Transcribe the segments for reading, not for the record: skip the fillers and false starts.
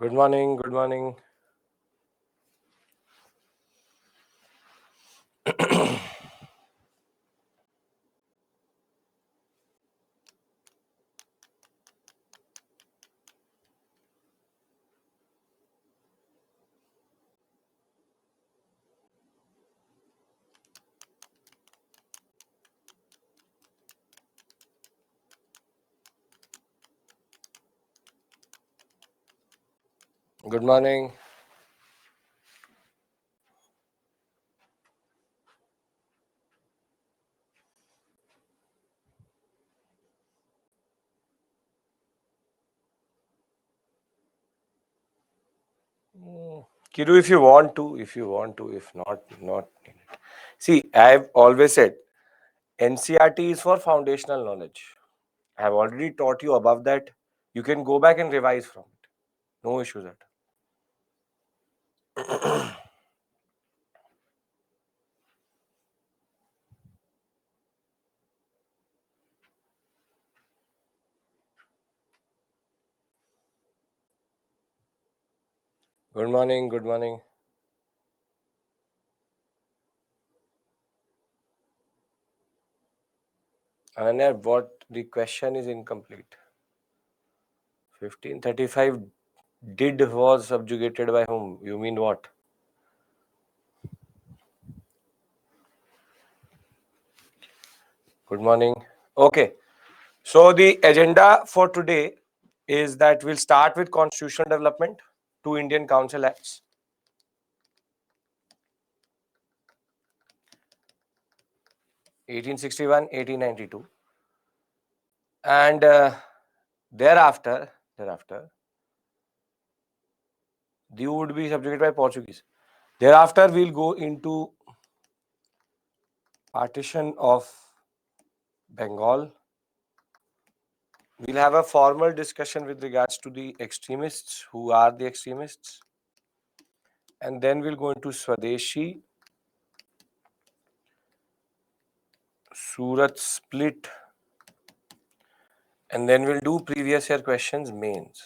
Good morning. Good morning. Good morning. Kiru, if you want to, if not, not. See, I've always said NCRT is for foundational knowledge. I've already taught you above that. You can go back and revise from it. No issues at all. Good morning. Good morning. Ananya, what the question is incomplete. 1535 did was subjugated by whom? You mean what? Good morning. Okay. So the agenda for today is that we'll start with constitutional development, two Indian Council Acts. (1861), 1892, and thereafter, they would be subjugated by Portuguese. Thereafter, we'll go into partition of Bengal. We'll have a formal discussion with regards to the extremists. Who are the extremists? And then we'll go into Swadeshi, Surat split, and then we'll do previous year questions mains.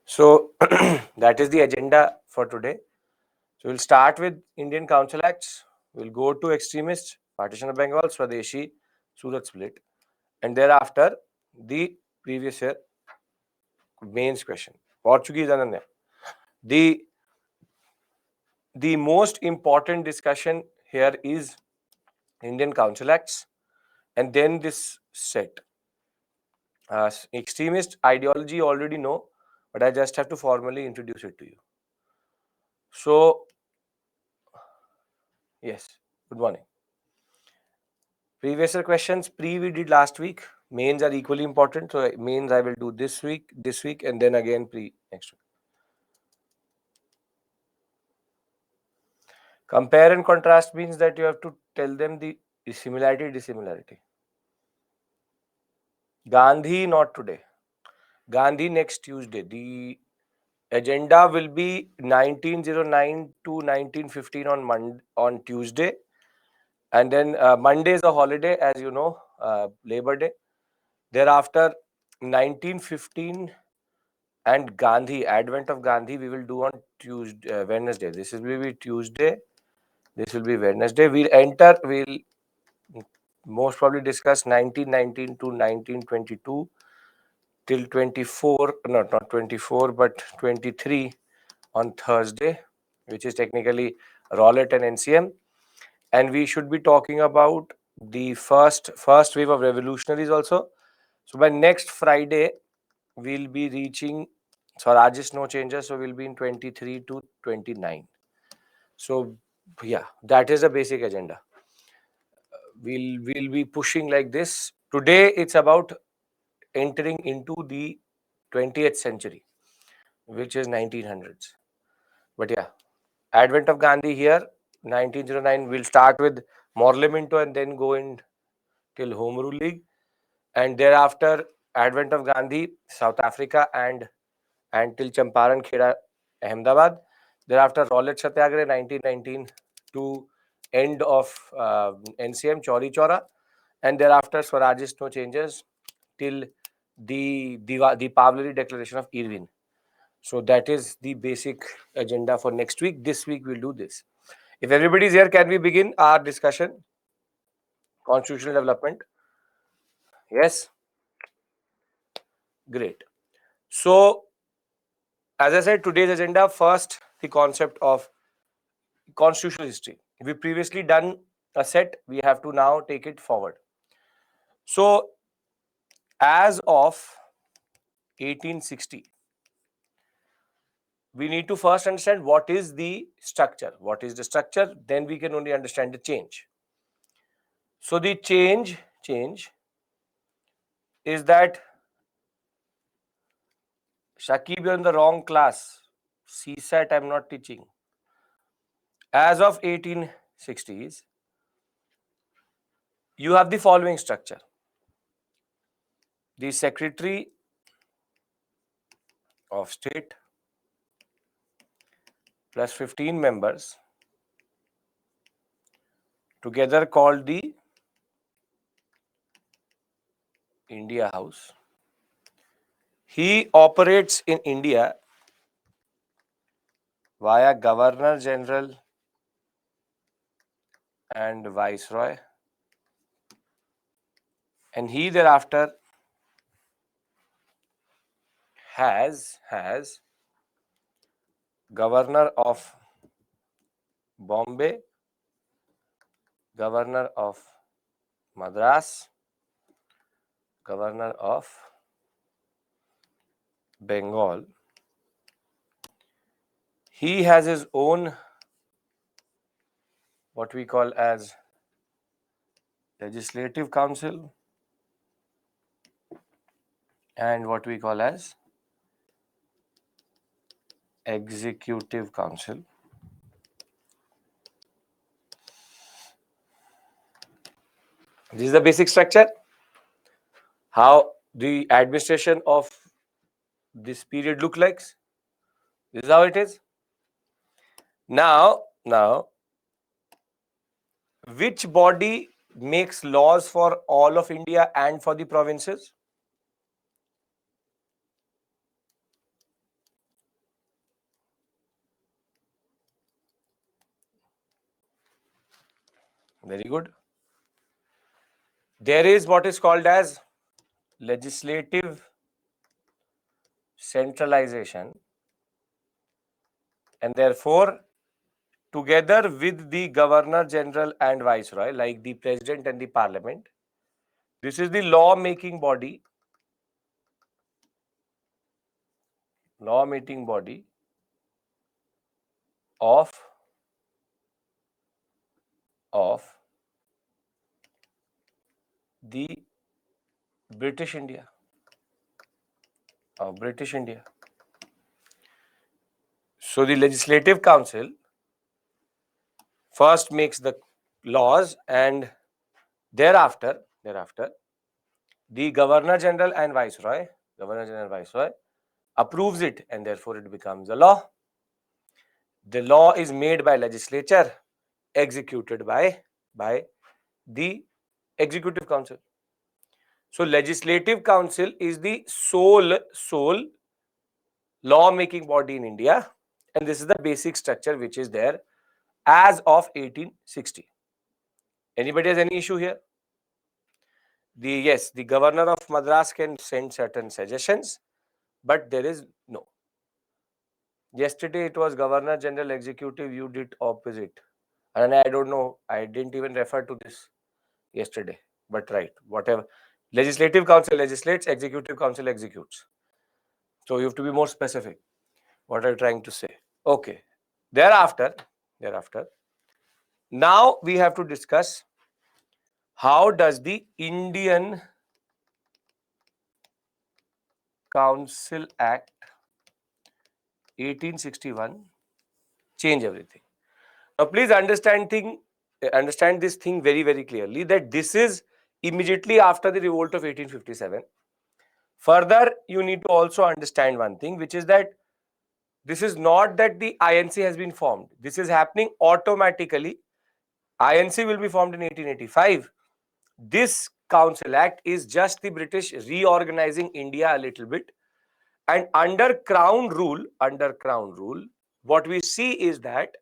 So that is the agenda for today. So we'll start with Indian Council Acts. We'll go to extremists, partition of Bengal, Swadeshi, Surat split, and thereafter the previous year mains question. Portuguese Ananya. The most important discussion here is Indian Council Acts, and then this set. Extremist ideology already know, but I just have to formally introduce it to you. So, yes, good morning. Previous year questions, pre we did last week. Mains are equally important. So, mains I will do this week, and then again pre next week. Compare and contrast means that you have to tell them the similarity, dissimilarity. Gandhi, not today. Gandhi next Tuesday. The agenda will be 1909 to 1915 on Tuesday. And then Monday is a holiday, as you know, Labor Day. Thereafter, 1915 and Gandhi, Advent of Gandhi, we will do on Tuesday, Wednesday. This will be Tuesday. This will be Wednesday. We'll most probably discuss 1919 to 1922 till 24, not 24, but 23 on Thursday, which is technically Rowlett and NCM. And we should be talking about the first wave of revolutionaries also. So by next Friday, we'll be reaching Swarajist no changes. So we'll be in 23 to 29. So yeah, that is the basic agenda. We'll be pushing like this. Today it's about entering into the 20th century, which is 1900s. But yeah, Advent of Gandhi here, 1909. We'll start with Morlemento and then go in till Home Rule League, and thereafter Advent of Gandhi, South Africa, and till Champaran, Kheda, Ahmedabad. Thereafter Rowlett Satyagraha, 1919 to end of NCM, Chauri Chaura, and thereafter Swarajist no changes till the Pavlov Declaration of Irving. So that is the basic agenda for next week. This week we'll do this. If everybody is here, can we begin our discussion? Constitutional development. Yes. Great. So, as I said, today's agenda, first, the concept of constitutional history. We previously done a set. We have to now take it forward. So, as of 1860, we need to first understand what is the structure. What is the structure? Then we can only understand the change. So, the change is that Shakib, you're in the wrong class. CSAT I'm not teaching. As of 1860s, you have the following structure. The Secretary of State plus 15 members together called the India House. He operates in India via Governor General and Viceroy, and he thereafter has Governor of Bombay, Governor of Madras, Governor of Bengal. He has his own, what we call as Legislative Council and what we call as Executive Council. This is the basic structure. How the administration of this period look like. This is how it is. Now, which body makes laws for all of India and for the provinces? Very good. There is what is called as legislative centralization, and therefore together with the Governor General and Viceroy, like the President and the Parliament, this is the law making body of the British India. So the Legislative Council first makes the laws, and thereafter the Governor General and Viceroy approves it, and therefore it becomes a law. The law is made by legislature, executed by the Executive Council. So Legislative Council is the sole law making body in India, and this is the basic structure which is there as of 1860. Anybody has any issue here? The Governor of Madras can send certain suggestions, but there is no. Yesterday it was Governor General Executive, you did opposite. And I don't know, I didn't even refer to this yesterday, but right, whatever. Legislative Council legislates, Executive Council executes. So you have to be more specific. What are you trying to say? Okay. Thereafter, now we have to discuss how does the Indian Council Act 1861 change everything. Now please understand this thing very, very clearly, that this is immediately after the revolt of 1857. Further, you need to also understand one thing, which is that this is not that the INC has been formed. This is happening automatically. INC will be formed in 1885. This Council Act is just the British reorganizing India a little bit. And under Crown rule, what we see is that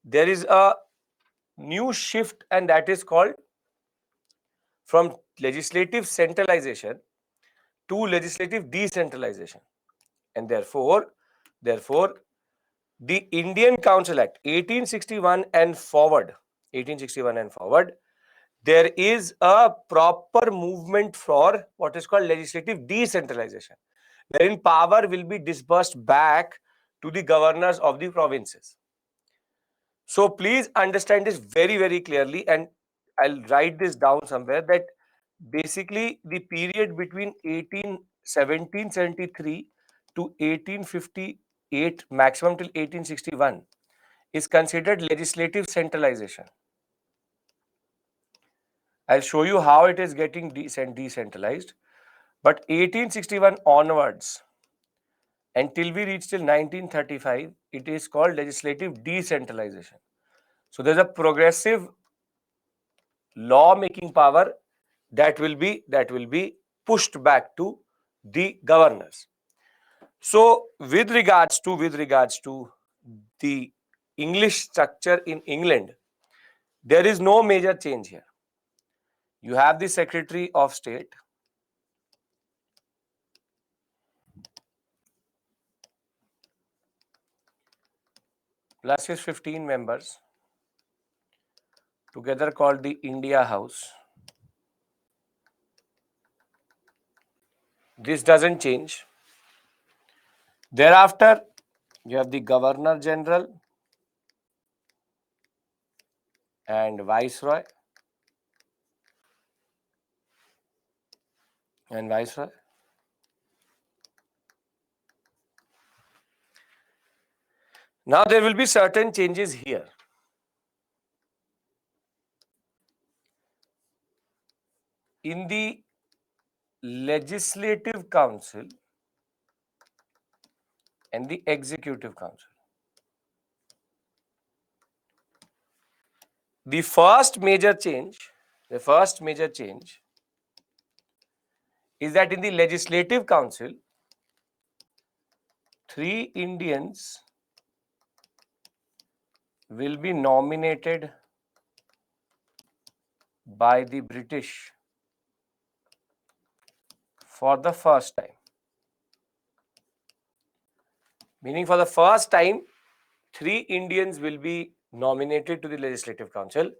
there is a new shift, and that is called from legislative centralization to legislative decentralization. And therefore, the Indian Council Act 1861 and forward, there is a proper movement for what is called legislative decentralization, wherein power will be disbursed back to the governors of the provinces. So please understand this very, very clearly, and I'll write this down somewhere, that basically the period between 1773 to 1858, maximum till 1861, is considered legislative centralization. I'll show you how it is getting decentralized. But 1861 onwards, until we reach till 1935, it is called legislative decentralization. So there's a progressive law making power that will be pushed back to the governors. So with regards to the English structure in England, there is no major change here. You have the Secretary of State, plus his 15 members, together called the India House. This doesn't change. Thereafter, you have the Governor General and Viceroy. Now there will be certain changes here. In the Legislative Council and the Executive Council, the first major change is that in the Legislative Council, 3 Indians will be nominated by the British for the first time. Meaning, for the first time, 3 Indians will be nominated to the Legislative Council.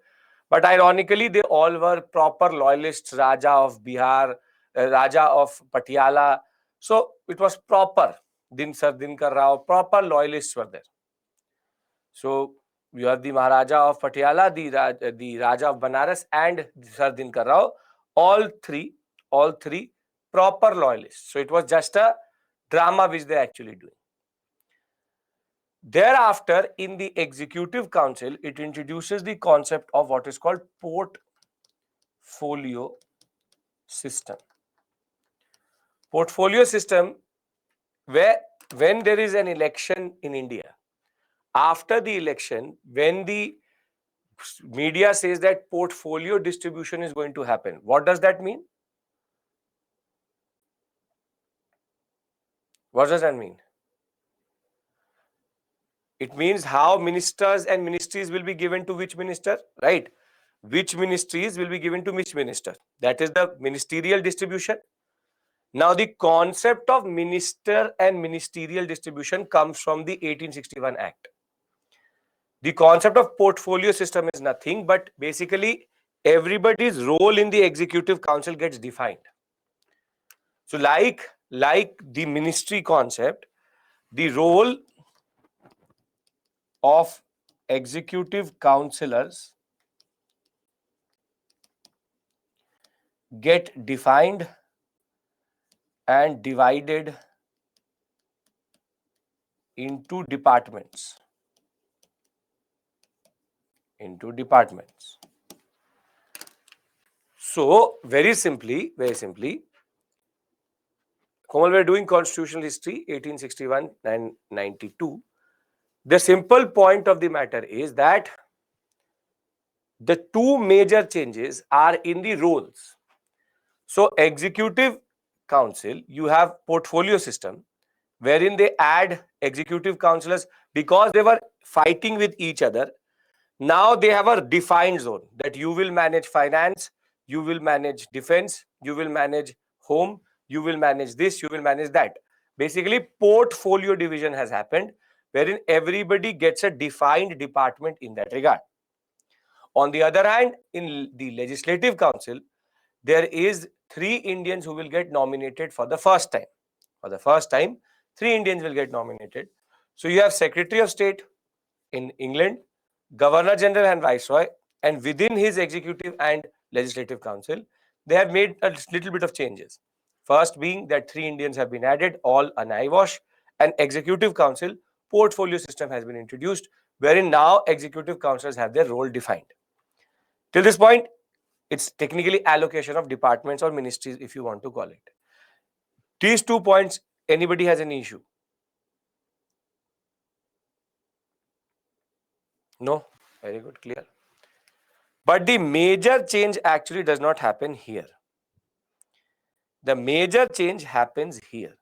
But ironically, they all were proper loyalists, Raja of Bihar, Raja of Patiala. So it was proper. Dinkar Rao, proper loyalists were there. So you have the Maharaja of Patiala, the Raja of Banaras, and Sir Dinkar Rao, all three proper loyalists. So it was just a drama which they actually doing. Thereafter, in the Executive Council, it introduces the concept of what is called portfolio system. Portfolio system, where when there is an election in India, after the election, when the media says that portfolio distribution is going to happen, what does that mean? What does that mean? It means how ministers and ministries will be given to which minister, right? Which ministries will be given to which minister. That is the ministerial distribution. Now, the concept of minister and ministerial distribution comes from the 1861 Act. The concept of portfolio system is nothing but basically everybody's role in the Executive Council gets defined. So like the ministry concept, the role of executive councillors get defined and divided into departments. So very simply, Komal, we are doing constitutional history 1861 and 92. The simple point of the matter is that the 2 major changes are in the roles. So executive council, you have portfolio system wherein they add executive councillors because they were fighting with each other. Now they have a defined zone that you will manage finance, you will manage defense, you will manage home, you will manage this, you will manage that. Basically, portfolio division has happened wherein everybody gets a defined department in that regard. On the other hand, in the legislative council, there is 3 Indians who will get nominated for the first time. For the first time, 3 Indians will get nominated. So you have Secretary of State in England, Governor General and Viceroy, and within his executive and legislative council, they have made a little bit of changes. First being that 3 Indians have been added, all an eyewash, and executive council portfolio system has been introduced, wherein now executive councillors have their role defined. Till this point, it's technically allocation of departments or ministries, if you want to call it. These 2 points, anybody has any issue? No? Very good, clear. But the major change actually does not happen here. The major change happens here,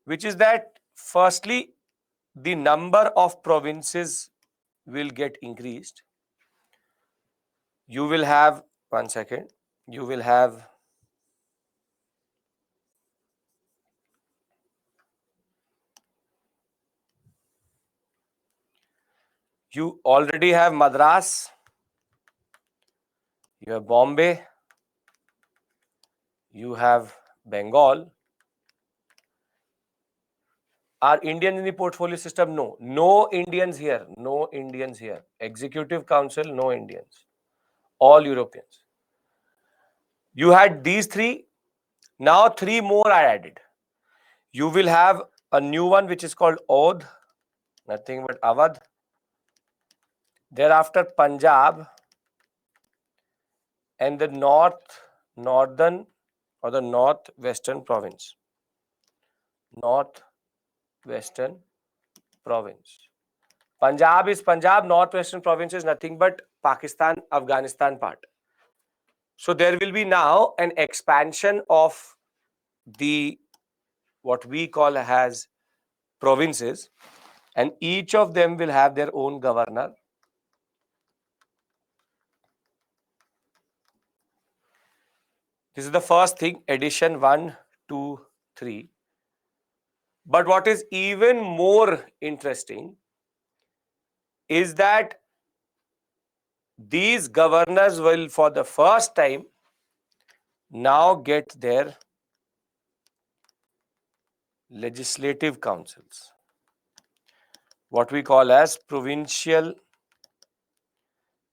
which is that firstly, the number of provinces will get increased. You will have, one second, you will have, you already have Madras, you have Bombay, you have Bengal. Are Indians in the portfolio system? No. No Indians here. No Indians here. Executive Council, no Indians. All Europeans. You had these 3. Now 3 more are added. You will have a new one which is called Oudh, nothing but Awadh. Thereafter Punjab and the northern or the northwestern province. Northwestern province. Punjab is Punjab, northwestern province is nothing but Pakistan, Afghanistan part. So there will be now an expansion of the what we call as provinces, and each of them will have their own governor. This is the first thing, addition 1, 2, 3. But what is even more interesting is that these governors will, for the first time, now get their legislative councils, what we call as provincial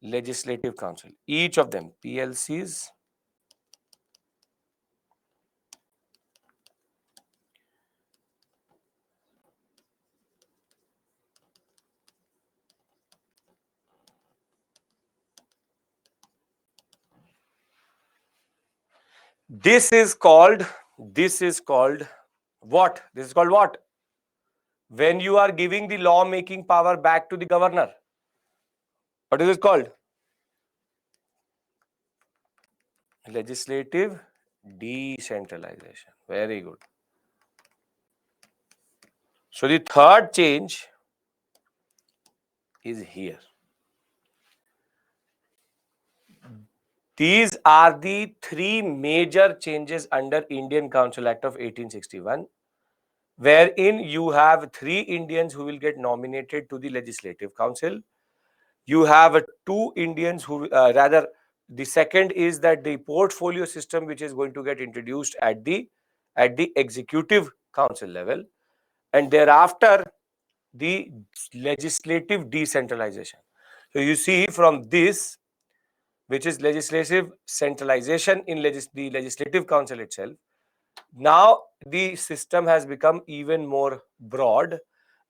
legislative council. Each of them, PLCs, this is called what? This is called what? When you are giving the law making power back to the governor. What is it called? Legislative decentralization. Very good. So the third change is here. These are the 3 major changes under Indian Council Act of 1861, wherein you have 3 Indians who will get nominated to the Legislative Council. You have 2 Indians who, rather, the second is that the portfolio system which is going to get introduced at the Executive Council level, and thereafter the legislative decentralization. So you see from this, which is legislative centralization in the Legislative Council itself, now the system has become even more broad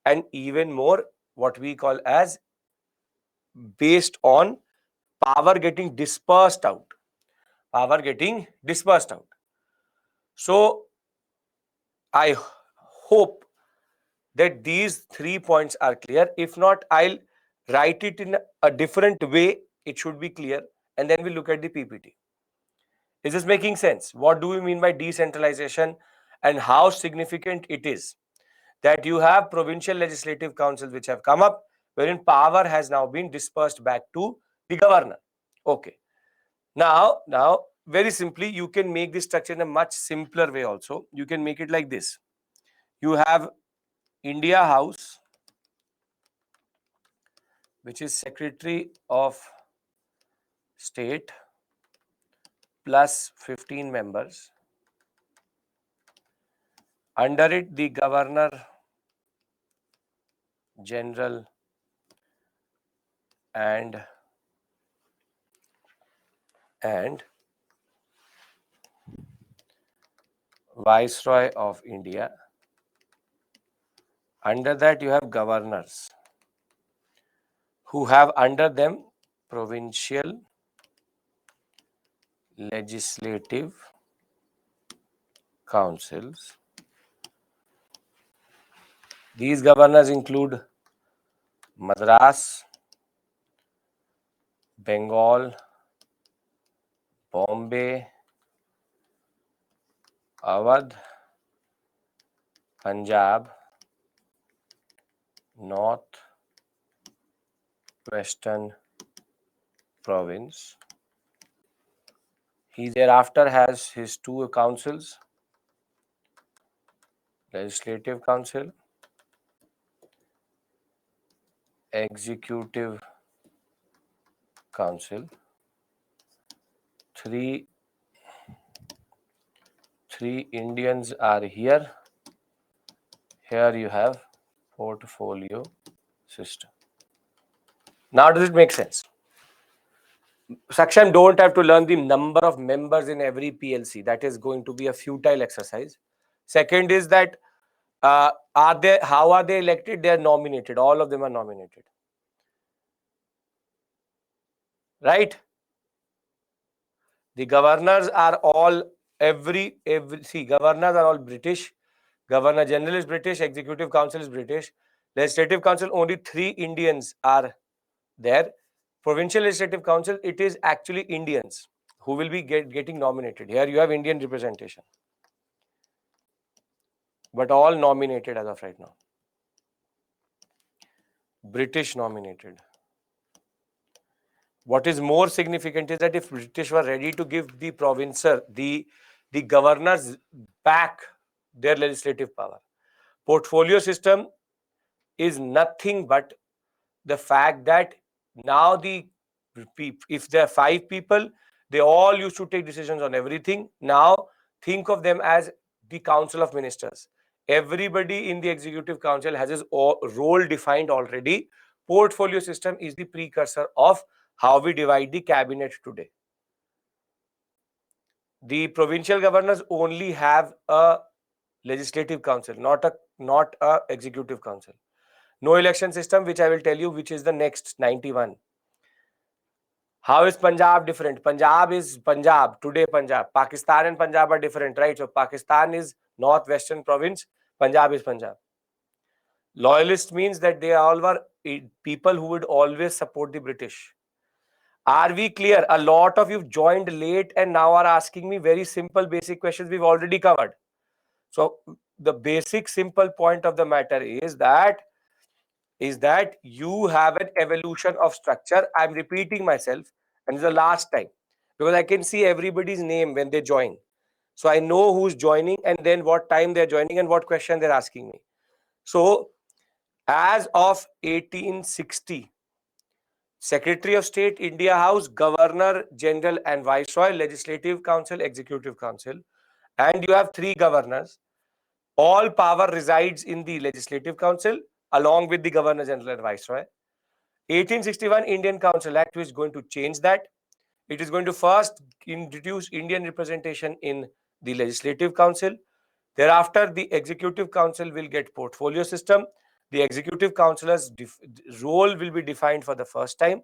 and even more what we call as based on power getting dispersed out. Power getting dispersed out. So I hope that these 3 points are clear. If not, I'll write it in a different way. It should be clear. And then we'll look at the PPT. Is this making sense? What do we mean by decentralization and how significant it is that you have provincial legislative councils which have come up, wherein power has now been dispersed back to the governor. Okay. Now, very simply, you can make this structure in a much simpler way also. You can make it like this. You have India House, which is Secretary of State plus 15 members. Under it, the Governor General and Viceroy of India. Under that, you have governors who have under them provincial legislative councils. These governors include Madras, Bengal, Bombay, Awadh, Punjab, North Western Province. He thereafter has his two councils, Legislative Council, Executive Council. Three Indians are here. Here you have portfolio system. Now, does it make sense? Saksham, don't have to learn the number of members in every PLC. That is going to be a futile exercise. Second is that how are they elected? They are nominated. All of them are nominated. Right? The governors are all governors are all British. Governor General is British. Executive Council is British. Legislative Council, only 3 Indians are there. Provincial Legislative Council, it is actually Indians who will be getting nominated. Here you have Indian representation, but all nominated as of right now. British nominated. What is more significant is that if British were ready to give the the governors back their legislative power, portfolio system is nothing but the fact that now if there are 5 people, they all used to take decisions on everything. Now think of them as the Council of Ministers. Everybody in the Executive Council has his role defined already. Portfolio system is the precursor of how we divide the cabinet today. The provincial governors only have a legislative council, not a executive council. No election system, which I will tell you, which is the next 91. How is Punjab different? Punjab is Punjab, today Punjab. Pakistan and Punjab are different, right? So Pakistan is northwestern province, Punjab is Punjab. Loyalist means that they all were people who would always support the British. Are we clear? A lot of you joined late and now are asking me very simple basic questions we've already covered. So the basic simple point of the matter is that you have an evolution of structure. I'm repeating myself, and it's the last time because I can see everybody's name when they join. So I know who's joining and then what time they're joining and what question they're asking me. So as of 1860, Secretary of State, India House, Governor General and Viceroy, Legislative Council, Executive Council, and you have 3 governors. All power resides in the Legislative Council along with the Governor General and Viceroy. 1861 Indian Council Act is going to change that. It is going to first introduce Indian representation in the Legislative Council. Thereafter, the Executive Council will get portfolio system. The Executive Councillor's role will be defined for the first time.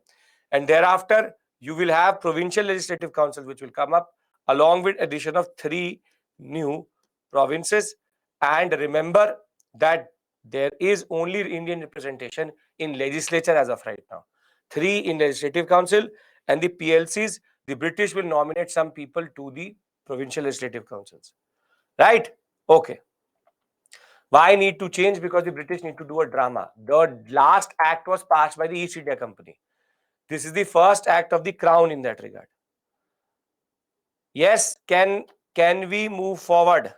And thereafter, you will have Provincial Legislative Council, which will come up along with addition of 3 new provinces. And remember that there is only Indian representation in legislature as of right now. 3 in Legislative Council, and the PLCs, the British will nominate some people to the provincial legislative councils. Right? Okay. Why need to change? Because the British need to do a drama. The last act was passed by the East India Company. This is the first act of the Crown in that regard. Yes, can we move forward?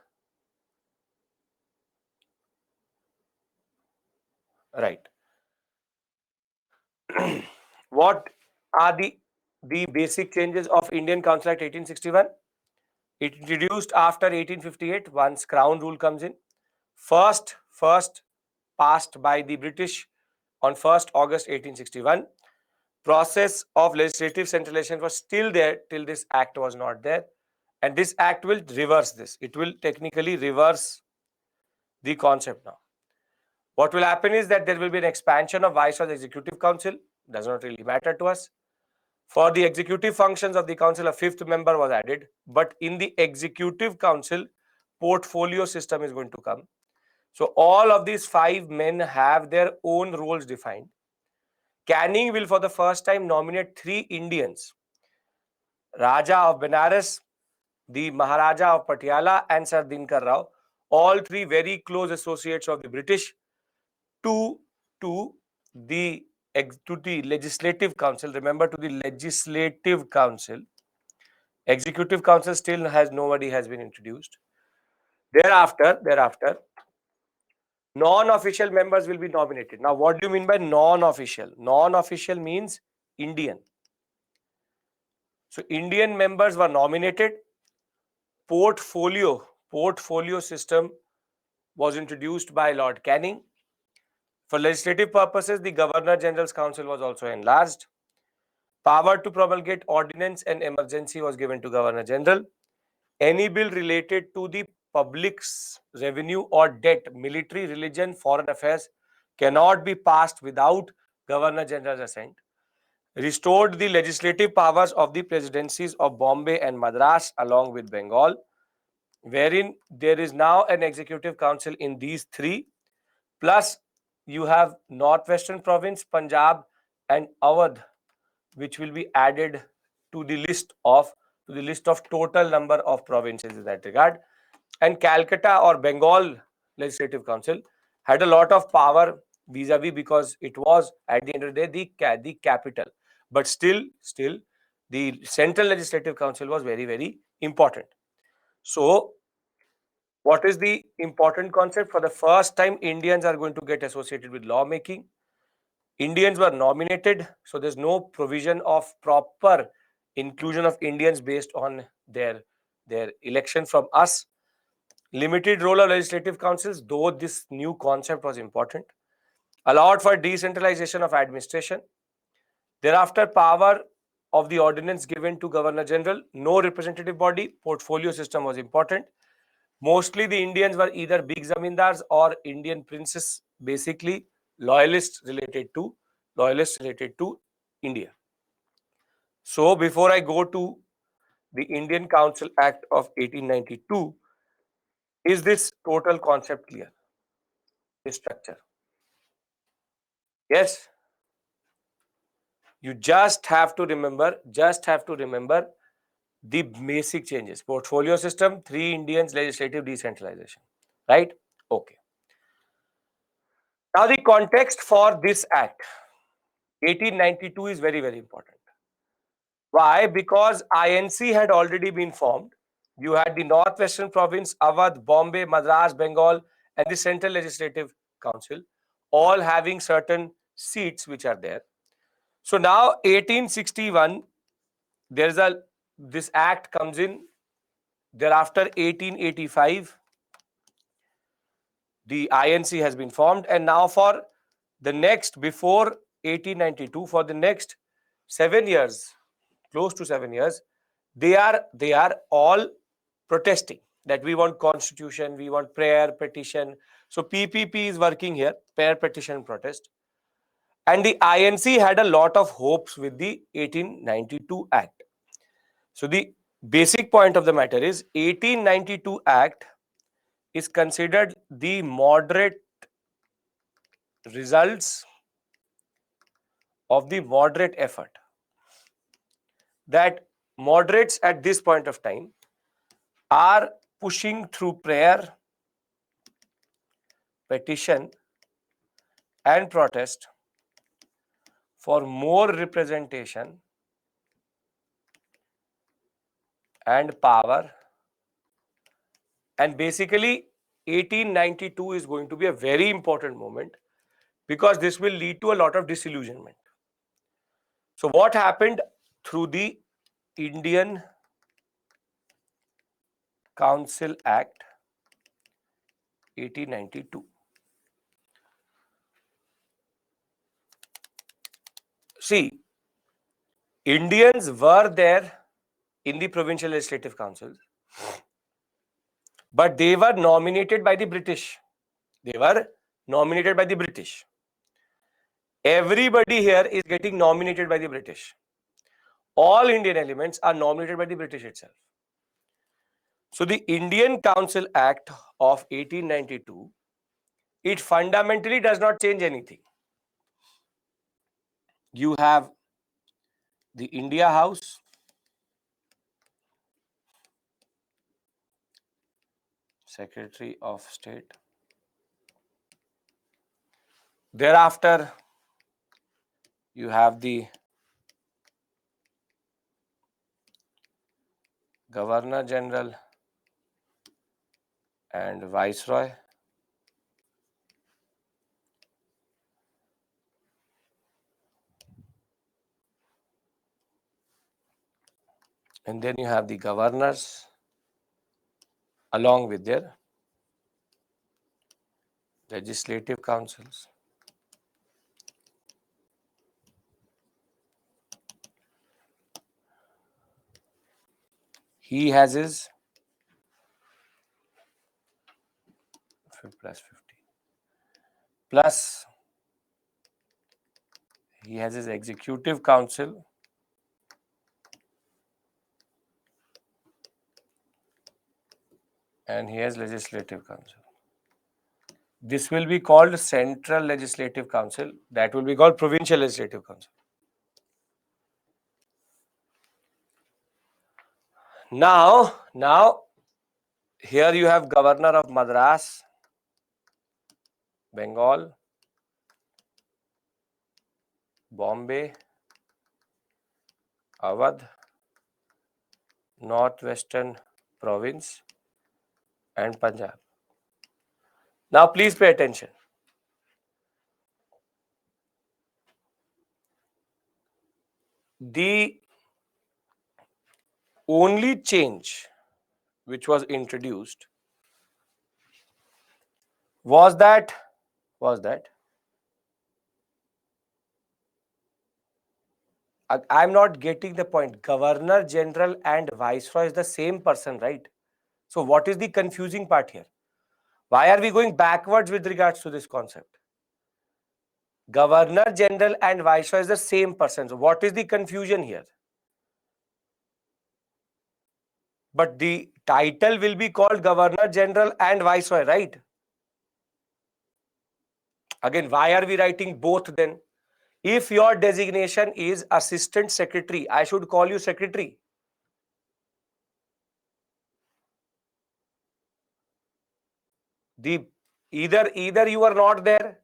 Right. What are the basic changes of Indian Council Act 1861? It introduced after 1858 once Crown rule comes in. First passed by the British on 1st August 1861. Process of legislative centralization was still there till this act was not there. And this act will reverse this. It will technically reverse the concept now. What will happen is that there will be an expansion of Viceroy's Executive Council. Does not really matter to us. For the executive functions of the council, a fifth member was added. But in the executive council, portfolio system is going to come. So all of these 5 men have their own roles defined. Canning will for the first time nominate 3 Indians. Raja of Benares, the Maharaja of Patiala and Sir Dinkar Rao, all 3 very close associates of the British, to the legislative council. Remember, to the legislative council. Executive council still nobody has been introduced. Thereafter, non-official members will be nominated. Now, what do you mean by non-official? Non-official means Indian. So, Indian members were nominated. Portfolio system was introduced by Lord Canning. For legislative purposes, the Governor General's Council was also enlarged. Power to promulgate ordinance and emergency was given to Governor General. Any bill related to the public's revenue or debt, military, religion, foreign affairs cannot be passed without Governor General's assent. Restored the legislative powers of the presidencies of Bombay and Madras along with Bengal, wherein there is now an executive council in these 3. Plus, you have Northwestern Province, Punjab and Awadh, which will be added to the list of total number of provinces in that regard. And Calcutta or Bengal Legislative Council had a lot of power vis-a-vis, because it was at the end of the day the capital. But still the Central Legislative Council was very, very important. So what is the important concept? For the first time, Indians are going to get associated with lawmaking. Indians were nominated, so there's no provision of proper inclusion of Indians based on their election from us. Limited role of legislative councils, though this new concept was important. Allowed for decentralization of administration. Thereafter, power of the ordinance given to Governor General. No representative body. Portfolio system was important. Mostly the Indians were either big zamindars or Indian princes, basically loyalists related to India. So before I go to the Indian Council Act of 1892, is this total concept clear? This structure? Yes. You just have to remember the basic changes. Portfolio system, 3 Indians, legislative decentralization. Right? Okay. Now the context for this act, 1892, is very, very important. Why? Because INC had already been formed. You had the Northwestern Province, Awadh, Bombay, Madras, Bengal, and the Central Legislative Council, all having certain seats which are there. So now 1861, this act comes in. Thereafter 1885, the INC has been formed, and now for the next, before 1892, for the next 7 years, close to 7 years, they are all protesting that we want constitution, we want prayer, petition. So PPP is working here, prayer, petition, protest. And the INC had a lot of hopes with the 1892 Act. So the basic point of the matter is 1892 Act is considered the moderate results of the moderate effort. That moderates at this point of time are pushing through prayer, petition, and protest for more representation and power. And basically, 1892 is going to be a very important moment because this will lead to a lot of disillusionment. So what happened through the Indian Council Act 1892? See, Indians were there in the provincial legislative councils, but they were nominated by the British. They were nominated by the British. Everybody here is getting nominated by the British. All Indian elements are nominated by the British itself. So the Indian Council Act of 1892, it fundamentally does not change anything. You have the India House, Secretary of State. Thereafter, you have the Governor General and Viceroy. And then you have the governors along with their legislative councils. He has his plus 50. Plus, he has his executive council and he has legislative council. This will be called Central Legislative Council. That will be called Provincial Legislative Council. Now, here you have Governor of Madras, Bengal, Bombay, Awadh, Northwestern Province, and Punjab. Now, please pay attention. The only change which was introduced was that I'm not getting the point. Governor General and Viceroy is the same person, right? So what is the confusing part here? Why are we going backwards with regards to this concept? Governor General and Viceroy is the same person. So what is the confusion here? But the title will be called Governor General and Viceroy, right? Again, why are we writing both then? If your designation is Assistant Secretary, I should call you Secretary. Either you are not there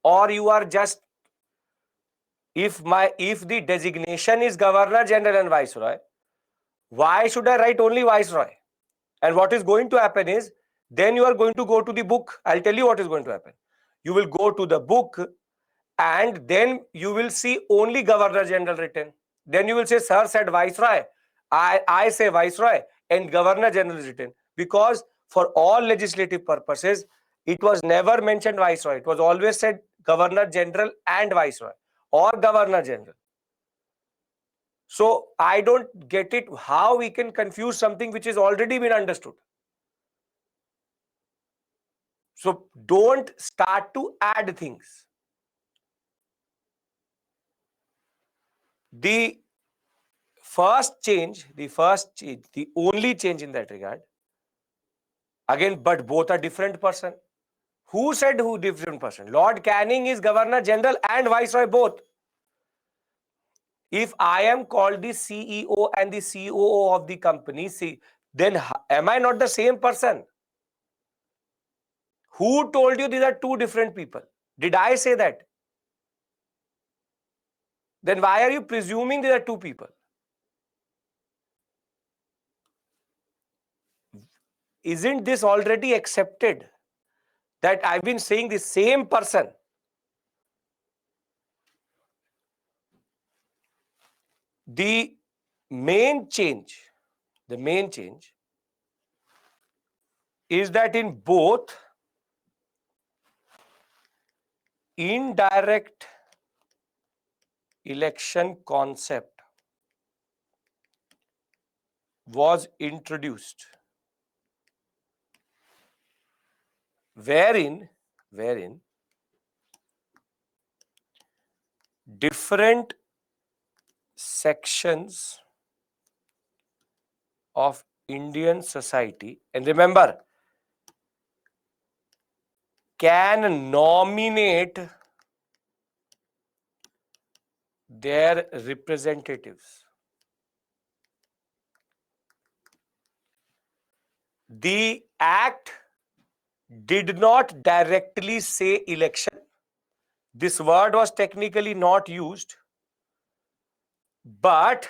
or you are just, if the designation is Governor General and Viceroy, why should I write only Viceroy? And what is going to happen is, then you are going to go to the book. I'll tell you what is going to happen. You will go to the book and then you will see only Governor General written. Then you will say, Sir said Viceroy. I say Viceroy and Governor General is written. Because for all legislative purposes, it was never mentioned Viceroy. It was always said Governor General and Viceroy or Governor General. So I don't get it how we can confuse something which has already been understood. So don't start to add things. The only change in that regard, again, but both are different person. Who said who different person? Lord Canning is Governor General and Viceroy both. If I am called the CEO and the COO of the company, then am I not the same person? Who told you these are two different people? Did I say that? Then why are you presuming these are two people? Isn't this already accepted that I've been saying the same person? The main change is that in both indirect election concept was introduced, wherein different sections of Indian society, and remember, can nominate their representatives. The act did not directly say election. This word was technically not used, but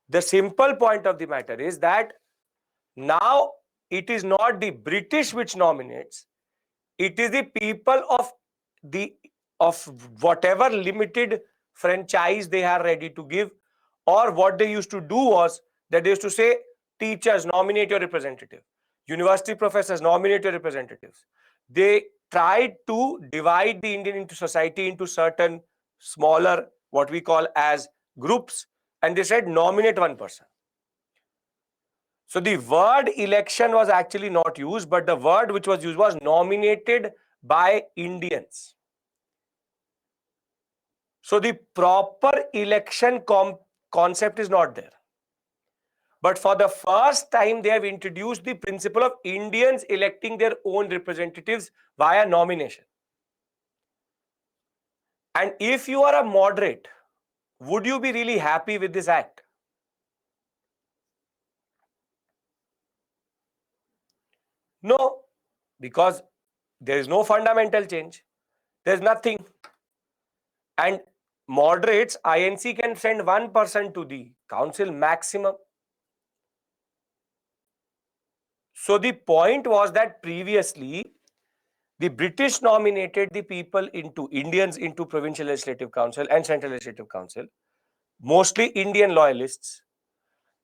the simple point of the matter is that now it is not the British which nominates, it is the people of whatever limited franchise they are ready to give. Or what they used to do was that they used to say, teachers, nominate your representative. University professors, nominate your representatives. They tried to divide the Indian society into certain smaller, what we call as groups, and they said, nominate one person. So the word election was actually not used, but the word which was used was nominated by Indians. So the proper election concept is not there. But for the first time, they have introduced the principle of Indians electing their own representatives via nomination. And if you are a moderate, would you be really happy with this act? No, because there is no fundamental change. There's nothing. And moderates, INC can send one person to the council maximum. So the point was that previously, the British nominated the people Indians into Provincial Legislative Council and Central Legislative Council, mostly Indian loyalists.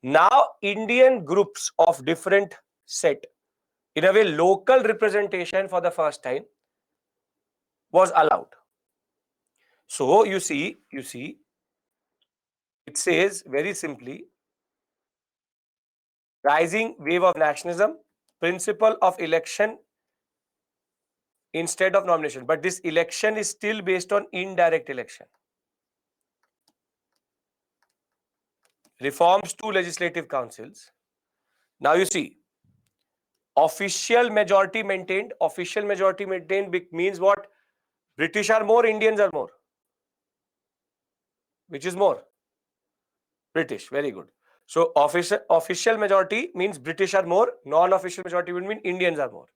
Now, Indian groups of different set, in a way, local representation for the first time was allowed. So you see, it says very simply, rising wave of nationalism, principle of election instead of nomination. But this election is still based on indirect election. Reforms to legislative councils. Now you see, official majority maintained. Official majority maintained means what? British are more, Indians are more. Which is more? British. Very good. So official majority means British are more. Non-official majority would mean Indians are more.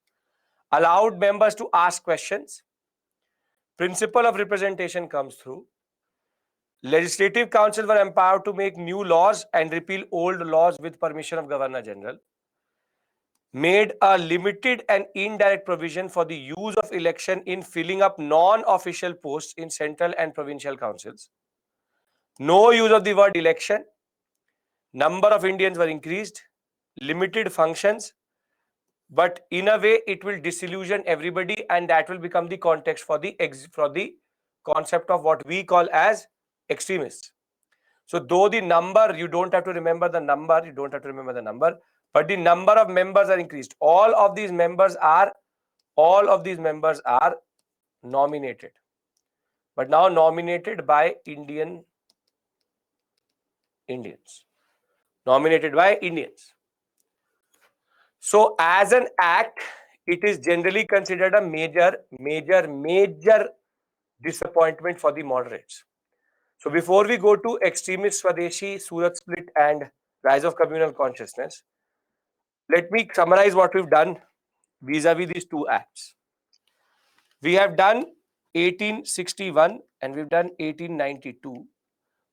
Allowed members to ask questions. Principle of representation comes through. Legislative councils were empowered to make new laws and repeal old laws with permission of Governor General. Made a limited and indirect provision for the use of election in filling up non-official posts in central and provincial councils. No use of the word election. Number of Indians were increased. Limited functions. But in a way, it will disillusion everybody, and that will become the context for the concept of what we call as extremists. So though the number, you don't have to remember the number, but the number of members are increased. All of these members are nominated, but now nominated by Indians. Nominated by Indians. So as an act, it is generally considered a major disappointment for the moderates. So before we go to extremist Swadeshi, Surat split and rise of communal consciousness, let me summarize what we've done vis-a-vis these two acts. We have done 1861 and we've done 1892.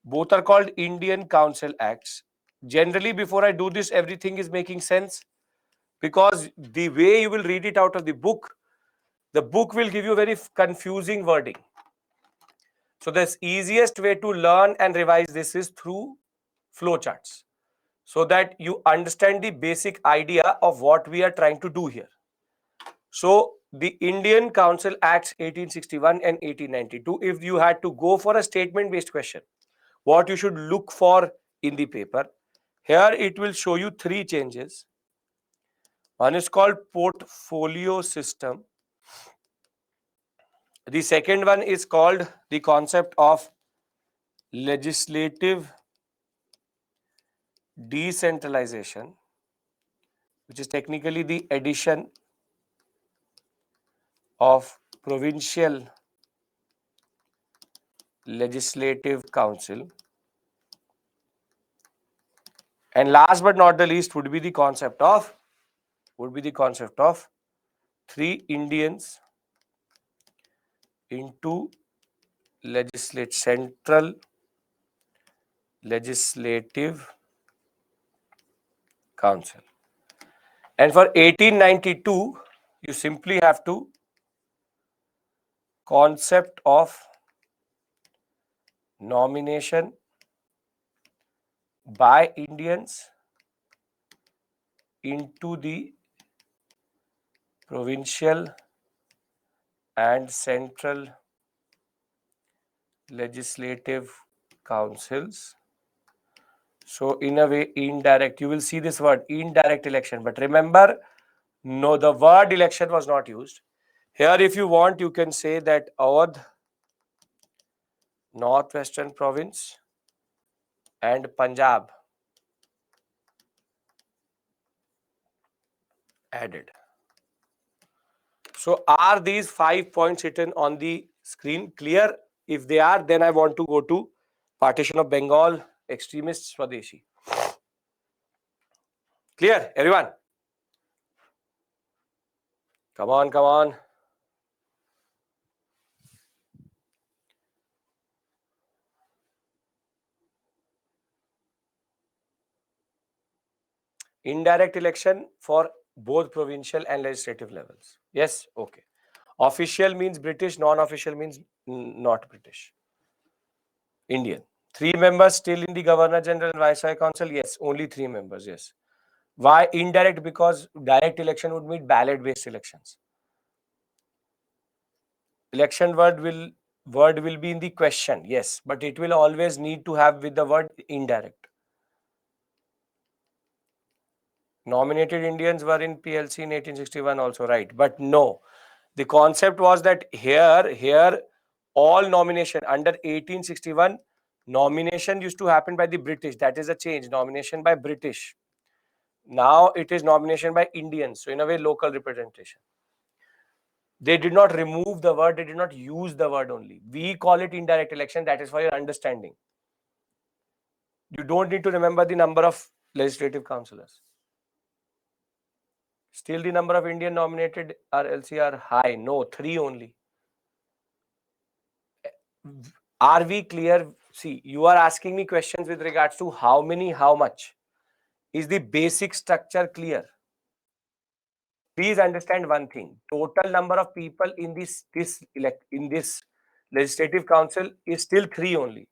Both are called Indian Council Acts. Generally, before I do this, everything is making sense because the way you will read it out of the book will give you very confusing wording. So the easiest way to learn and revise this is through flowcharts, so that you understand the basic idea of what we are trying to do here. So the Indian Council Acts 1861 and 1892, if you had to go for a statement based question, what you should look for in the paper, here it will show you three changes. One is called portfolio system. The second one is called the concept of legislative decentralization, which is technically the addition of provincial legislative council. And last but not the least would be the concept of three Indians into central legislative council. And for 1892, you simply have to concept of nomination by Indians into the provincial and central legislative councils. So in a way, indirect, you will see this word indirect election, but remember, no, the word election was not used. Here, if you want, you can say that Awadh, Northwestern Province and Punjab added. So are these 5 points written on the screen clear? If they are, then I want to go to partition of Bengal, extremist Swadeshi. Clear, everyone? Come on, come on. Indirect election for both provincial and legislative levels. Yes, okay. Official means British, non-official means not British. Indian. 3 members still in the Governor General and Viceroy Council? Yes, only 3 members, yes. Why indirect? Because direct election would mean ballot-based elections. Election word will be in the question, yes, but it will always need to have with the word indirect. Nominated Indians were in PLC in 1861 also, right? But no, the concept was that here all nomination under 1861, nomination used to happen by the British. That is a change. Nomination by British. Now it is nomination by Indians. So in a way, local representation. They did not remove the word. They did not use the word only. We call it indirect election. That is for your understanding. You don't need to remember the number of legislative councillors. Still the number of Indian nominated RLC are high. No, 3 only. Are we clear? See, you are asking me questions with regards to how many, how much. Is the basic structure clear? Please understand one thing. Total number of people in this legislative council is still 3 only.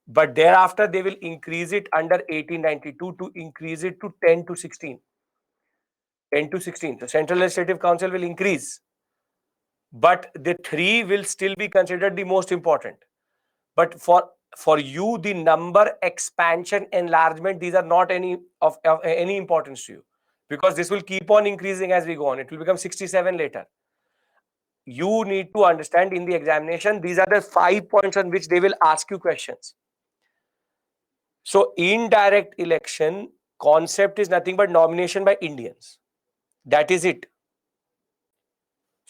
But thereafter, they will increase it under 1892 to increase it to 10 to 16. 10 to 16. So Central Legislative Council will increase. But the 3 will still be considered the most important. But for you, the number expansion, enlargement, these are not any of any importance to you. Because this will keep on increasing as we go on. It will become 67 later. You need to understand in the examination, these are the 5 points on which they will ask you questions. So indirect election concept is nothing but nomination by Indians. That is it.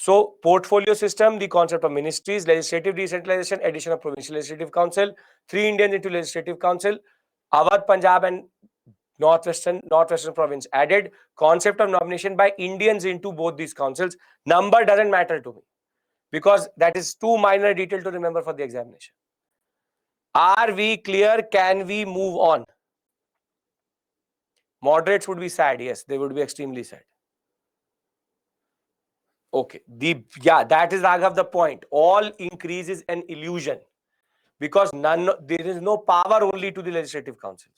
So portfolio system, the concept of ministries, legislative decentralization, addition of provincial legislative council, 3 Indians into legislative council, Awadh, Punjab and Northwestern province added, concept of nomination by Indians into both these councils. Number doesn't matter to me because that is too minor detail to remember for the examination. Are we clear? Can we move on? Moderates would be sad. Yes, they would be extremely sad. Okay. That is Raghav the point. All increase is an illusion because there is no power only to the legislative councils.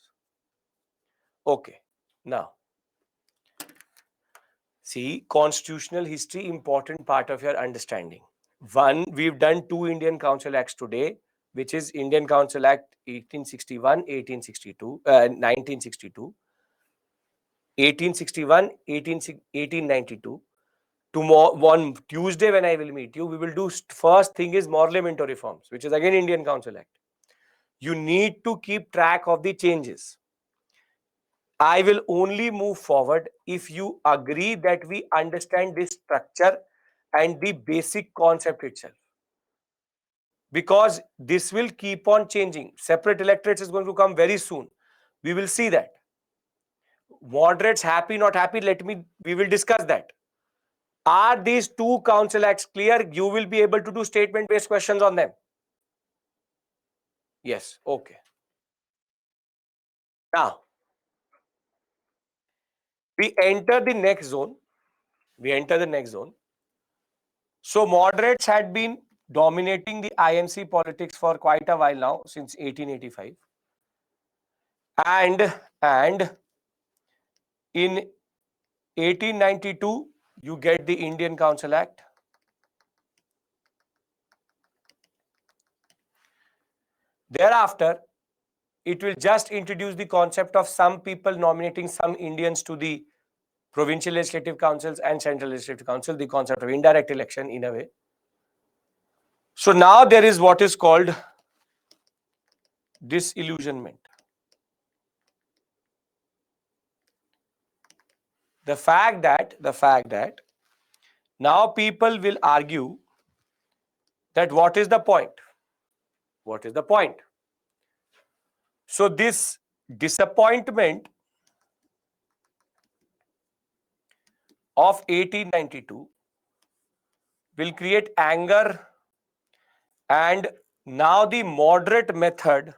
Okay. Now, see, constitutional history, important part of your understanding. One, we've done 2 Indian Council Acts today, which is Indian Council Act 1861, 1862, 1962, 1861, 1892. Tomorrow, on Tuesday, when I will meet you, we will do first thing is Morlemento reforms, which is again Indian Council Act. You need to keep track of the changes. I will only move forward if you agree that we understand this structure and the basic concept itself. Because this will keep on changing. Separate electorates is going to come very soon. We will see that. Moderates happy, not happy, we will discuss that. Are these 2 council acts clear? You will be able to do statement-based questions on them. Yes, okay. Now, we enter the next zone. So, moderates had been dominating the IMC politics for quite a while now, since 1885. And in 1892, you get the Indian Council Act. Thereafter, it will just introduce the concept of some people nominating some Indians to the provincial legislative councils and central legislative council, the concept of indirect election in a way. So now there is what is called disillusionment. The fact that now people will argue that what is the point? What is the point? So this disappointment of 1892 will create anger, and now the moderate method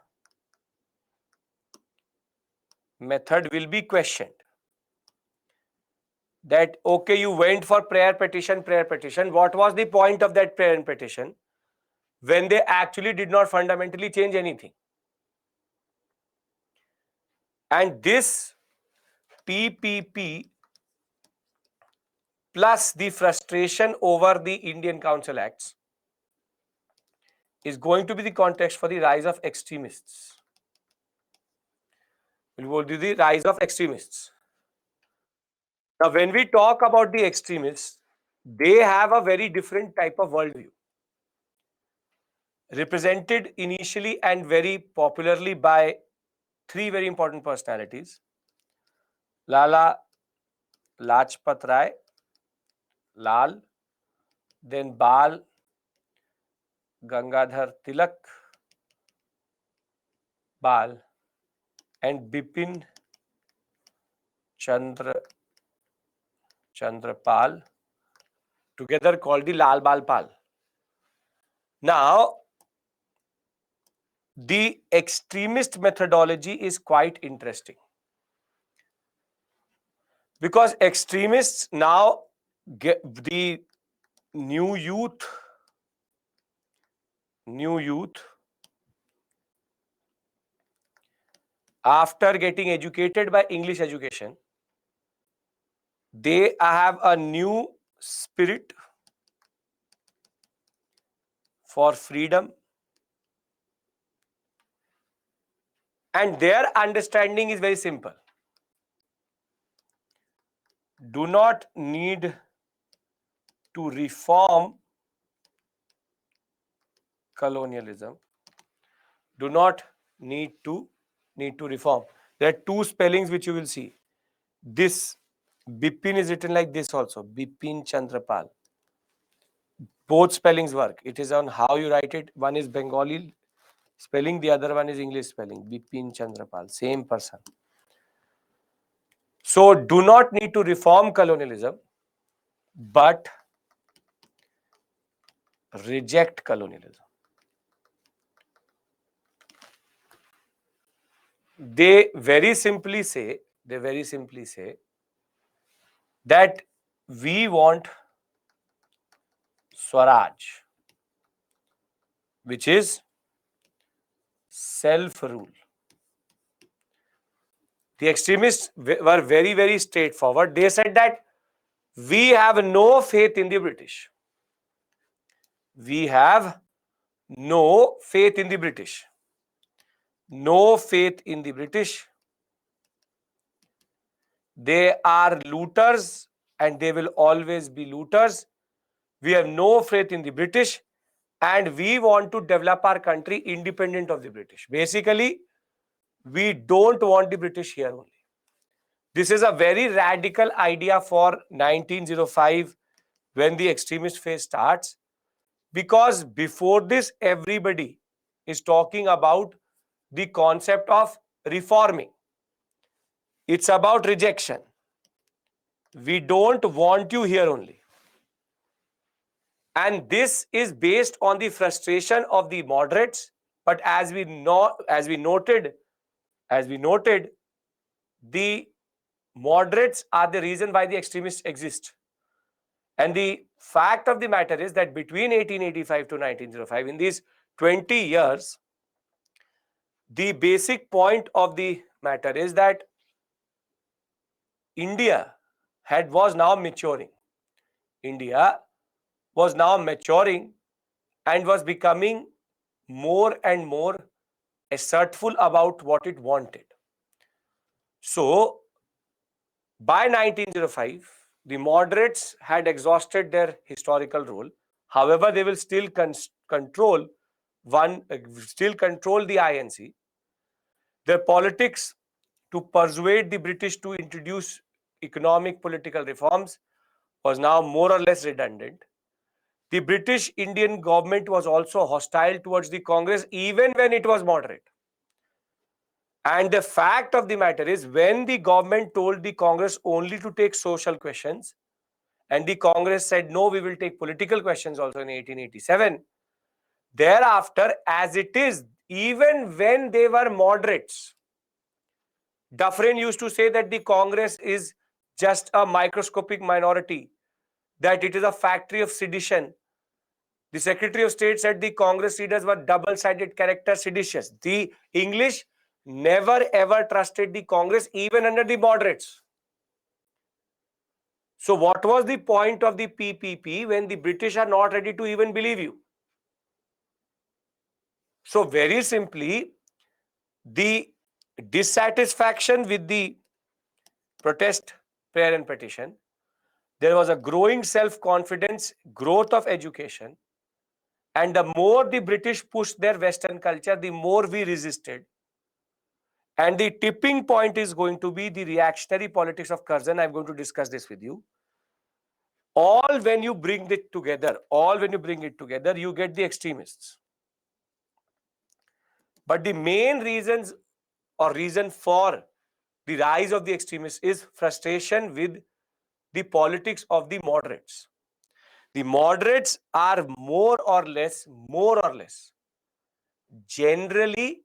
will be questioned. That, okay, you went for prayer petition. What was the point of that prayer and petition when they actually did not fundamentally change anything? And this PPP plus the frustration over the Indian Council Acts is going to be the context for the rise of extremists. It will be the rise of extremists. Now, when we talk about the extremists, they have a very different type of worldview, represented initially and very popularly by 3 very important personalities: Lala Lajpat Rai, Lal, then Bal Gangadhar Tilak, Bal, and Bipin Chandrapal, together called the Lal Bal Pal. Now, the extremist methodology is quite interesting because extremists now get the new youth after getting educated by English education, they have a new spirit for freedom, and their understanding is very simple. Do not need to reform colonialism. Do not need to reform. There are 2 spellings which you will see. This Bipin is written like this also, Bipin Chandrapal. Both spellings work. It is on how you write it. One is Bengali spelling, the other one is English spelling. Bipin Chandrapal, same person. So do not need to reform colonialism, but reject colonialism. They very simply say that we want Swaraj, which is self-rule. The extremists were very, very straightforward. They said that we have no faith in the British. We have no faith in the British. No faith in the British. They are looters and they will always be looters. We have no faith in the British and we want to develop our country independent of the British. Basically, we don't want the British here only. This is a very radical idea for 1905 when the extremist phase starts, because before this everybody is talking about the concept of reforming. It's about rejection. We don't want you here only. And this is based on the frustration of the moderates. But as we noted, the moderates are the reason why the extremists exist. And the fact of the matter is that between 1885 to 1905, in these 20 years, the basic point of the matter is that India was now maturing. India was now maturing and was becoming more and more assertful about what it wanted. So, by 1905, the moderates had exhausted their historical role. However, they will still control the INC. Their politics to persuade the British to introduce economic political reforms was now more or less redundant. The British Indian government was also hostile towards the Congress even when it was moderate. And the fact of the matter is, when the government told the Congress only to take social questions, and the Congress said, no, we will take political questions also in 1887, thereafter, as it is, even when they were moderates, Dufresne used to say that the Congress is just a microscopic minority, that it is a factory of sedition. The Secretary of State said the Congress leaders were double-sided character, seditious. The English never ever trusted the Congress even under the moderates. So what was the point of the PPP when the British are not ready to even believe you? So very simply, the dissatisfaction with the protest, prayer and petition, there was a growing self-confidence, growth of education, and the more the British pushed their Western culture, the more we resisted. And the tipping point is going to be the reactionary politics of Curzon. I'm going to discuss this with you. All when you bring it together, you get the extremists. But the main reason for the rise of the extremists is frustration with the politics of the moderates. The moderates are more or less, generally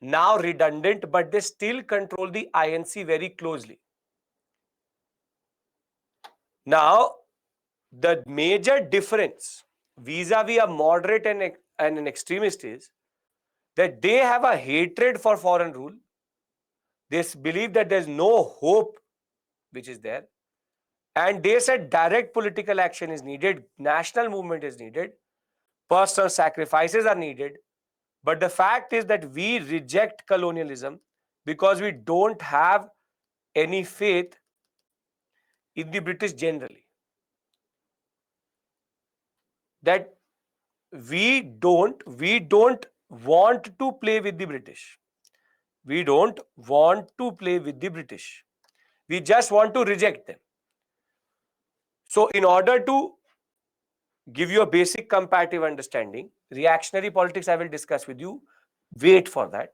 now redundant, but they still control the INC very closely. Now, the major difference vis-a-vis a moderate and an extremist is that they have a hatred for foreign rule. They believe that there's no hope which is there. And they said direct political action is needed, national movement is needed, personal sacrifices are needed. But the fact is that we reject colonialism because we don't have any faith in the British generally. That we don't want to play with the British. We don't want to play with the British. We just want to reject them. So in order to give you a basic comparative understanding. Reactionary politics I will discuss with you. Wait for that.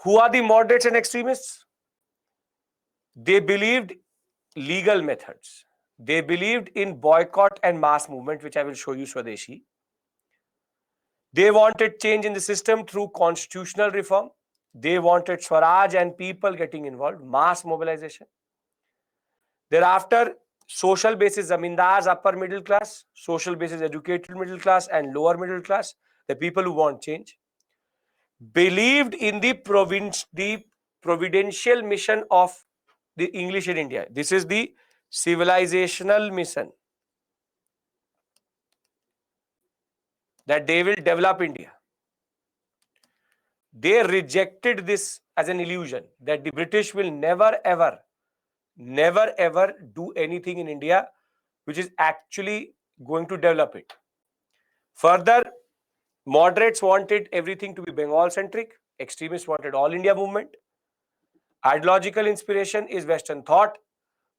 Who are the moderates and extremists? They believed legal methods. They believed in boycott and mass movement, which I will show you Swadeshi. They wanted change in the system through constitutional reform. They wanted Swaraj and people getting involved, mass mobilization. Thereafter, social basis zamindars, upper middle class, social basis educated middle class and lower middle class, the people who want change, believed in the providential mission of the English in India. This is the civilizational mission, that they will develop India. They rejected this as an illusion, that the British will never ever do anything in India which is actually going to develop it. Further, moderates wanted everything to be Bengal centric. Extremists wanted all India movement. Ideological inspiration is Western thought,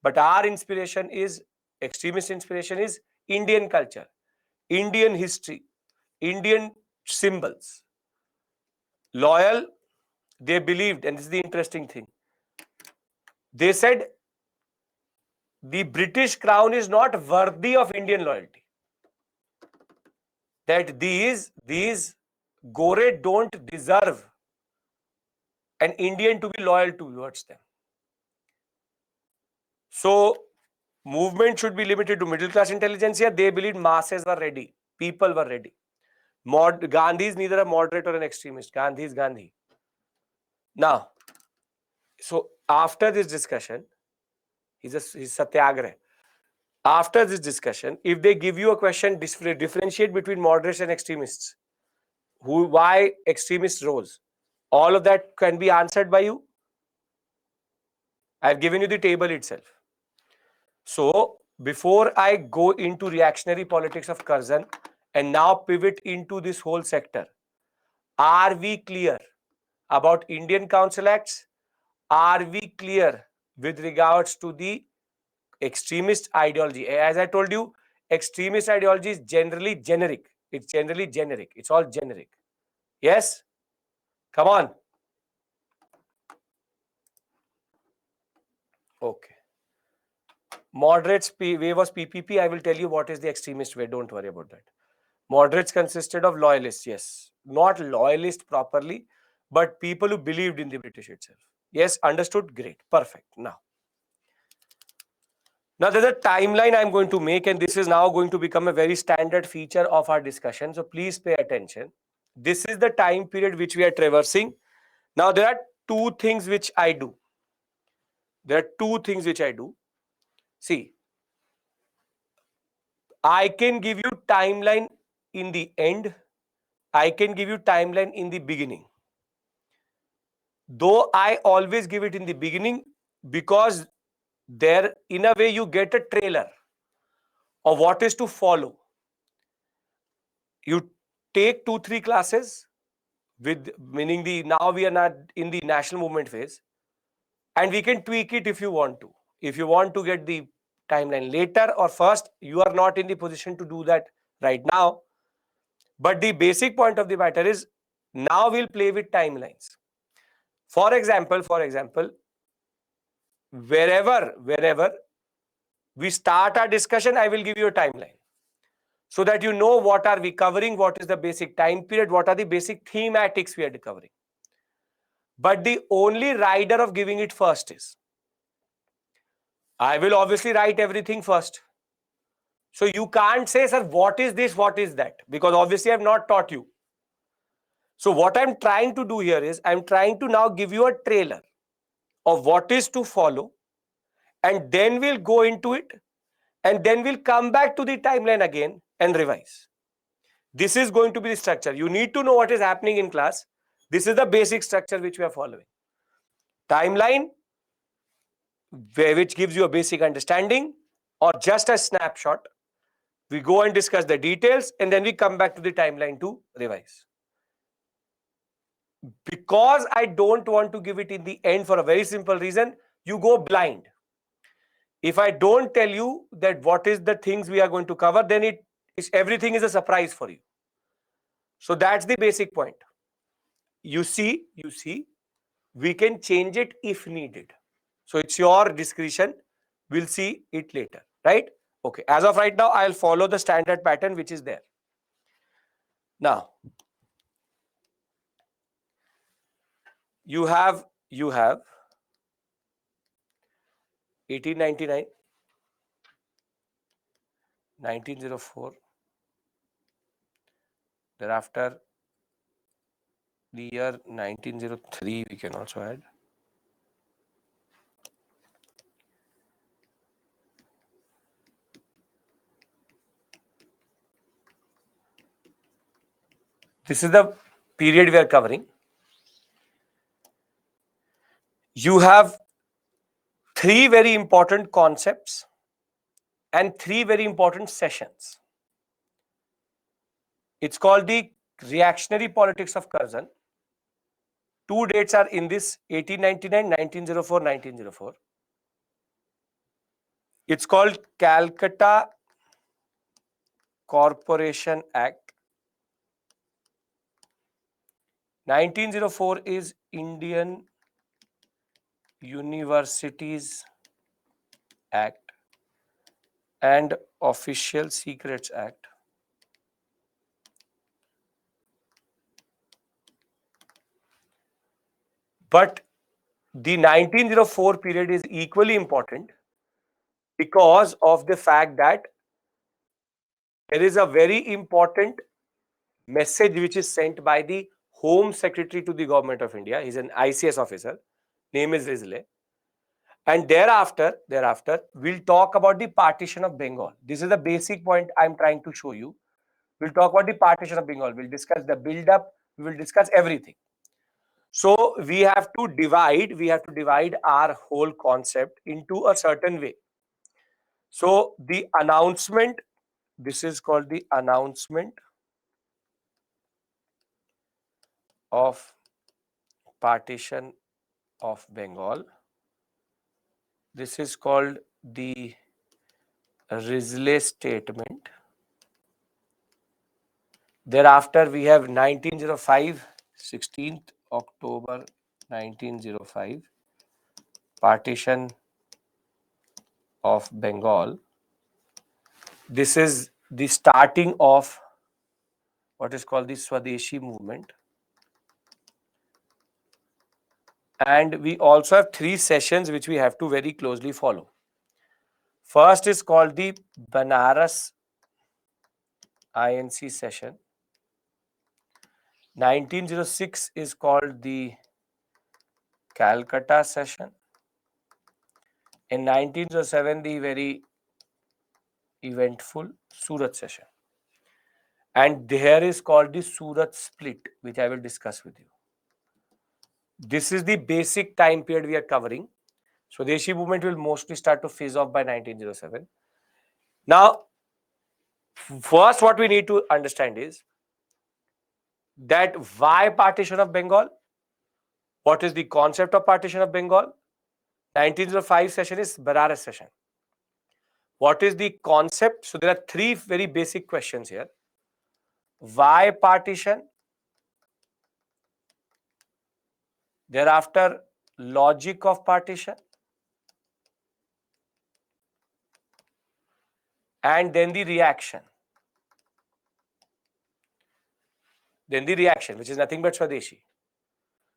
but our inspiration is, extremist inspiration is Indian culture, Indian history, Indian symbols. Loyal, they believed, and this is the interesting thing, they said the British crown is not worthy of Indian loyalty. That these Gore don't deserve an Indian to be loyal towards them. So movement should be limited to middle class intelligentsia. They believed masses were ready, people were ready. Gandhi is neither a moderate or an extremist. Gandhi is Gandhi. Now, so after this discussion, he's satyagrah. After this discussion, if they give you a question, differentiate between moderates and extremists, why extremists rose, all of that can be answered by you. I've given you the table itself. So before I go into reactionary politics of Curzon and now pivot into this whole sector, are we clear about Indian Council Acts? Are we clear with regards to the extremist ideology? As I told you, extremist ideology is generally generic. It's generally generic. It's all generic. Yes? Come on. Okay. Moderates way was PPP. I will tell you what is the extremist way. Don't worry about that. Moderates consisted of loyalists. Yes. Not loyalists properly, but people who believed in the British itself. Yes. Understood? Great. Perfect. Now there's a timeline I'm going to make, and this is now going to become a very standard feature of our discussion. So please pay attention. This is the time period which we are traversing. Now there are two things which I do. See, I can give you timeline in the end. I can give you timeline in the beginning. Though I always give it in the beginning, because there, in a way, you get a trailer of what is to follow. You take 2-3 classes with, meaning now we are not in the national movement phase, and we can tweak it if you want to. If you want to get the timeline later or first, you are not in the position to do that right now. But the basic point of the matter is, now we'll play with timelines. For example, wherever we start our discussion, I will give you a timeline, so that you know what are we covering, what is the basic time period, what are the basic thematics we are covering. But the only rider of giving it first is, I will obviously write everything first. So you can't say, sir, what is this, what is that? Because obviously I have not taught you. So what I'm trying to do here is, I'm trying to now give you a trailer of what is to follow, and then we'll go into it, and then we'll come back to the timeline again and revise. This is going to be the structure. You need to know what is happening in class. This is the basic structure which we are following. Timeline, which gives you a basic understanding or just a snapshot. We go and discuss the details, and then we come back to the timeline to revise. Because I don't want to give it in the end, for a very simple reason, you go blind. If I don't tell you that what is the things we are going to cover, then everything is a surprise for you. So that's the basic point. You see, we can change it if needed. So it's your discretion. We'll see it later, right? Okay. As of right now, I'll follow the standard pattern which is there. Now, you have 1899, 1904. Thereafter, the year 1903 we can also add. This is the period we are covering. You have 3 very important concepts and 3 very important sessions. It's called the reactionary politics of Curzon. 2 dates are in this: 1899, 1904, 1904. It's called Calcutta Corporation Act. 1904 is Indian Universities Act and Official Secrets Act. But the 1904 period is equally important because of the fact that there is a very important message which is sent by the Home Secretary to the Government of India. He's an ICS officer. Name is Rizle. And thereafter, we'll talk about the partition of Bengal. This is the basic point I'm trying to show you. We'll talk about the partition of Bengal. We'll discuss the build-up. We will discuss everything. So we have to divide our whole concept into a certain way. So the announcement, this is called the announcement of partition of Bengal. This is called the Rizle statement. Thereafter, we have 1905, 16th October 1905, partition of Bengal. This is the starting of what is called the Swadeshi movement. And we also have 3 sessions which we have to very closely follow. First is called the Banaras INC session. 1906 is called the Calcutta session. In 1907, the very eventful Surat session. And there is called the Surat split, which I will discuss with you. This is the basic time period we are covering. Swadeshi movement will mostly start to phase off by 1907. Now, first what we need to understand is that why partition of Bengal? What is the concept of partition of Bengal? 1905 session is Banaras session. What is the concept? So there are 3 very basic questions here. Why partition? Thereafter, logic of partition. And then the reaction. Which is nothing but Swadeshi.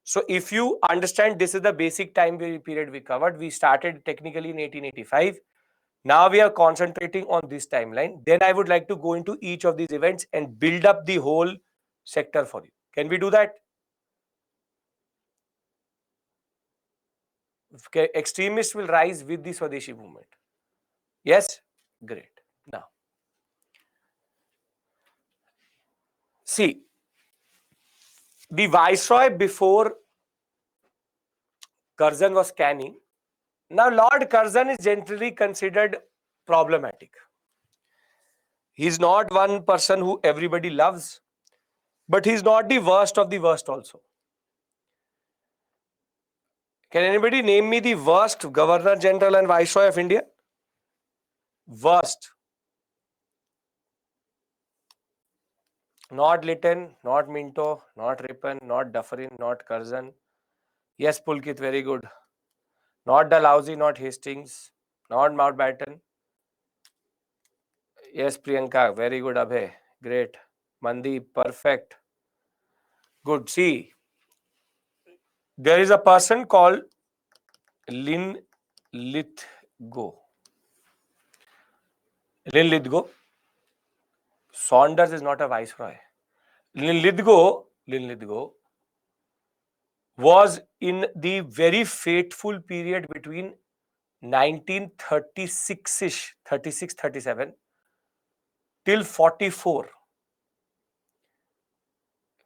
So if you understand, this is the basic time period we covered. We started technically in 1885. Now we are concentrating on this timeline. Then I would like to go into each of these events and build up the whole sector for you. Can we do that? Okay. Extremists will rise with the Swadeshi movement. Yes? Great. Now, see, the Viceroy before Curzon was canning. Now, Lord Curzon is generally considered problematic. He is not one person who everybody loves, but he is not the worst of the worst also. Can anybody name me the worst Governor General and Viceroy of India? Worst. Not Lytton, not Minto, not Ripon, not Dufferin, not Curzon. Yes, Pulkit, very good. Not Dalhousie, not Hastings, not Mountbatten. Yes, Priyanka, very good, Abhay. Great. Mandeep, perfect. Good. See, there is a person called Lin Lithgow. Lin Lithgow. Saunders is not a viceroy. Lin Lithgow was in the very fateful period between 1936-ish, 36, 37 till 44,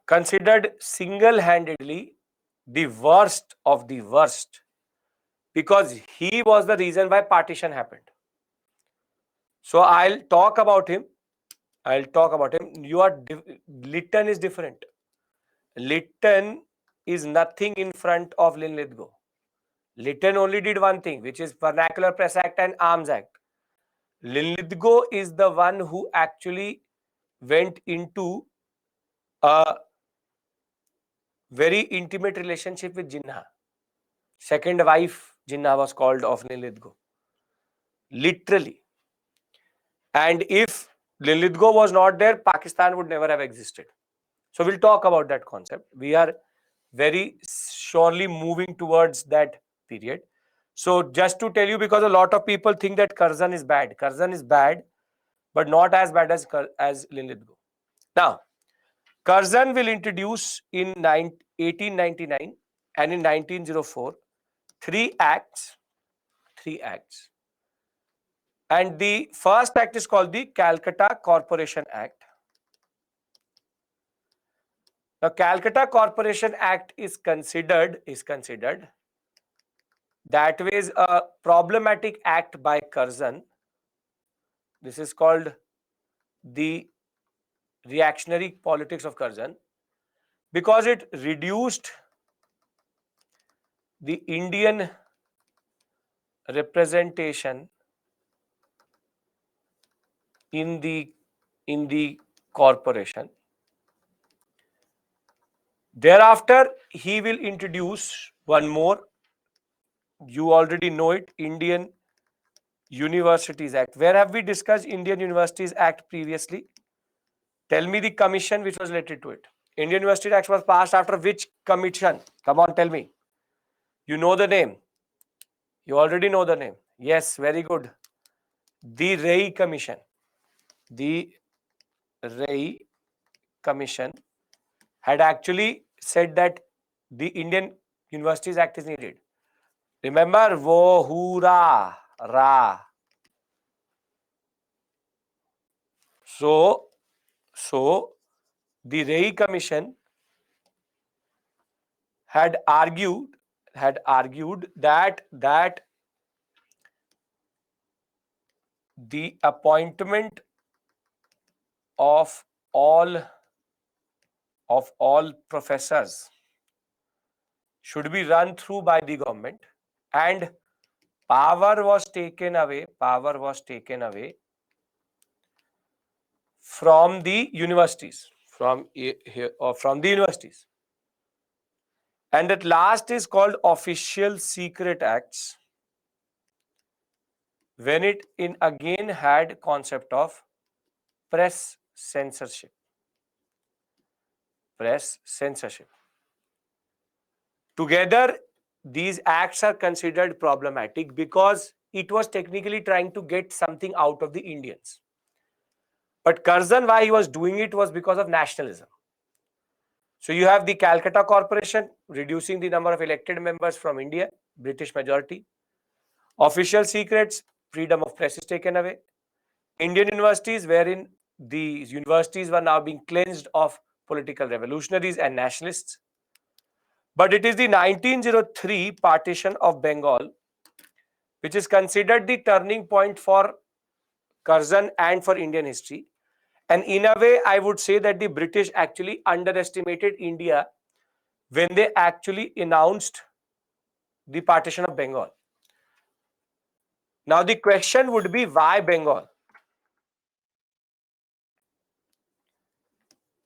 considered single-handedly the worst of the worst, because he was the reason why partition happened. So I'll talk about him. Lytton is different. Lytton is nothing in front of Lin Lithgow. Lytton only did one thing, which is Vernacular Press Act and Arms Act. Lin Lithgow is the one who actually went into a very intimate relationship with Jinnah. Second wife, Jinnah was called of Lin Lithgow. Literally. And if Lin Lithgow was not there, Pakistan would never have existed. So we'll talk about that concept. We are very surely moving towards that period. So just to tell you, because a lot of people think that Curzon is bad. Curzon is bad, but not as bad as Lin Lithgow. Now, Curzon will introduce in 1899 and in 1904 three acts. And the first act is called the Calcutta Corporation Act. Now, Calcutta Corporation Act is considered that was a problematic act by Curzon. This is called the reactionary politics of Curzon, because it reduced the Indian representation in the corporation. Thereafter, he will introduce one more. You already know it, Indian Universities Act. Where have we discussed Indian Universities Act previously? Tell me the commission which was related to it. Indian University Act was passed after which commission? Come on, tell me. You know the name. You already know the name. Yes, very good. The Ray Commission. The Ray Commission had actually said that the Indian Universities Act is needed. Remember, wo hura ra. So the Ray Commission had argued that the appointment of all professors should be run through by the government, and power was taken away from the universities, from the universities. And at last is called Official Secret Acts, when it again had concept of press censorship. Together, these acts are considered problematic because it was technically trying to get something out of the Indians. But Curzon, why he was doing it was because of nationalism. So you have the Calcutta Corporation reducing the number of elected members from India, British majority. Official secrets, freedom of press is taken away. Indian universities, wherein the universities were now being cleansed of political revolutionaries and nationalists. But it is the 1903 partition of Bengal which is considered the turning point for Curzon and for Indian history. And in a way, I would say that the British actually underestimated India when they actually announced the partition of Bengal. Now the question would be, why Bengal?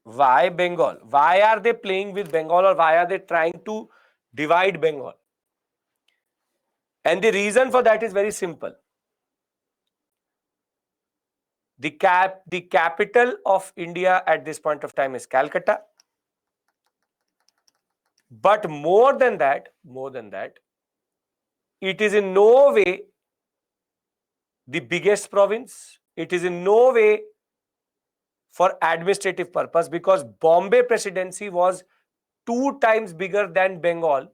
Why Bengal? Why are they playing with Bengal, or why are they trying to divide Bengal? And the reason for that is very simple. The capital of India at this point of time is Calcutta. But more than that, it is in no way the biggest province. It is in no way for administrative purpose, because Bombay Presidency was 2 times bigger than Bengal,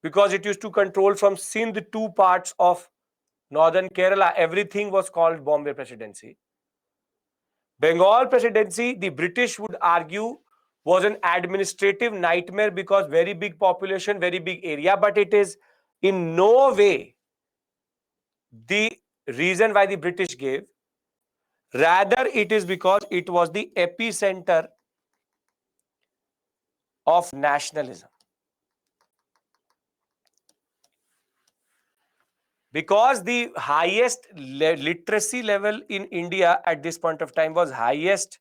because it used to control from Sindh 2 parts of northern Kerala. Everything was called Bombay Presidency. Bengal Presidency, the British would argue, was an administrative nightmare because very big population, very big area, but it is in no way the reason why the British gave. Rather, it is because it was the epicenter of nationalism. Because the highest literacy level in India at this point of time was highest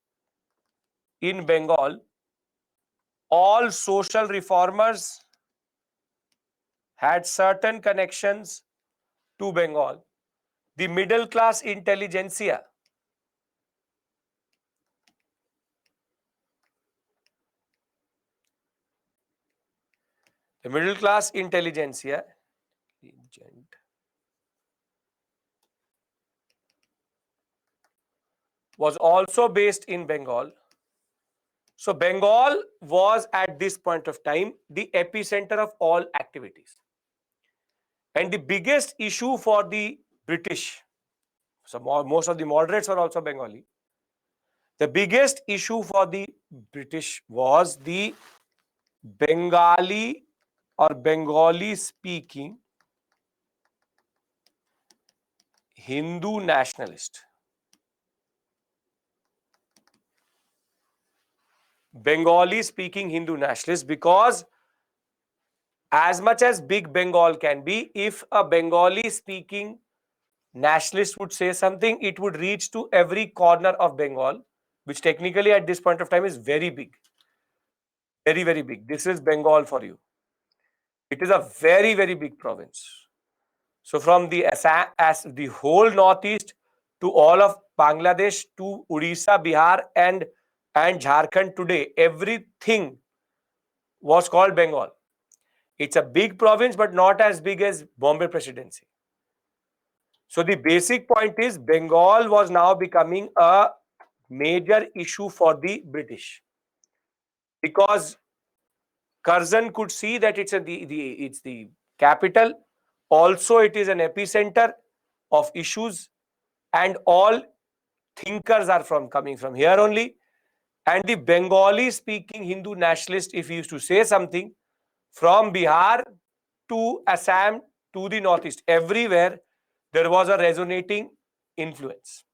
in Bengal, all social reformers had certain connections to Bengal. The middle class intelligentsia, the middle class intelligentsia was also based in Bengal. So Bengal was at this point of time the epicenter of all activities. And the biggest issue for the British, so most of the moderates were also Bengali. The biggest issue for the British was the Bengali or Bengali speaking Hindu nationalist. Bengali speaking Hindu nationalist, because as much as big Bengal can be, if a Bengali speaking nationalist would say something, it would reach to every corner of Bengal, which technically at this point of time is very big. Very, very big. This is Bengal for you. It is a very, very big province. So from the the whole northeast to all of Bangladesh to Odisha, Bihar and Jharkhand today, everything was called Bengal. It's a big province, but not as big as Bombay Presidency. So the basic point is Bengal was now becoming a major issue for the British, because Curzon could see that it's it's the capital. Also, it is an epicenter of issues, and all thinkers are coming from here only. And the Bengali speaking Hindu nationalist, if he used to say something, from Bihar to Assam to the northeast, everywhere there was a resonating influence.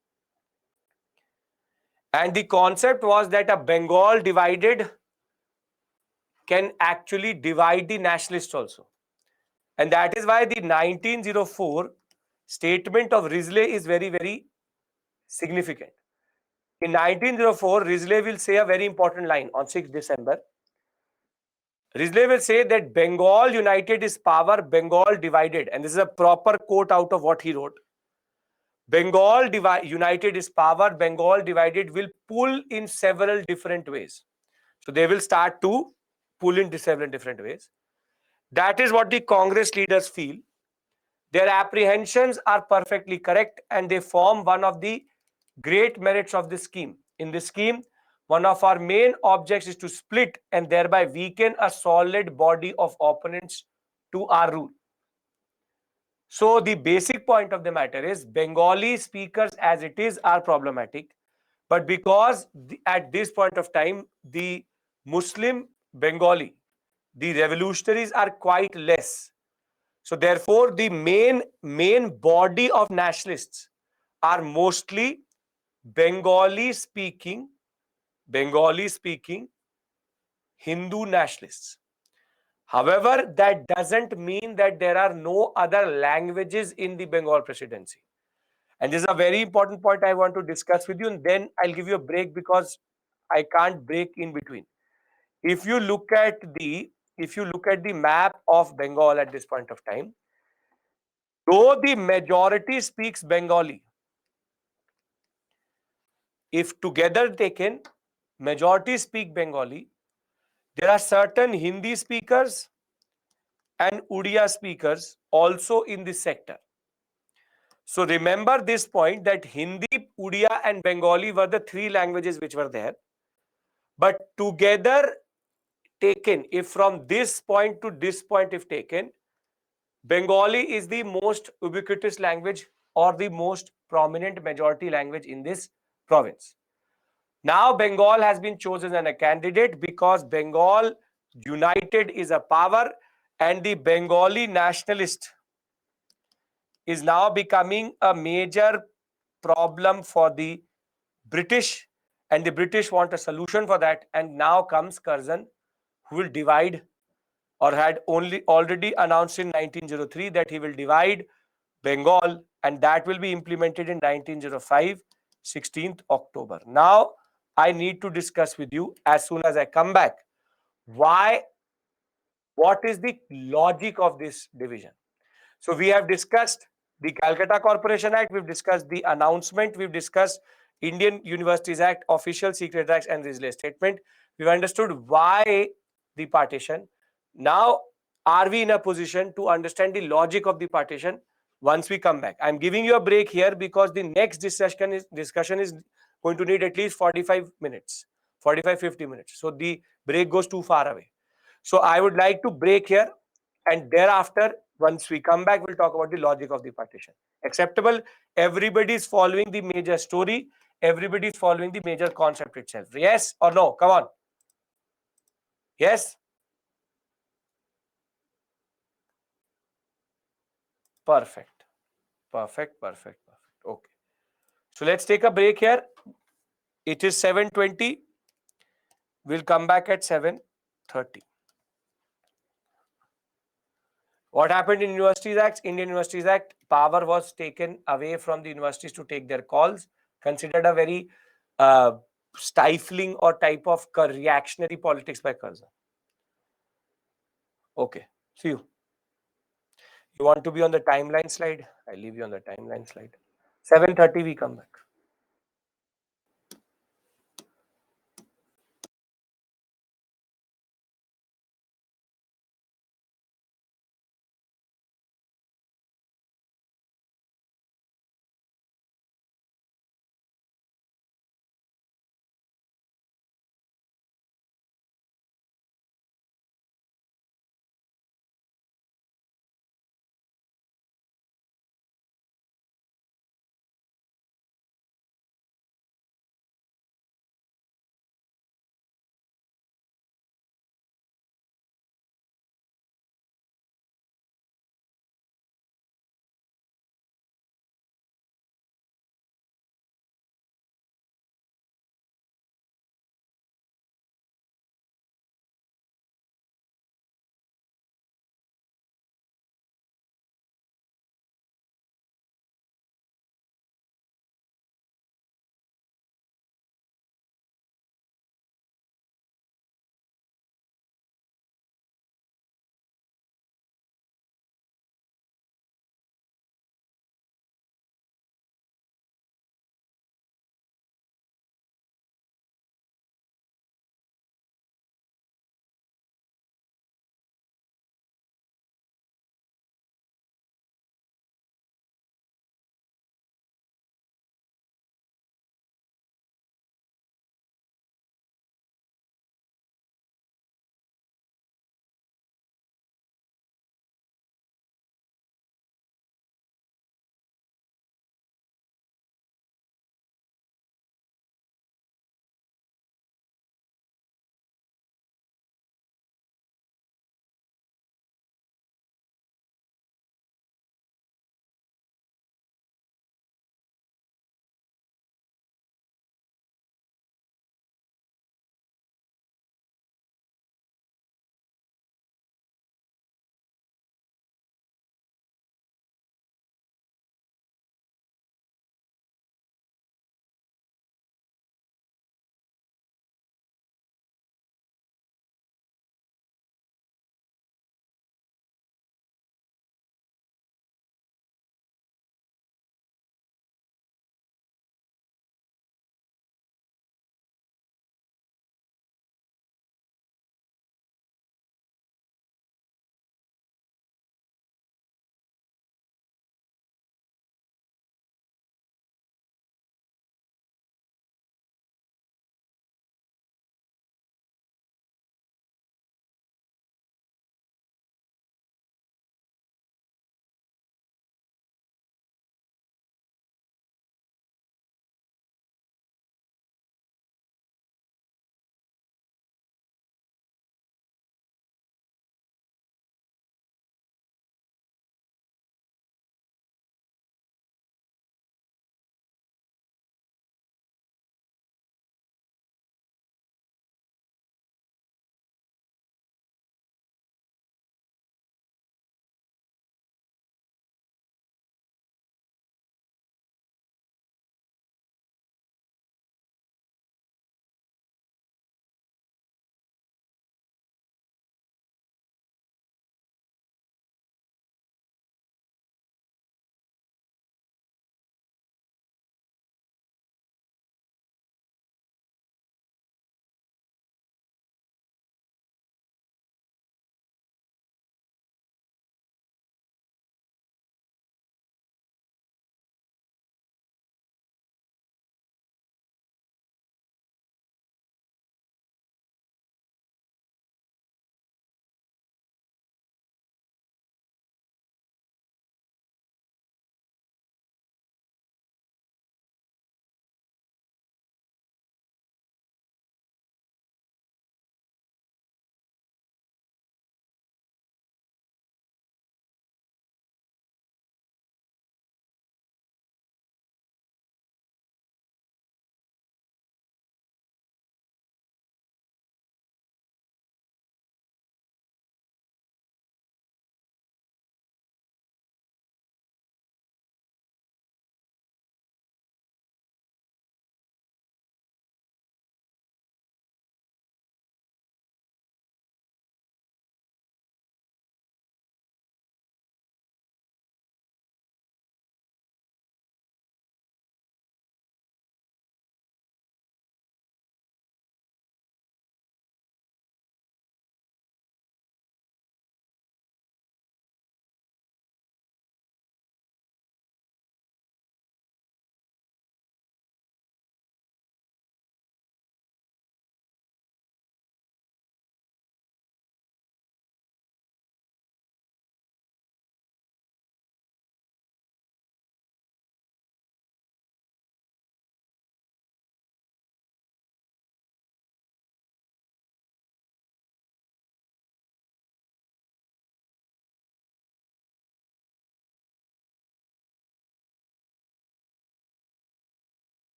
And the concept was that a Bengal divided can actually divide the nationalists also. And that is why the 1904 statement of Risley is very, very significant. In 1904, Risley will say a very important line on 6th December. Risley will say that Bengal united is power, Bengal divided. And this is a proper quote out of what he wrote. Bengal united is power, Bengal divided will pull in several different ways. So they will start to pull in several different ways. That is what the Congress leaders feel. Their apprehensions are perfectly correct, and they form one of the great merits of this scheme. In this scheme, one of our main objects is to split and thereby weaken a solid body of opponents to our rule. So the basic point of the matter is Bengali speakers as it is are problematic, but because at this point of time, the Muslim Bengali, the revolutionaries are quite less. So therefore, the main body of nationalists are mostly Bengali speaking Hindu nationalists. However, that doesn't mean that there are no other languages in the Bengal presidency. And this is a very important point I want to discuss with you, and then I'll give you a break because I can't break in between. If you look at the map of Bengal at this point of time, though the majority speaks Bengali, if together taken, majority speak Bengali, there are certain Hindi speakers and Odia speakers also in this sector. So remember this point that Hindi, Odia and Bengali were the three languages which were there. But together taken, if from this point to this point if taken, Bengali is the most ubiquitous language or the most prominent majority language in this province. Now Bengal has been chosen as a candidate because Bengal United is a power, and the Bengali nationalist is now becoming a major problem for the British, and the British want a solution for that. And now comes Curzon, who will divide, or had already announced in 1903 that he will divide Bengal, and that will be implemented in 1905, 16th October. Now, I need to discuss with you as soon as I come back what is the logic of this division. So we have discussed the Calcutta Corporation Act, we've discussed the announcement, we've discussed Indian Universities Act, Official Secret Acts and Rizla Statement. We've understood why the partition. Now, are we in a position to understand the logic of the partition once we come back? I'm giving you a break here because the next discussion is going to need at least 45 minutes, 45-50 minutes. So the break goes too far away. So I would like to break here, and thereafter, once we come back, we'll talk about the logic of the partition. Acceptable? Everybody is following the major story. Everybody is following the major concept itself. Yes or no? Come on. Yes? Perfect. Perfect, perfect, perfect. Okay. So let's take a break here. It is 7:20. We'll come back at 7:30. What happened in Universities Act? Indian Universities Act, power was taken away from the universities to take their calls, considered a very stifling or type of reactionary politics by Curzon. Okay, see you. You want to be on the timeline slide? I'll leave you on the timeline slide. 7:30 we come back.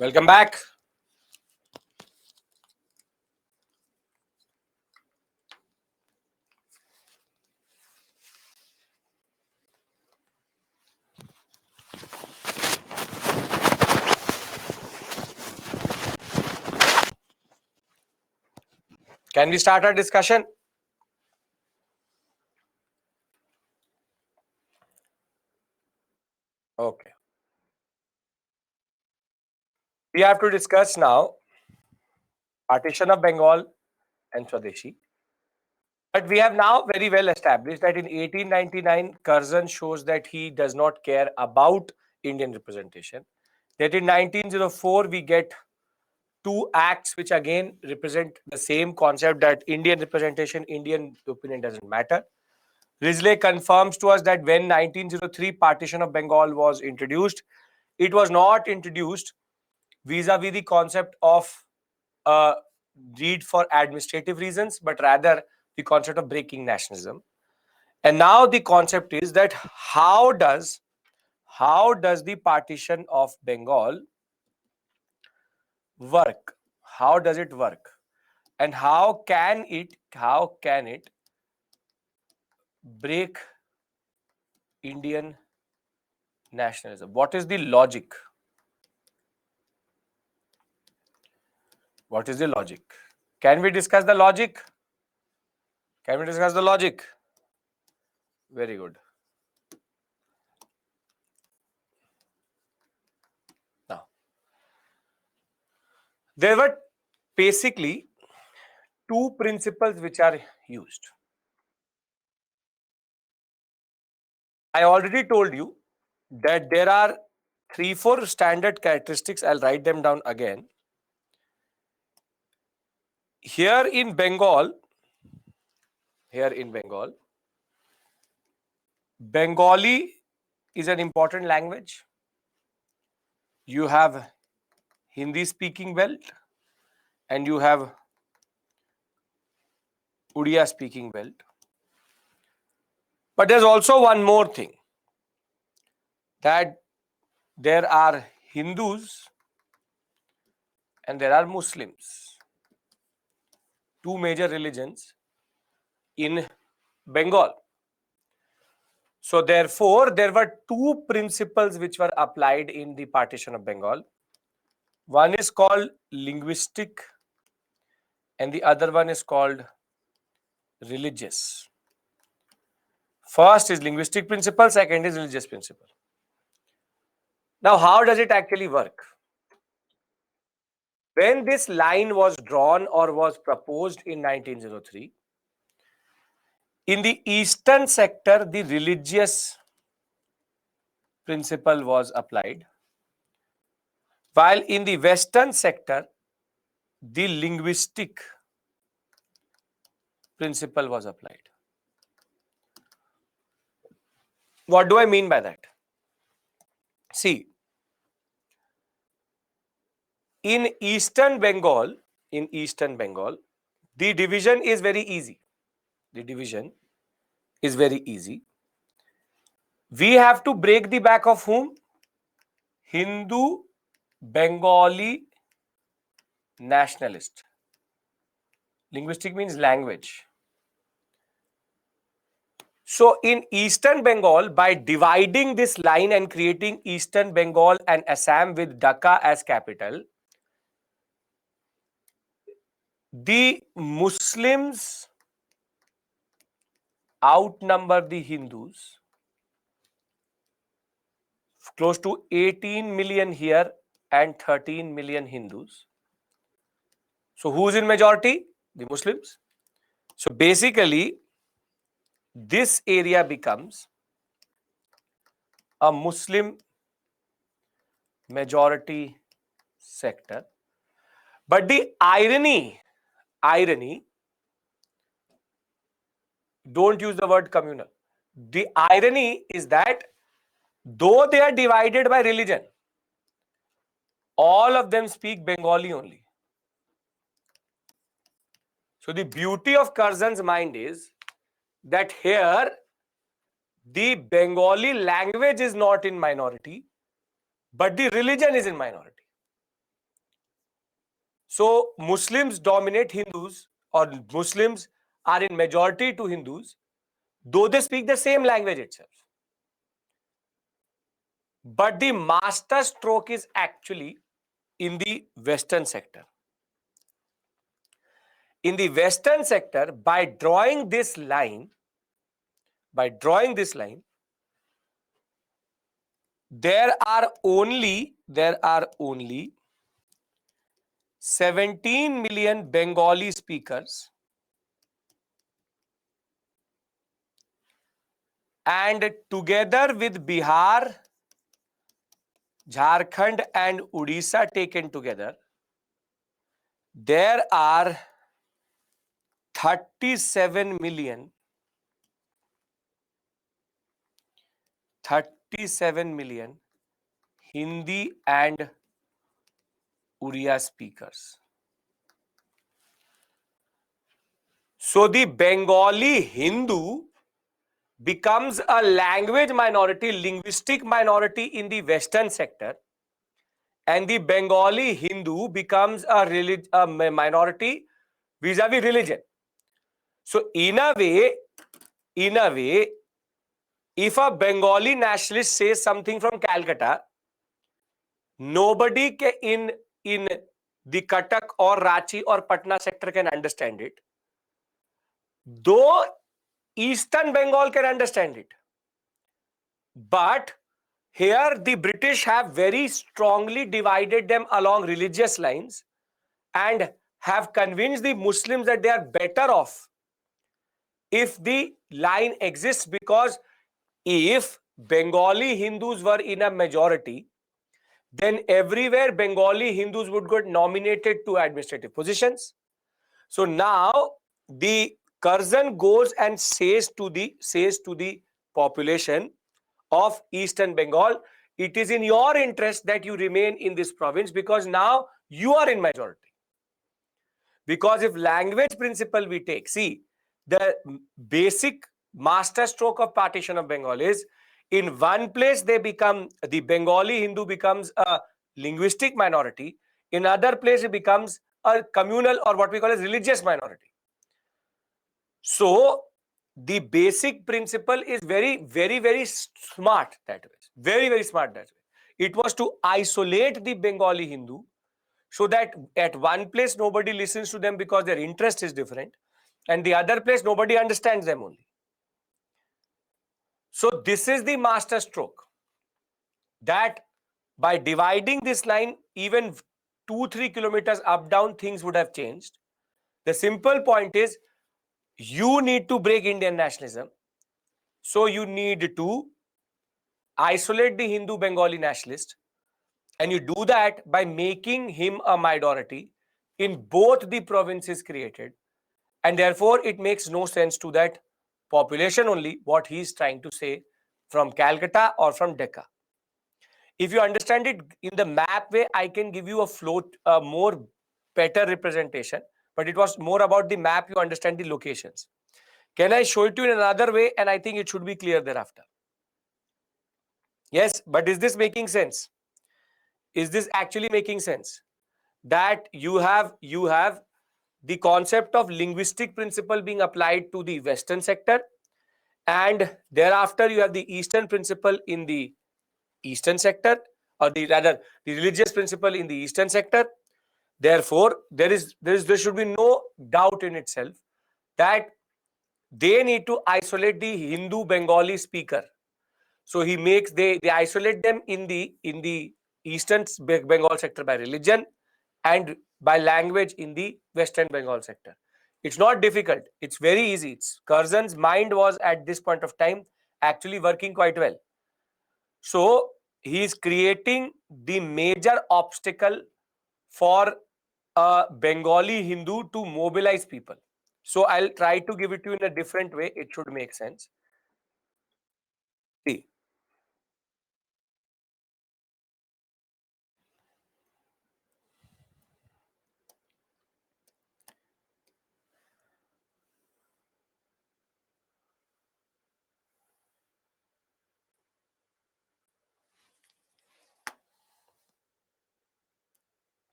Welcome back. Can we start our discussion? Okay. We have to discuss now partition of Bengal and Swadeshi. But we have now very well established that in 1899, Curzon shows that he does not care about Indian representation. That in 1904, we get two acts which again represent the same concept that Indian representation, Indian opinion doesn't matter. Risley confirms to us that when 1903 partition of Bengal was introduced, it was not introduced vis-a-vis the concept of uh, need for administrative reasons, but rather the concept of breaking nationalism. And now the concept is that how does the partition of Bengal work? How does it work? And how can it break Indian nationalism? What is the logic? What is the logic? Can we discuss the logic? Can we discuss the logic? Very good. Now, there were basically two principles which are used. I already told you that there are 3-4 standard characteristics. I'll write them down again. Here in Bengal, Bengali is an important language. You have Hindi speaking belt and you have Odia speaking belt. But there's also one more thing, that there are Hindus and there are Muslims, two major religions in Bengal. So therefore, there were two principles which were applied in the partition of Bengal. One is called linguistic and the other one is called religious. First is linguistic principle, second is religious principle. Now, how does it actually work? When this line was drawn or was proposed in 1903, in the eastern sector, the religious principle was applied, while in the western sector, the linguistic principle was applied. What do I mean by that? See, in eastern Bengal, the division is very easy. We have to break the back of whom? Hindu, Bengali, nationalist. Linguistic means language. So in eastern Bengal, by dividing this line and creating Eastern Bengal and Assam with Dhaka as capital, the Muslims outnumber the Hindus. Close to 18 million here and 13 million Hindus. So who's in majority? The Muslims. So basically, this area becomes a Muslim majority sector. But the irony, don't use the word communal. The irony is that though they are divided by religion, all of them speak Bengali only. So the beauty of Curzon's mind is that here the Bengali language is not in minority, but the religion is in minority. So Muslims dominate Hindus, or Muslims are in majority to Hindus, though they speak the same language itself. But the master stroke is actually in the Western sector. In the Western sector, by drawing this line, there are only 17 million Bengali speakers, and together with Bihar, Jharkhand and Odisha taken together, there are 37 million Hindi and Uriya speakers. So the Bengali Hindu becomes a language minority, linguistic minority in the Western sector, and the Bengali Hindu becomes a minority vis-a-vis religion. So in a way, if a Bengali nationalist says something from Calcutta, nobody in the Cuttack or Ranchi or Patna sector can understand it, though Eastern Bengal can understand it. But here the British have very strongly divided them along religious lines and have convinced the Muslims that they are better off if the line exists, because if Bengali Hindus were in a majority, then everywhere Bengali Hindus would get nominated to administrative positions. So now the Curzon goes and says to the population of Eastern Bengal, it is in your interest that you remain in this province, because now you are in majority. Because if language principle we take, see, the basic master stroke of partition of Bengal is, in one place they become, the Bengali Hindu becomes a linguistic minority, in other place it becomes a communal, or what we call as religious minority. So the basic principle is very smart that way. Very smart that way. It was to isolate the Bengali Hindu, so that at one place nobody listens to them because their interest is different, and the other place nobody understands them only. So this is the master stroke, that by dividing this line, even 2-3 kilometers up down, things would have changed. The simple point is, you need to break Indian nationalism. So you need to isolate the Hindu Bengali nationalist, and you do that by making him a minority in both the provinces created, and therefore it makes no sense to that population only what he is trying to say from Calcutta or from Decca. If you understand it in the map way, I can give you a more better representation, but it was more about the map, you understand the locations. Can I show it to you in another way? And I think it should be clear thereafter. Yes, but is this making sense? Is this actually making sense? That you have the concept of linguistic principle being applied to the Western sector, and thereafter you have the Eastern principle in the Eastern sector, or the religious principle in the Eastern sector. Therefore, there should be no doubt in itself that they need to isolate the Hindu Bengali speaker. So they isolate them in the Eastern Bengal sector by religion, and by language in the Western Bengal sector. It's not difficult. It's very easy. Curzon's mind was at this point of time actually working quite well. So he is creating the major obstacle for a Bengali Hindu to mobilize people. So I'll try to give it to you in a different way. It should make sense. See,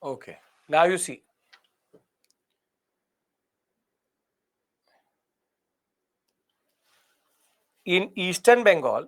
Okay. Now you see. In Eastern Bengal,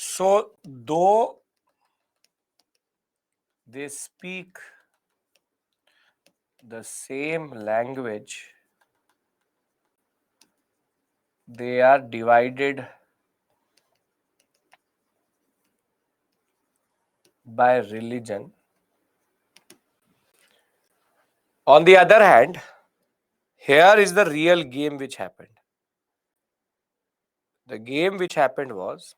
so though they speak the same language, they are divided by religion. On the other hand, here is the real game which happened. The game which happened was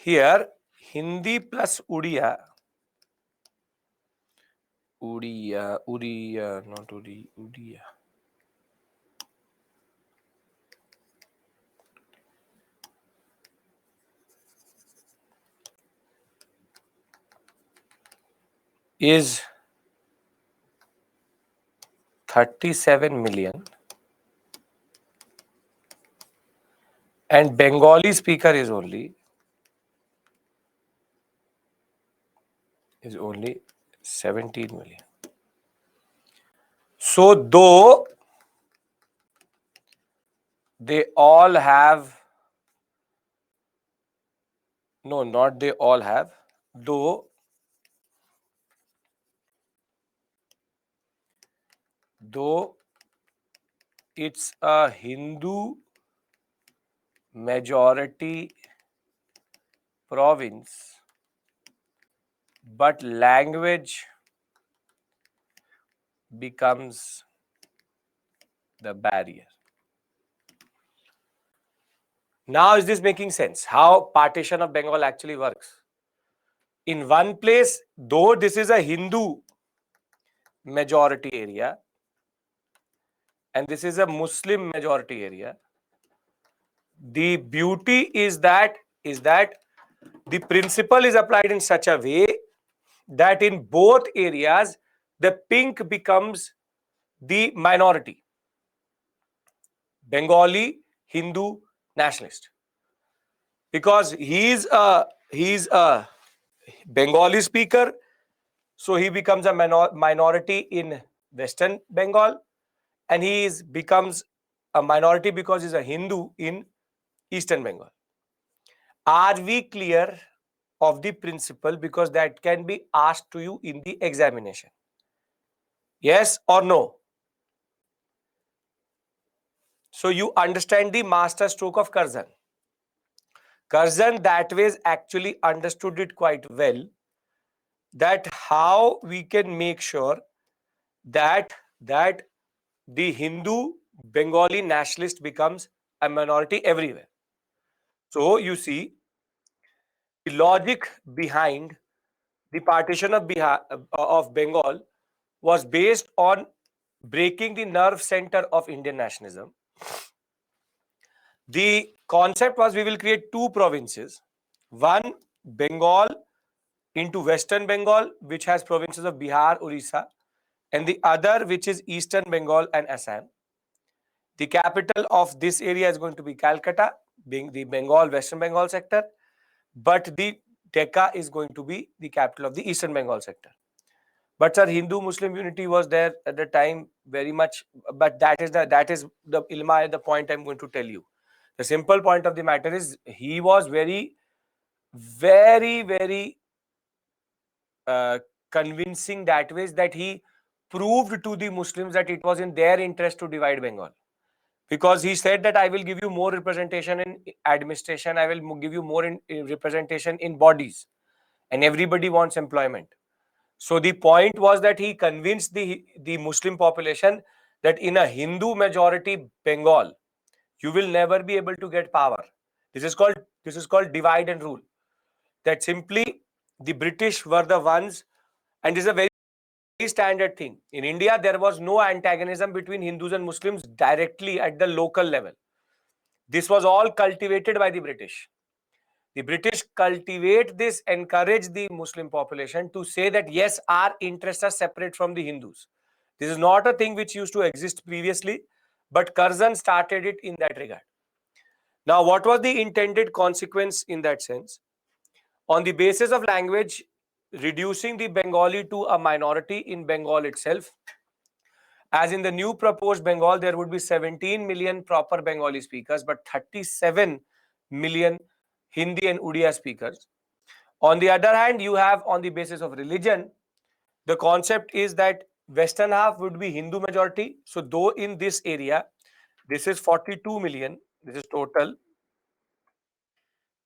here Hindi plus not Udiya, is 37 million and Bengali speaker is only 17 million. So though they all have, no, not they all have, though it's a Hindu majority province, but language becomes the barrier. Now, is this making sense? How partition of Bengal actually works? In one place, though this is a Hindu majority area and this is a Muslim majority area, the beauty is that the principle is applied in such a way that in both areas the pink becomes the minority, Bengali Hindu nationalist, because he's a Bengali speaker, so he becomes a minority in Western Bengal, and becomes a minority because he's a Hindu in Eastern Bengal. Are we clear of the principle? Because that can be asked to you in the examination. Yes or no? So you understand the master stroke of Curzon. Curzon that way actually understood it quite well, that how we can make sure that the Hindu Bengali nationalist becomes a minority everywhere. So you see, the logic behind the partition of Bengal was based on breaking the nerve center of Indian nationalism. The concept was we will create two provinces, one Bengal into Western Bengal, which has provinces of Bihar, Orissa, and the other which is Eastern Bengal and Assam. The capital of this area is going to be Calcutta, being the Bengal, Western Bengal sector, but the Decca is going to be the capital of the Eastern Bengal sector. But sir, Hindu-Muslim unity was there at the time very much, but that is the ilma, the point I'm going to tell you. The simple point of the matter is he was very, very convincing that way, that he proved to the Muslims that it was in their interest to divide Bengal. Because he said that I will give you more representation in administration, I will give you more representation in bodies, and everybody wants employment. So the point was that he convinced the Muslim population that in a Hindu majority Bengal, you will never be able to get power. This is called divide and rule. That simply the British were the ones, and this is a very standard thing. In India, there was no antagonism between Hindus and Muslims directly at the local level. This was all cultivated by the British. The British cultivate this, encourage the Muslim population to say that yes, our interests are separate from the Hindus. This is not a thing which used to exist previously, but Curzon started it in that regard. Now, what was the intended consequence in that sense? On the basis of language, reducing the Bengali to a minority in Bengal itself. As in the new proposed Bengal, there would be 17 million proper Bengali speakers, but 37 million Hindi and Odia speakers. On the other hand, you have on the basis of religion, the concept is that western half would be Hindu majority. So though in this area, this is 42 million, this is total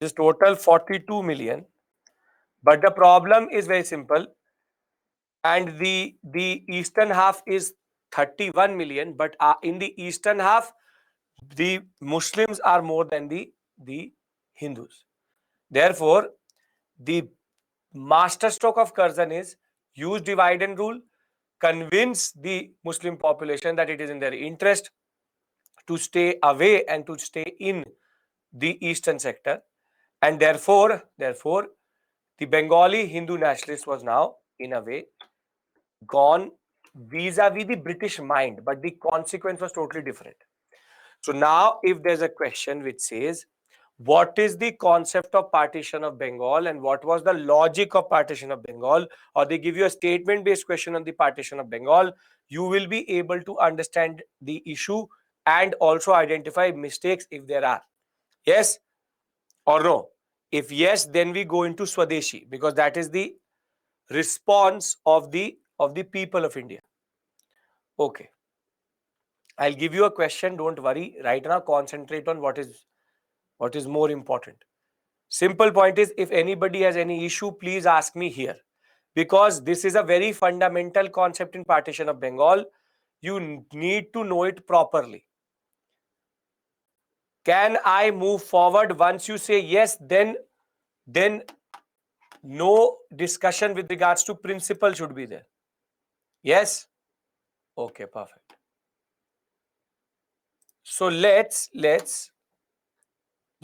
42 million. But the problem is very simple. And the eastern half is 31 million, but in the eastern half, the Muslims are more than the Hindus. Therefore, the masterstroke of Curzon is use divide and rule, convince the Muslim population that it is in their interest to stay away and to stay in the eastern sector, and therefore the Bengali Hindu nationalist was now in a way gone vis-a-vis the British mind, but the consequence was totally different. So now if there's a question which says what is the concept of partition of Bengal and what was the logic of partition of Bengal, or they give you a statement based question on the partition of Bengal, you will be able to understand the issue and also identify mistakes if there are. Yes or no? If yes, then we go into Swadeshi, because that is the response of the people of India. Okay, I'll give you a question, don't worry. Right now concentrate on what is more important. Simple point is, if anybody has any issue, please ask me here, because this is a very fundamental concept in partition of Bengal. You need to know it properly. Can I move forward? Once you say yes, then no discussion with regards to principle should be there. Yes? Okay, perfect. So let's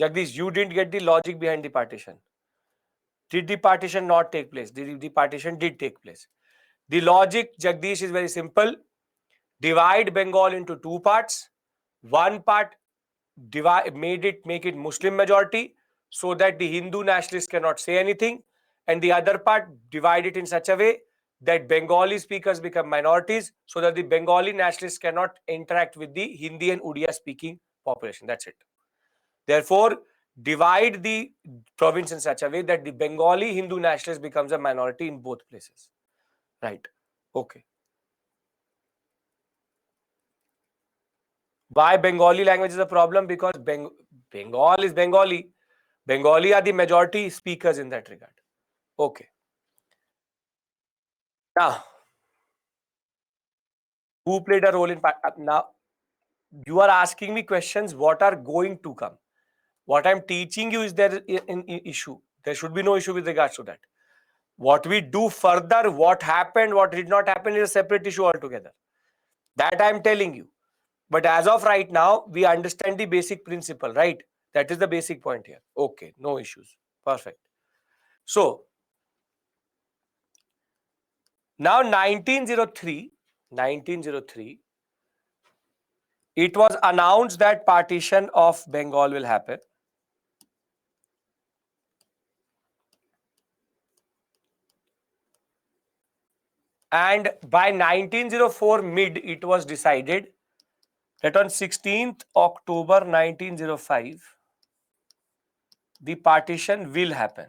Jagdish, you didn't get the logic behind the partition. Did the partition not take place? The partition did take place. The logic, Jagdish, is very simple. Divide Bengal into two parts. One part make it Muslim majority so that the Hindu nationalists cannot say anything, and the other part divide it in such a way that Bengali speakers become minorities so that the Bengali nationalists cannot interact with the Hindi and Odia speaking population. That's it. Therefore, divide the province in such a way that the Bengali Hindu nationalist becomes a minority in both places. Right. Okay. Why Bengali language is a problem? Because Bengal is Bengali. Bengali are the majority speakers in that regard. Okay. Now, who played a role in now? You are asking me questions what are going to come. What I'm teaching you is there an issue. There should be no issue with regards to that. What we do further, what happened, what did not happen is a separate issue altogether. That I'm telling you. But as of right now, we understand the basic principle, right? That is the basic point here. Okay, no issues. Perfect. So, now 1903, 1903, it was announced that partition of Bengal will happen. And by 1904 mid, it was decided that on 16th October 1905, the partition will happen.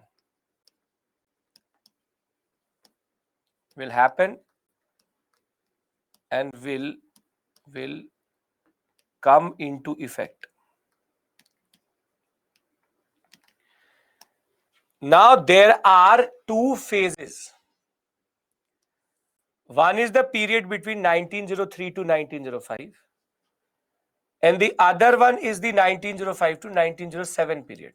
Will happen and will come into effect. Now there are two phases. One is the period between 1903 to 1905, and the other one is the 1905 to 1907 period.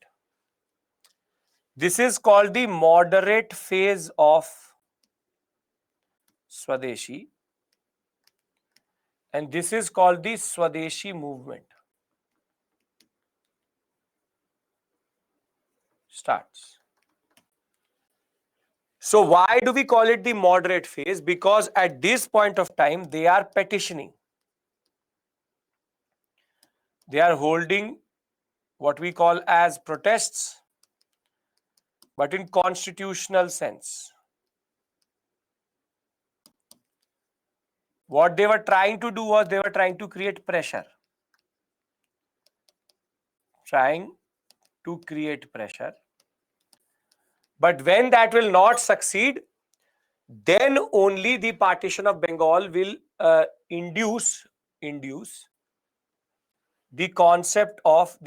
This is called the moderate phase of Swadeshi, and this is called the Swadeshi movement. Starts. So why do we call it the moderate phase? Because at this point of time, they are petitioning. They are holding what we call as protests, but in constitutional sense. What they were trying to do was they were trying to create pressure. Trying to create pressure. But when that will not succeed, then only the partition of Bengal will induce the concept of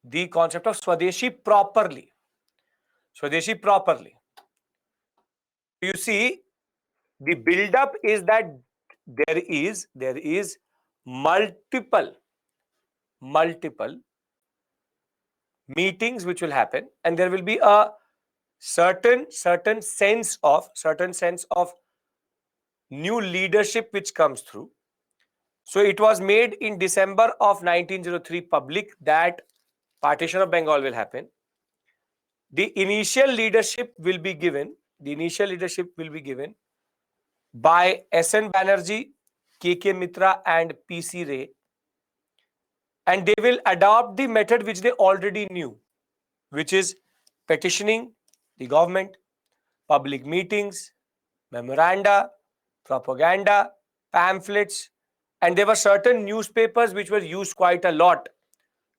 Swadeshi properly. Swadeshi properly. You see, the build-up is that there is multiple meetings which will happen, and there will be a certain sense of new leadership which comes through. So it was made in December of 1903 public that partition of Bengal will happen. The initial leadership will be given by S.N. Banerjee, K.K. Mitra and P.C. Ray, and they will adopt the method which they already knew, which is petitioning the government, public meetings, memoranda, propaganda, pamphlets, and there were certain newspapers which were used quite a lot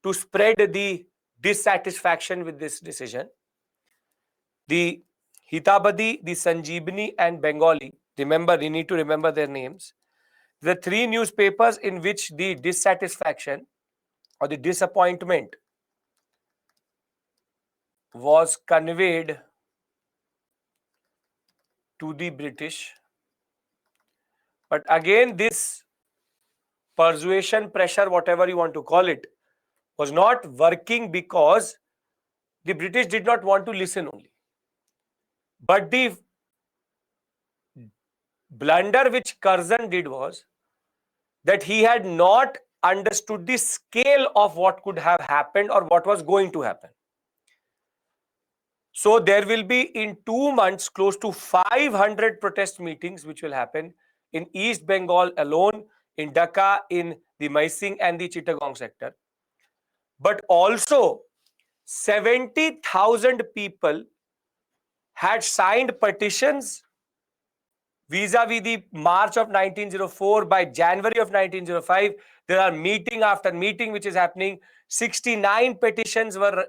to spread the dissatisfaction with this decision. The Hitabadi, the Sanjeevani and Bengali, remember, you need to remember their names. The three newspapers in which the dissatisfaction or the disappointment was conveyed to the British. But again, this persuasion, pressure, whatever you want to call it, was not working because the British did not want to listen only. But the blunder which Curzon did was that he had not understood the scale of what could have happened or what was going to happen. So there will be in 2 months close to 500 protest meetings which will happen in East Bengal alone, in Dhaka, in the Maising and the Chittagong sector. But also 70,000 people had signed petitions vis-a-vis the March of 1904. By January of 1905, there are meeting after meeting which is happening. 69 petitions were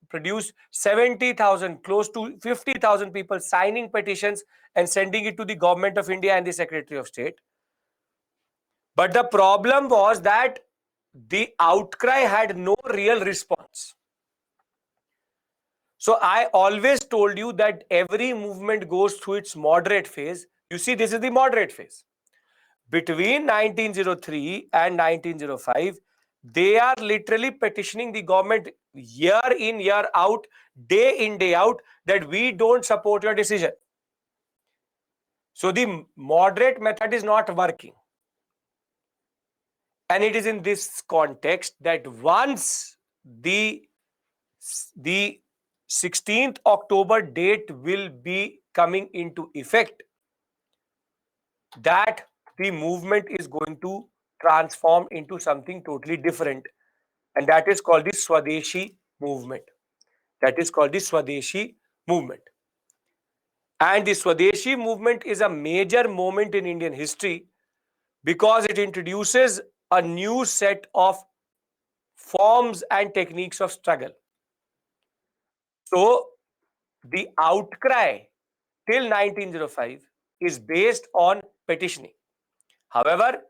produced, 70,000, close to 50,000 people signing petitions and sending it to the Government of India and the Secretary of State. But the problem was that the outcry had no real response. So I always told you that every movement goes through its moderate phase. You see, this is the moderate phase. Between 1903 and 1905, they are literally petitioning the government year in, year out, day in, day out, that we don't support your decision. So the moderate method is not working. And it is in this context that once the 16th October date will be coming into effect, that the movement is going to transform into something totally different, and that is called the Swadeshi movement. That is called the Swadeshi movement. And the Swadeshi movement is a major moment in Indian history because it introduces a new set of forms and techniques of struggle. So, the outcry till 1905 is based on petitioning. However,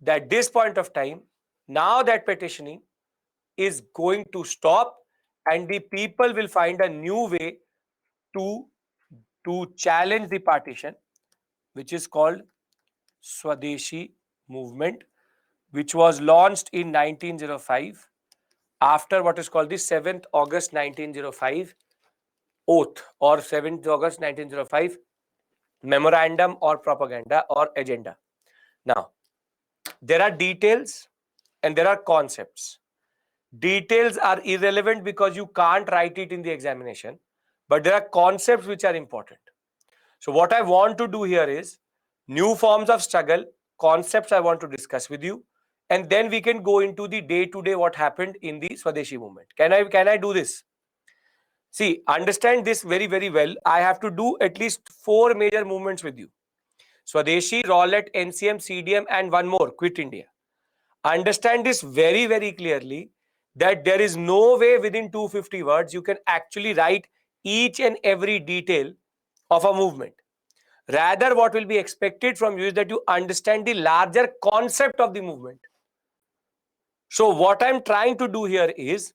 at this point of time, now that petitioning is going to stop and the people will find a new way to challenge the partition, which is called Swadeshi movement, which was launched in 1905 after what is called the 7th August 1905 oath, or 7th August 1905 memorandum or propaganda or agenda. Now, there are details and there are concepts. Details are irrelevant because you can't write it in the examination, but there are concepts which are important. So what I want to do here is new forms of struggle, concepts I want to discuss with you, and then we can go into the day-to-day what happened in the Swadeshi movement. Can I do this? See, understand this very, very well. I have to do at least 4 major movements with you. Swadeshi, Rowlatt, NCM, CDM, and one more, Quit India. Understand this very, very clearly, that there is no way within 250 words you can actually write each and every detail of a movement. Rather, what will be expected from you is that you understand the larger concept of the movement. So what I'm trying to do here is,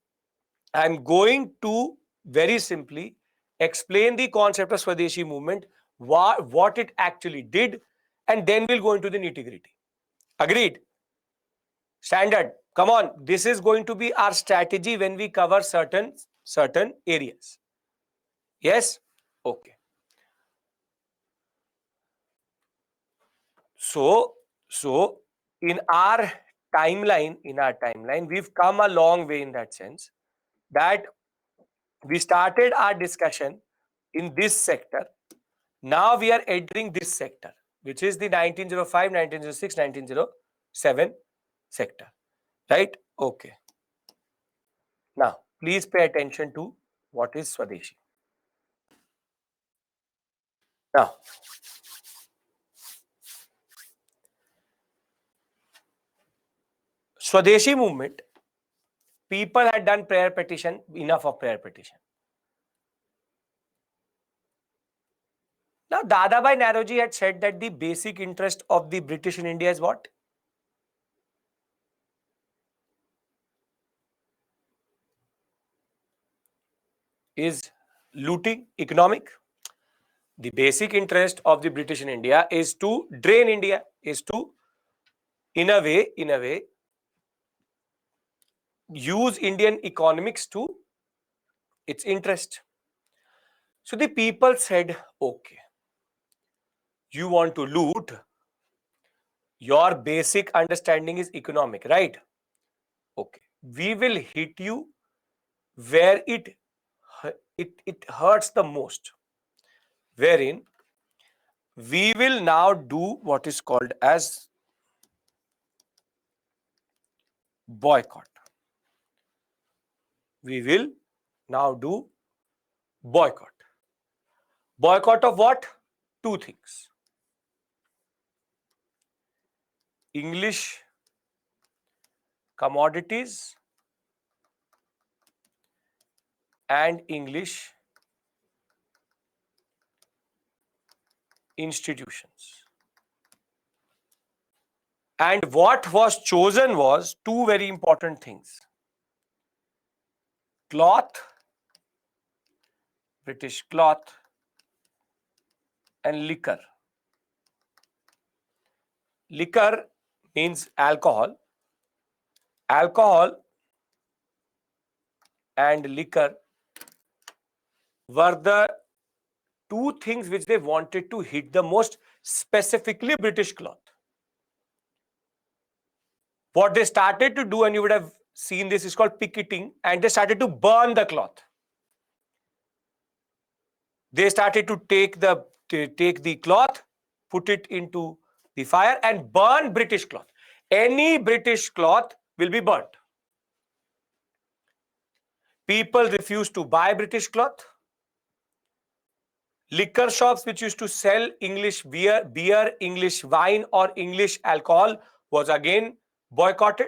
I'm going to very simply explain the concept of Swadeshi movement, what it actually did, and then we'll go into the nitty-gritty. Agreed? Standard. Come on, this is going to be our strategy when we cover certain areas. Yes? Okay. So in our timeline, we've come a long way in that sense, that we started our discussion in this sector. Now we are entering this sector, which is the 1905, 1906, 1907 sector. Right? Okay. Now, please pay attention to what is Swadeshi. Now, Swadeshi movement, people had done prayer petition, enough of prayer petition. Now, Dadabhai Naoroji had said that the basic interest of the British in India is what? Is looting, economic. The basic interest of the British in India is to drain India, is to, in a way, use Indian economics to its interest. So the people said, okay, you want to loot, your basic understanding is economic, right? Okay, we will hit you where it hurts the most, wherein we will now do what is called as boycott. We will now do boycott. Boycott of what? 2 things. English commodities and English institutions. And what was chosen was 2 very important things. Cloth, British cloth, and liquor. Liquor means alcohol. Alcohol and liquor were the 2 things which they wanted to hit the most, specifically British cloth. What they started to do, and you would have seen this, is called picketing, and they started to burn the cloth. They started to take the cloth, put it into the fire and burn British cloth. Any British cloth will be burnt. People refused to buy British cloth. Liquor shops which used to sell English beer, English wine or English alcohol was again boycotted.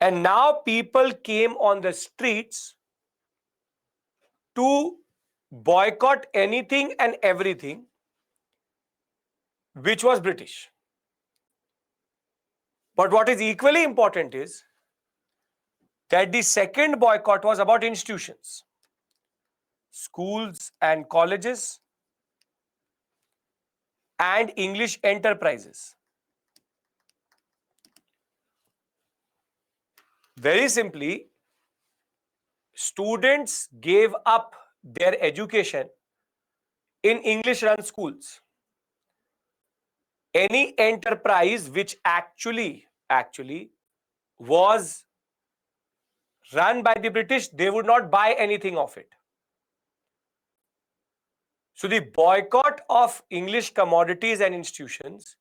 And now people came on the streets to boycott anything and everything which was British. But what is equally important is that the second boycott was about institutions, schools and colleges, and English enterprises. Very simply, students gave up their education in English run schools. Any enterprise which actually was run by the British, they would not buy anything of it. So the boycott of English commodities and institutions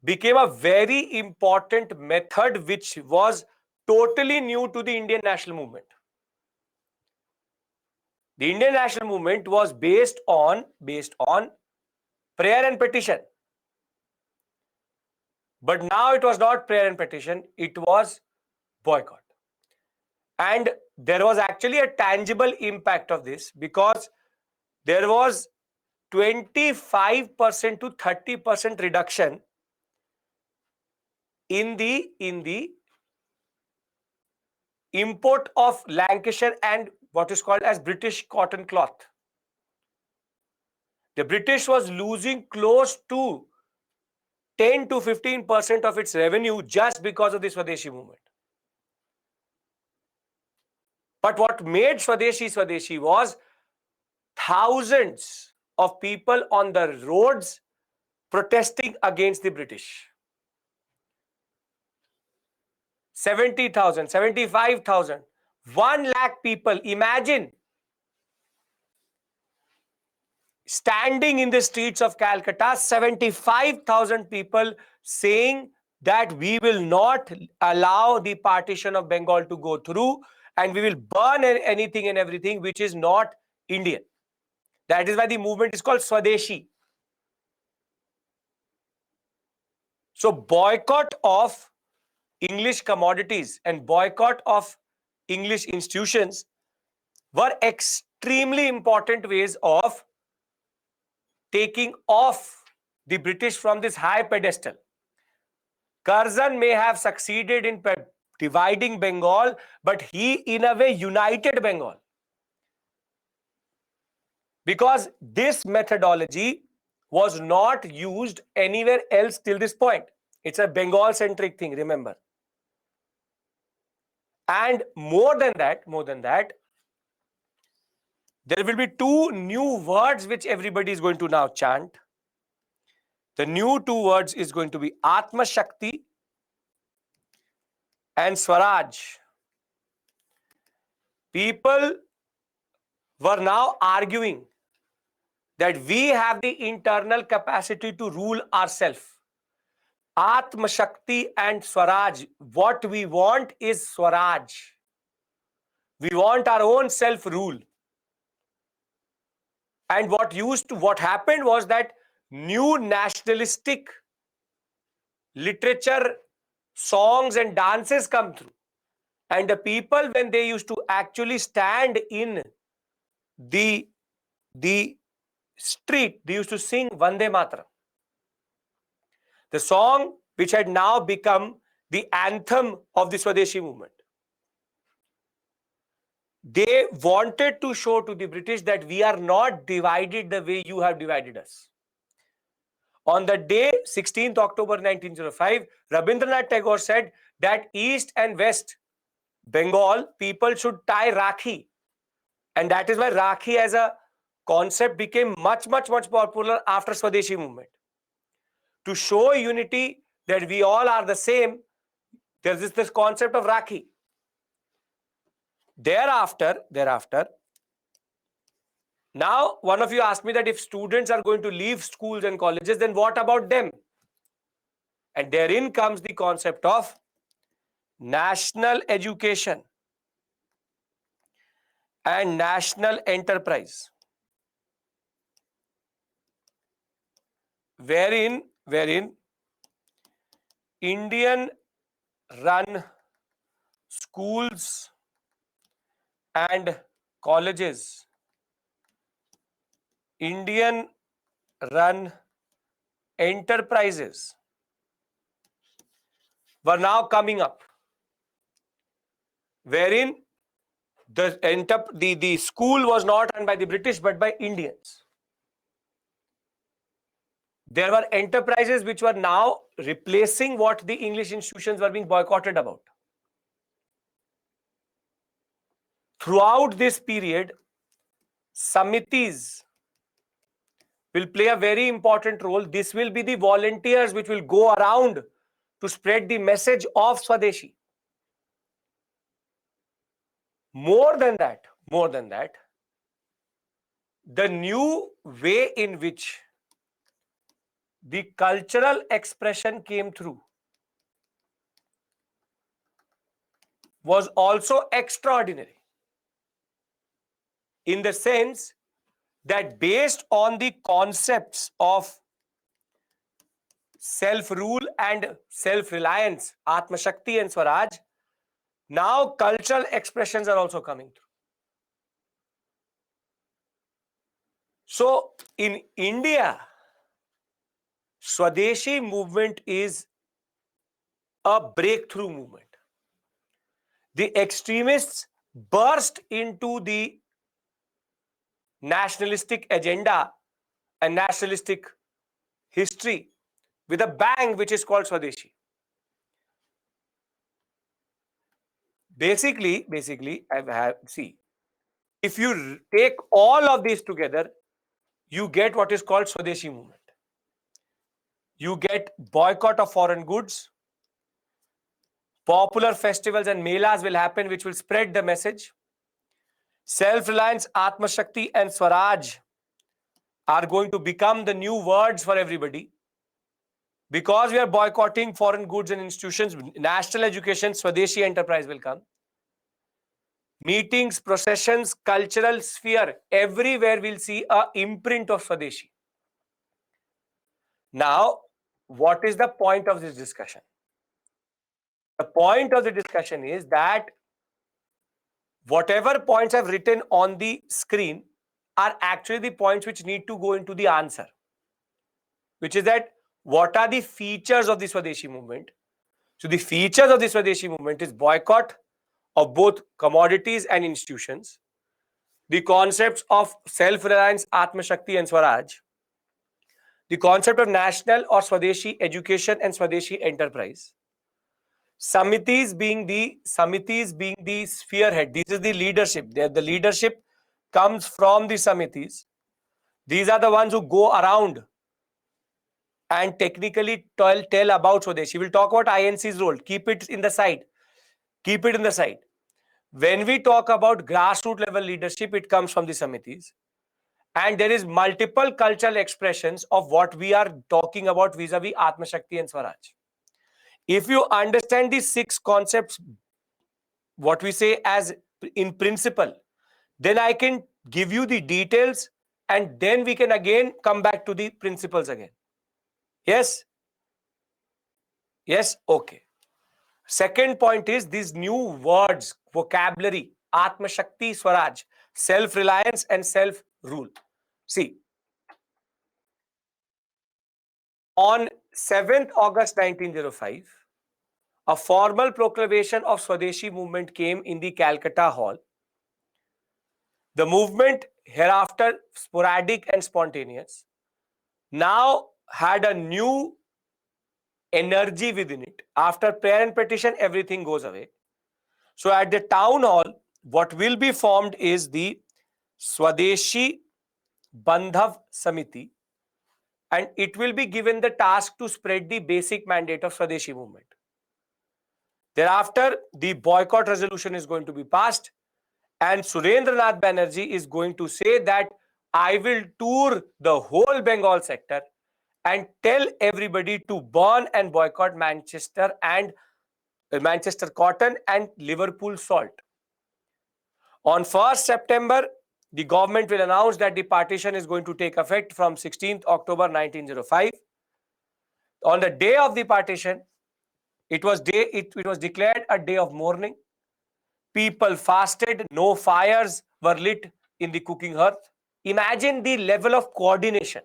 became a very important method which was totally new to the Indian national movement. The Indian national movement was based on prayer and petition. But now it was not prayer and petition, it was boycott. And there was actually a tangible impact of this because there was 25% to 30% reduction in the import of Lancashire and what is called as British cotton cloth. The British was losing close to 10 to 15% of its revenue just because of the Swadeshi movement. But what made Swadeshi was thousands of people on the roads protesting against the British. 70,000, 75,000, 1 lakh people. Imagine standing in the streets of Calcutta, 75,000 people saying that we will not allow the partition of Bengal to go through and we will burn anything and everything which is not Indian. That is why the movement is called Swadeshi. So boycott of English commodities and boycott of English institutions were extremely important ways of taking off the British from this high pedestal. Curzon may have succeeded in dividing Bengal, but he in a way united Bengal. Because this methodology was not used anywhere else till this point. It's a Bengal-centric thing, remember. And more than that, there will be 2 new words which everybody is going to now chant. The new 2 words is going to be Atma Shakti and Swaraj. People were now arguing that we have the internal capacity to rule ourselves. Atma Shakti and Swaraj. What we want is Swaraj. We want our own self-rule. And what happened was that new nationalistic literature, songs and dances come through. And the people, when they used to actually stand in the street, they used to sing Vande Mataram. The song which had now become the anthem of the Swadeshi movement. They wanted to show to the British that we are not divided the way you have divided us. On the day, 16th October 1905, Rabindranath Tagore said that East and West Bengal people should tie Rakhi. And that is why Rakhi as a concept became much popular after Swadeshi movement. To show unity, that we all are the same, there is this concept of Rakhi. Thereafter, Now, one of you asked me that if students are going to leave schools and colleges, then what about them? And therein comes the concept of national education and national enterprise, wherein Indian run schools and colleges, Indian run enterprises were now coming up, wherein the school was not run by the British but by Indians. There were enterprises which were now replacing what the English institutions were being boycotted about. Throughout this period, Samitis will play a very important role. This will be the volunteers which will go around to spread the message of Swadeshi. More than that, the new way in which the cultural expression came through was also extraordinary, in the sense that based on the concepts of self-rule and self-reliance, Atma Shakti and Swaraj, now cultural expressions are also coming through. So in India, Swadeshi movement is a breakthrough movement. The extremists burst into the nationalistic agenda and nationalistic history with a bang, which is called Swadeshi. Basically, see, if you take all of these together, you get what is called Swadeshi movement. You get boycott of foreign goods, popular festivals and melas will happen, which will spread the message. Self-reliance, Atma Shakti and Swaraj are going to become the new words for everybody. Because we are boycotting foreign goods and institutions, national education, Swadeshi enterprise will come. Meetings, processions, cultural sphere, everywhere we'll see an imprint of Swadeshi. Now, what is the point of this discussion? The point of the discussion is that whatever points I've written on the screen are actually the points which need to go into the answer, which is that what are the features of the Swadeshi movement? So the features of the Swadeshi movement is boycott of both commodities and institutions, the concepts of self-reliance, Atma Shakti and Swaraj, the concept of national or Swadeshi education and Swadeshi enterprise, Samitis being the spherehead. This is the leadership. The leadership comes from the Samitis. These are the ones who go around and technically tell about Swadeshi. We'll talk about INC's role. Keep it in the side. Keep it in the side. When we talk about grassroots level leadership, it comes from the Samitis. And there is multiple cultural expressions of what we are talking about vis-a-vis Atma Shakti and Swaraj. If you understand these 6 concepts, what we say as in principle, then I can give you the details and then we can again come back to the principles again. Yes? Yes? Okay. Second point is these new words, vocabulary, Atma Shakti, Swaraj, self-reliance and self-rule. See, on 7th August 1905, a formal proclamation of Swadeshi movement came in the Calcutta Hall. The movement, hereafter sporadic and spontaneous, now had a new energy within it. After prayer and petition, everything goes away. So at the town hall, what will be formed is the Swadeshi Bandhav Samiti, and it will be given the task to spread the basic mandate of Swadeshi movement. Thereafter, the boycott resolution is going to be passed, and Surendranath Banerjee is going to say that I will tour the whole Bengal sector and tell everybody to burn and boycott Manchester and Manchester cotton and Liverpool salt. On 1st September, the government will announce that the partition is going to take effect from 16th October 1905. On the day of the partition, it was declared a day of mourning. People fasted, no fires were lit in the cooking hearth. Imagine the level of coordination.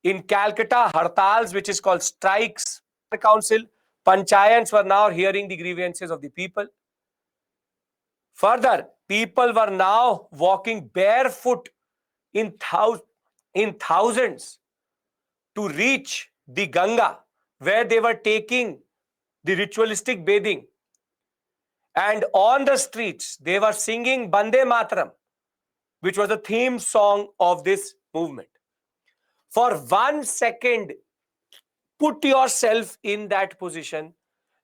In Calcutta, hartals, which is called strikes, council, panchayats were now hearing the grievances of the people. Further, people were now walking barefoot in thousands to reach the Ganga, where they were taking the ritualistic bathing. And on the streets, they were singing Bande Mataram, which was the theme song of this movement. For 1 second, put yourself in that position.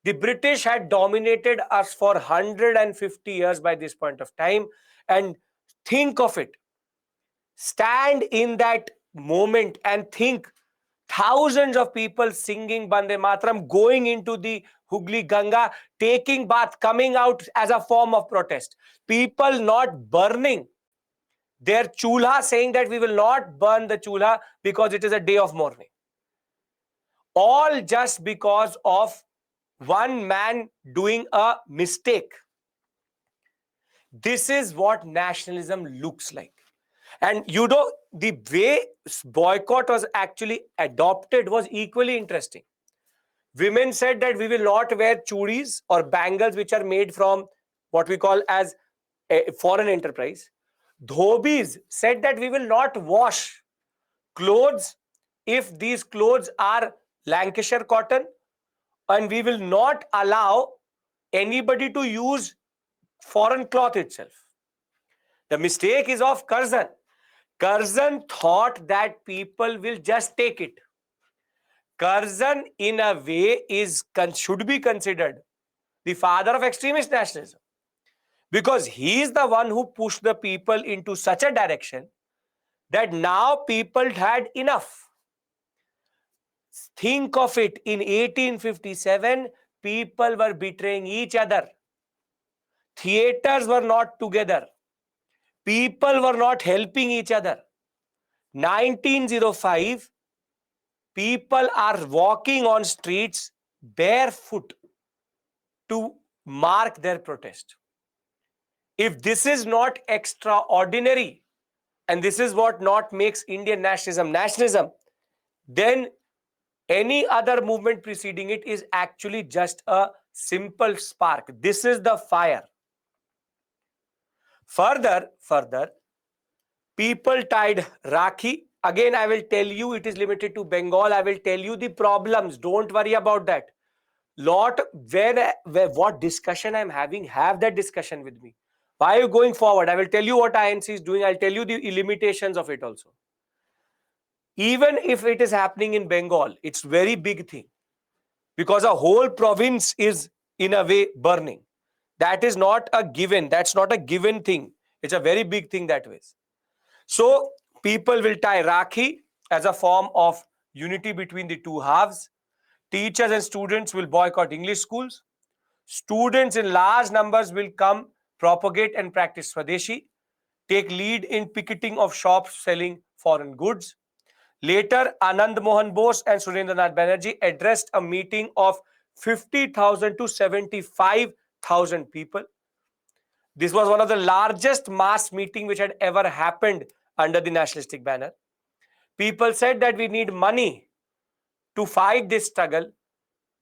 The British had dominated us for 150 years by this point of time. And think of it. Stand in that moment and think thousands of people singing Bande Mataram, going into the Hooghly Ganga, taking bath, coming out as a form of protest. People not burning their chulha, saying that we will not burn the chulha because it is a day of mourning. All just because of one man doing a mistake. This is what nationalism looks like. And you know, the way boycott was actually adopted was equally interesting. Women said that we will not wear churis or bangles which are made from what we call as a foreign enterprise. Dhobis said that we will not wash clothes if these clothes are Lancashire cotton, and we will not allow anybody to use foreign cloth itself. The mistake is of Curzon. Curzon thought that people will just take it. Curzon, in a way, should be considered the father of extremist nationalism, because he is the one who pushed the people into such a direction that now people had enough. Think of it, in 1857, people were betraying each other. Theaters were not together. People were not helping each other. 1905, people are walking on streets barefoot to mark their protest. If this is not extraordinary, and this is what not makes Indian nationalism nationalism, then any other movement preceding it is actually just a simple spark. This is the fire. Further, people tied Rakhi. Again, I will tell you it is limited to Bengal. I will tell you the problems. Don't worry about that. What discussion I'm having, have that discussion with me. Why are you going forward? I will tell you what INC is doing. I'll tell you the limitations of it also. Even if it is happening in Bengal, it's very big thing, because a whole province is in a way burning. That is not a given. That's not a given thing. It's a very big thing that way. So people will tie Rakhi as a form of unity between the two halves. Teachers and students will boycott English schools. Students in large numbers will come, propagate and practice Swadeshi, take lead in picketing of shops selling foreign goods. Later, Anand Mohan Bose and Surendranath Banerjee addressed a meeting of 50,000 to 75,000 people. This was one of the largest mass meeting which had ever happened under the nationalistic banner. People said that we need money to fight this struggle,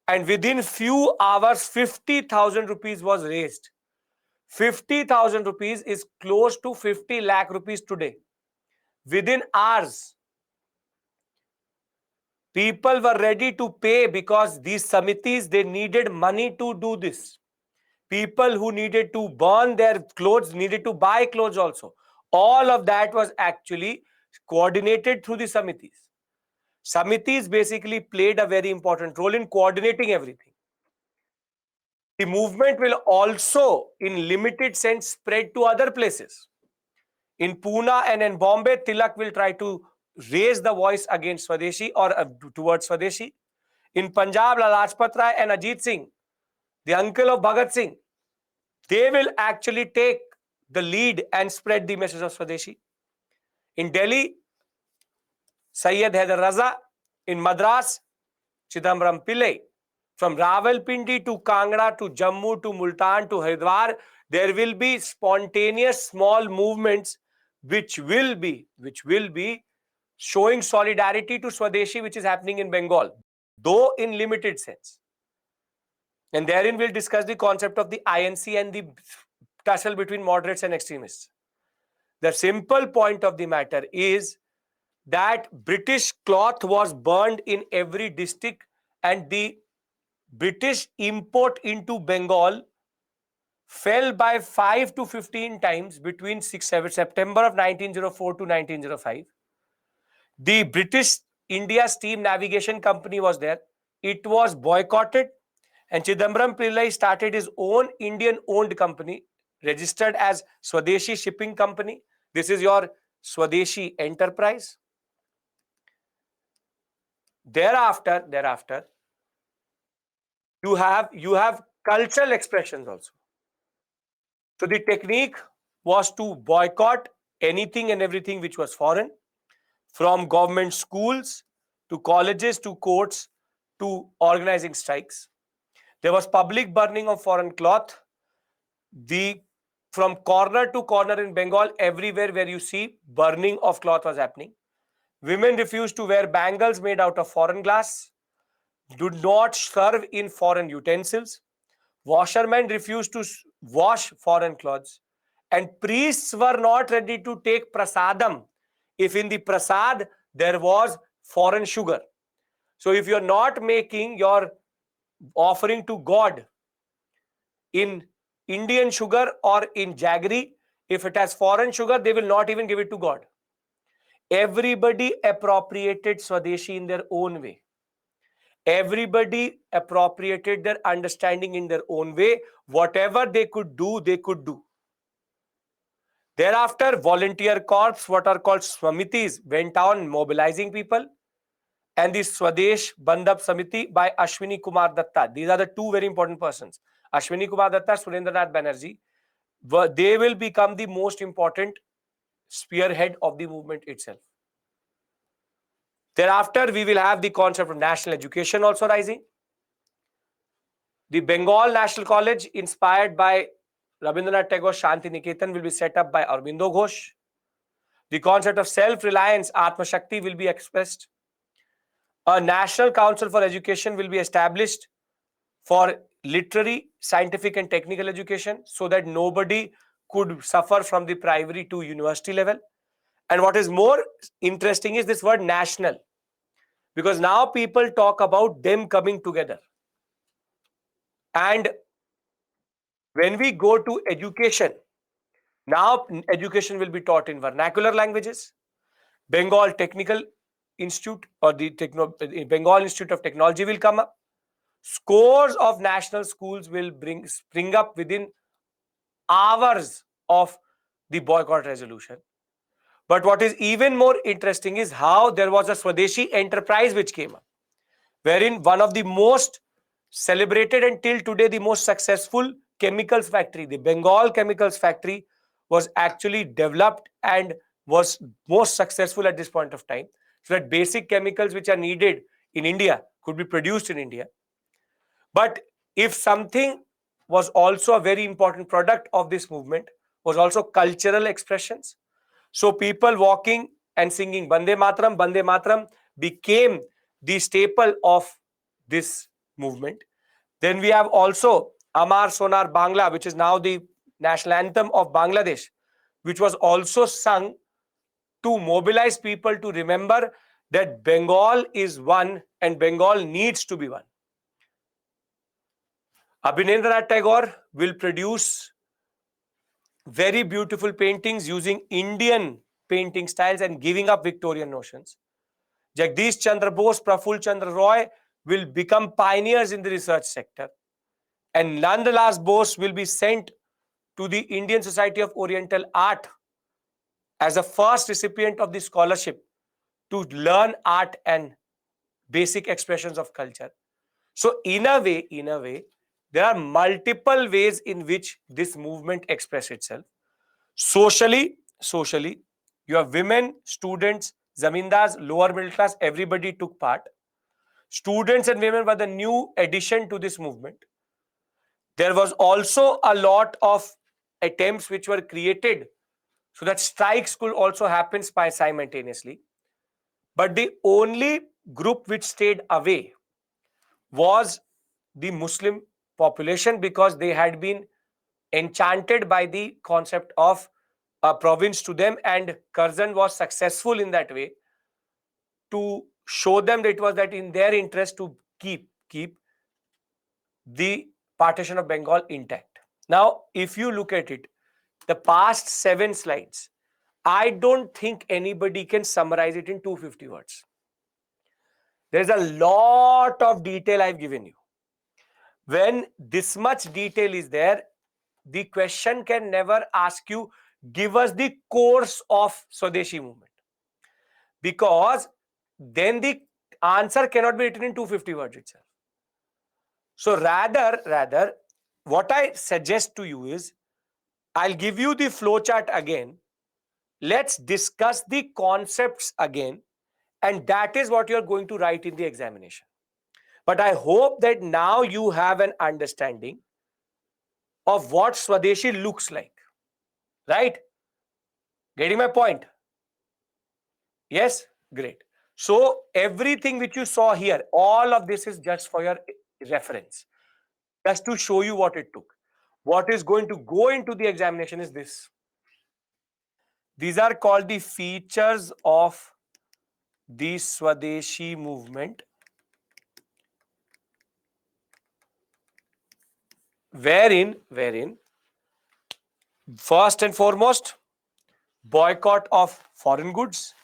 and within few hours, 50,000 rupees was raised. 50,000 rupees is close to 50 lakh rupees today. Within hours, people were ready to pay, because these samitis, they needed money to do this. People who needed to burn their clothes needed to buy clothes also. All of that was actually coordinated through the samitis. Samitis basically played a very important role in coordinating everything. The movement will also, in limited sense, spread to other places. In Pune and in Bombay, Tilak will try to raise the voice against Swadeshi or towards Swadeshi. In Punjab, Lajpat Rai and Ajit Singh, the uncle of Bhagat Singh, they will actually take the lead and spread the message of Swadeshi. In Delhi, Sayyid Haider Raza. In Madras, Chidambaram Pillai. From Rawalpindi to Kangra to Jammu to Multan to Haridwar, there will be spontaneous small movements which will be showing solidarity to Swadeshi, which is happening in Bengal, though in limited sense. And therein we'll discuss the concept of the INC and the tussle between moderates and extremists. The simple point of the matter is that British cloth was burned in every district, and the British import into Bengal fell by 5 to 15 times between September of 1904 to 1905. The British India Steam Navigation Company was there. It was boycotted, and Chidambaram Pillai started his own Indian-owned company, registered as Swadeshi Shipping Company. This is your Swadeshi enterprise. Thereafter, you have cultural expressions also. So the technique was to boycott anything and everything which was foreign, from government schools to colleges to courts to organizing strikes. There was public burning of foreign cloth. From corner to corner in Bengal, everywhere where you see, burning of cloth was happening. Women refused to wear bangles made out of foreign glass. Do not serve in foreign utensils. Washermen refused to wash foreign clothes. And priests were not ready to take prasadam if in the prasad there was foreign sugar. So if you're not making your offering to God in Indian sugar or in jaggery, if it has foreign sugar, they will not even give it to God. Everybody appropriated Swadeshi in their own way. Everybody appropriated their understanding in their own way. Whatever they could do, they could do. Thereafter, volunteer corps, what are called Swamitis, went on mobilizing people. And the Swadesh Bandhap Samiti by Ashwini Kumar Datta. These are the two very important persons. Ashwini Kumar Datta, Surendranath Banerjee. They will become the most important spearhead of the movement itself. Thereafter, we will have the concept of national education also rising. The Bengal National College, inspired by Rabindranath Tagore Shanti Niketan, will be set up by Aurobindo Ghosh. The concept of self-reliance, Atma Shakti, will be expressed. A National Council for Education will be established for literary, scientific and technical education, so that nobody could suffer from the primary to university level. And what is more interesting is this word national, because now people talk about them coming together. And when we go to education, now education will be taught in vernacular languages. Bengal Technical Institute or the Bengal Institute of Technology will come up. Scores of national schools will spring up within hours of the boycott resolution. But what is even more interesting is how there was a Swadeshi enterprise which came up, wherein one of the most celebrated and till today the most successful chemicals factory, the Bengal Chemicals Factory, was actually developed and was most successful at this point of time, so that basic chemicals which are needed in India could be produced in India. But if something was also a very important product of this movement, was also cultural expressions. So people walking and singing Bande Mataram became the staple of this movement. Then we have also Amar Sonar Bangla, which is now the national anthem of Bangladesh, which was also sung to mobilize people to remember that Bengal is one and Bengal needs to be one. Abhinendranath Tagore will produce very beautiful paintings using Indian painting styles and giving up Victorian notions. Jagdish Chandra Bose, Praful Chandra Roy will become pioneers in the research sector. And Nandalas Bose will be sent to the Indian Society of Oriental Art as a first recipient of the scholarship to learn art and basic expressions of culture. So in a way, there are multiple ways in which this movement expresses itself. Socially, you have women, students, zamindars, lower middle class, everybody took part. Students and women were the new addition to this movement. There was also a lot of attempts which were created so that strikes could also happen simultaneously. But the only group which stayed away was the Muslim population, because they had been enchanted by the concept of a province to them, and Curzon was successful in that way to show them that it was that in their interest to keep the partition of Bengal intact. Now, if you look at it, the past 7 slides, I don't think anybody can summarize it in 250 words. There's a lot of detail I've given you. When this much detail is there, the question can never ask you, give us the course of Swadeshi movement, because then the answer cannot be written in 250 words itself. So rather, what I suggest to you is, I'll give you the flowchart again. Let's discuss the concepts again, and that is what you're going to write in the examination. But I hope that now you have an understanding of what Swadeshi looks like. Right? Getting my point? Yes? Great. So everything which you saw here, all of this is just for your reference, just to show you what it took. What is going to go into the examination is this. These are called the features of the Swadeshi movement, wherein first and foremost, boycott of foreign goods.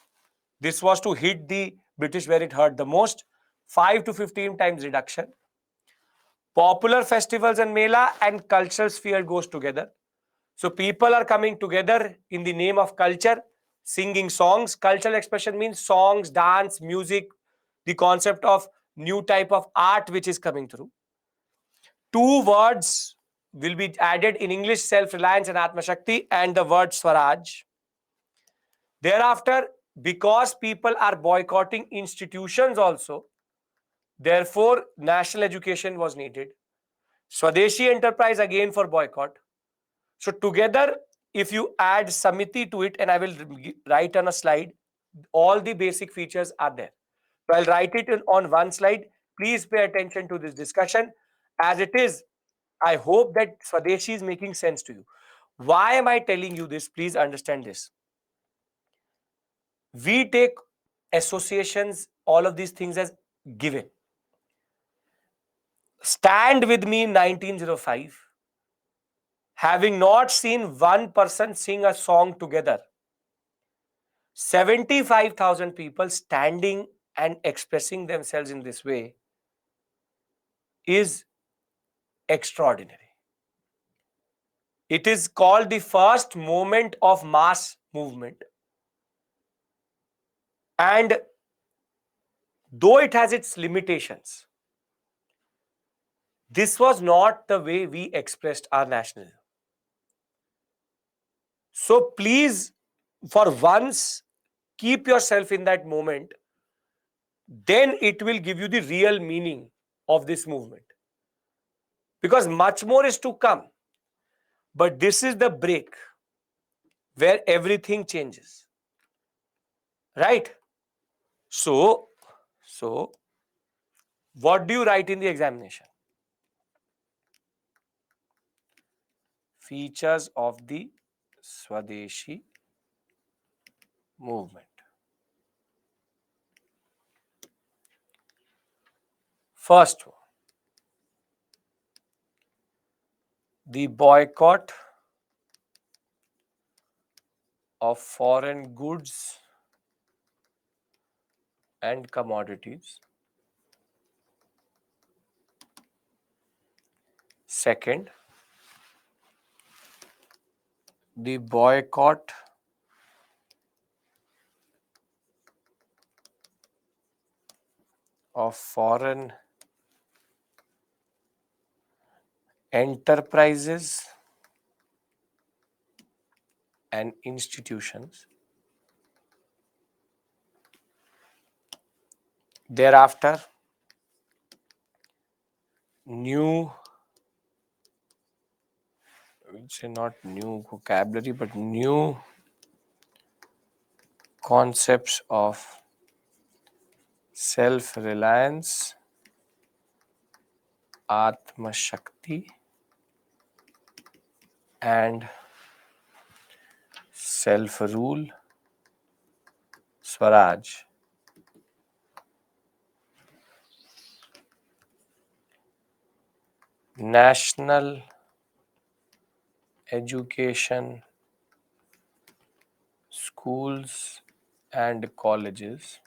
This was to hit the British where it hurt the most. 5 to 15 times reduction. Popular festivals and mela and cultural sphere goes together. So people are coming together in the name of culture, singing songs. Cultural expression means songs, dance, music, the concept of new type of art which is coming through. 2 words will be added in English, self-reliance and Atma Shakti, and the word Swaraj. Thereafter, because people are boycotting institutions also, therefore national education was needed. Swadeshi enterprise again for boycott. So together, if you add Samiti to it, and I will write on a slide, all the basic features are there. So I'll write it on one slide. Please pay attention to this discussion. As it is, I hope that Swadeshi is making sense to you. Why am I telling you this? Please understand this. We take associations, all of these things as given. Stand with me in 1905. Having not seen one person sing a song together, 75,000 people standing and expressing themselves in this way is extraordinary. It is called the first moment of mass movement. And though it has its limitations, this was not the way we expressed our nationalism. So please, for once, keep yourself in that moment. Then it will give you the real meaning of this movement. Because much more is to come. But this is the break where everything changes. Right? So what do you write in the examination? Features of the Swadeshi movement. First one, the boycott of foreign goods and commodities. Second, the boycott of foreign enterprises and institutions. Thereafter, new, I would say not new vocabulary, but new concepts of self-reliance, Atma Shakti, and self-rule, Swaraj. National education, schools and colleges.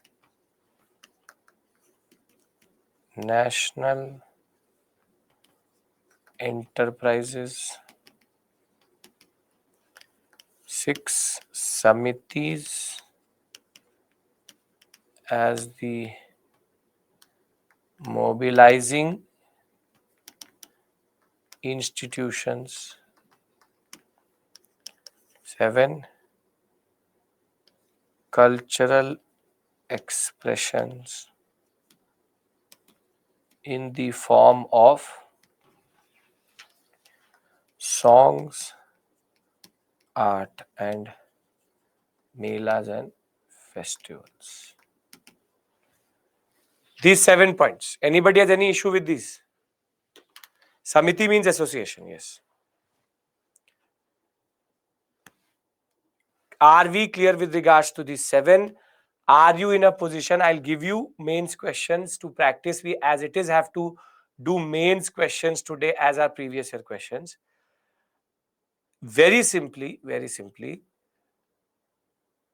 National enterprises. 6 samitis as the mobilizing institutions. 7 cultural expressions in the form of songs, art, and melas and festivals. These 7 points. Anybody has any issue with these? Samiti means association, yes. Are we clear with regards to these 7? Are you in a position? I'll give you mains questions to practice. We, as it is, have to do mains questions today as our previous year questions. Very simply,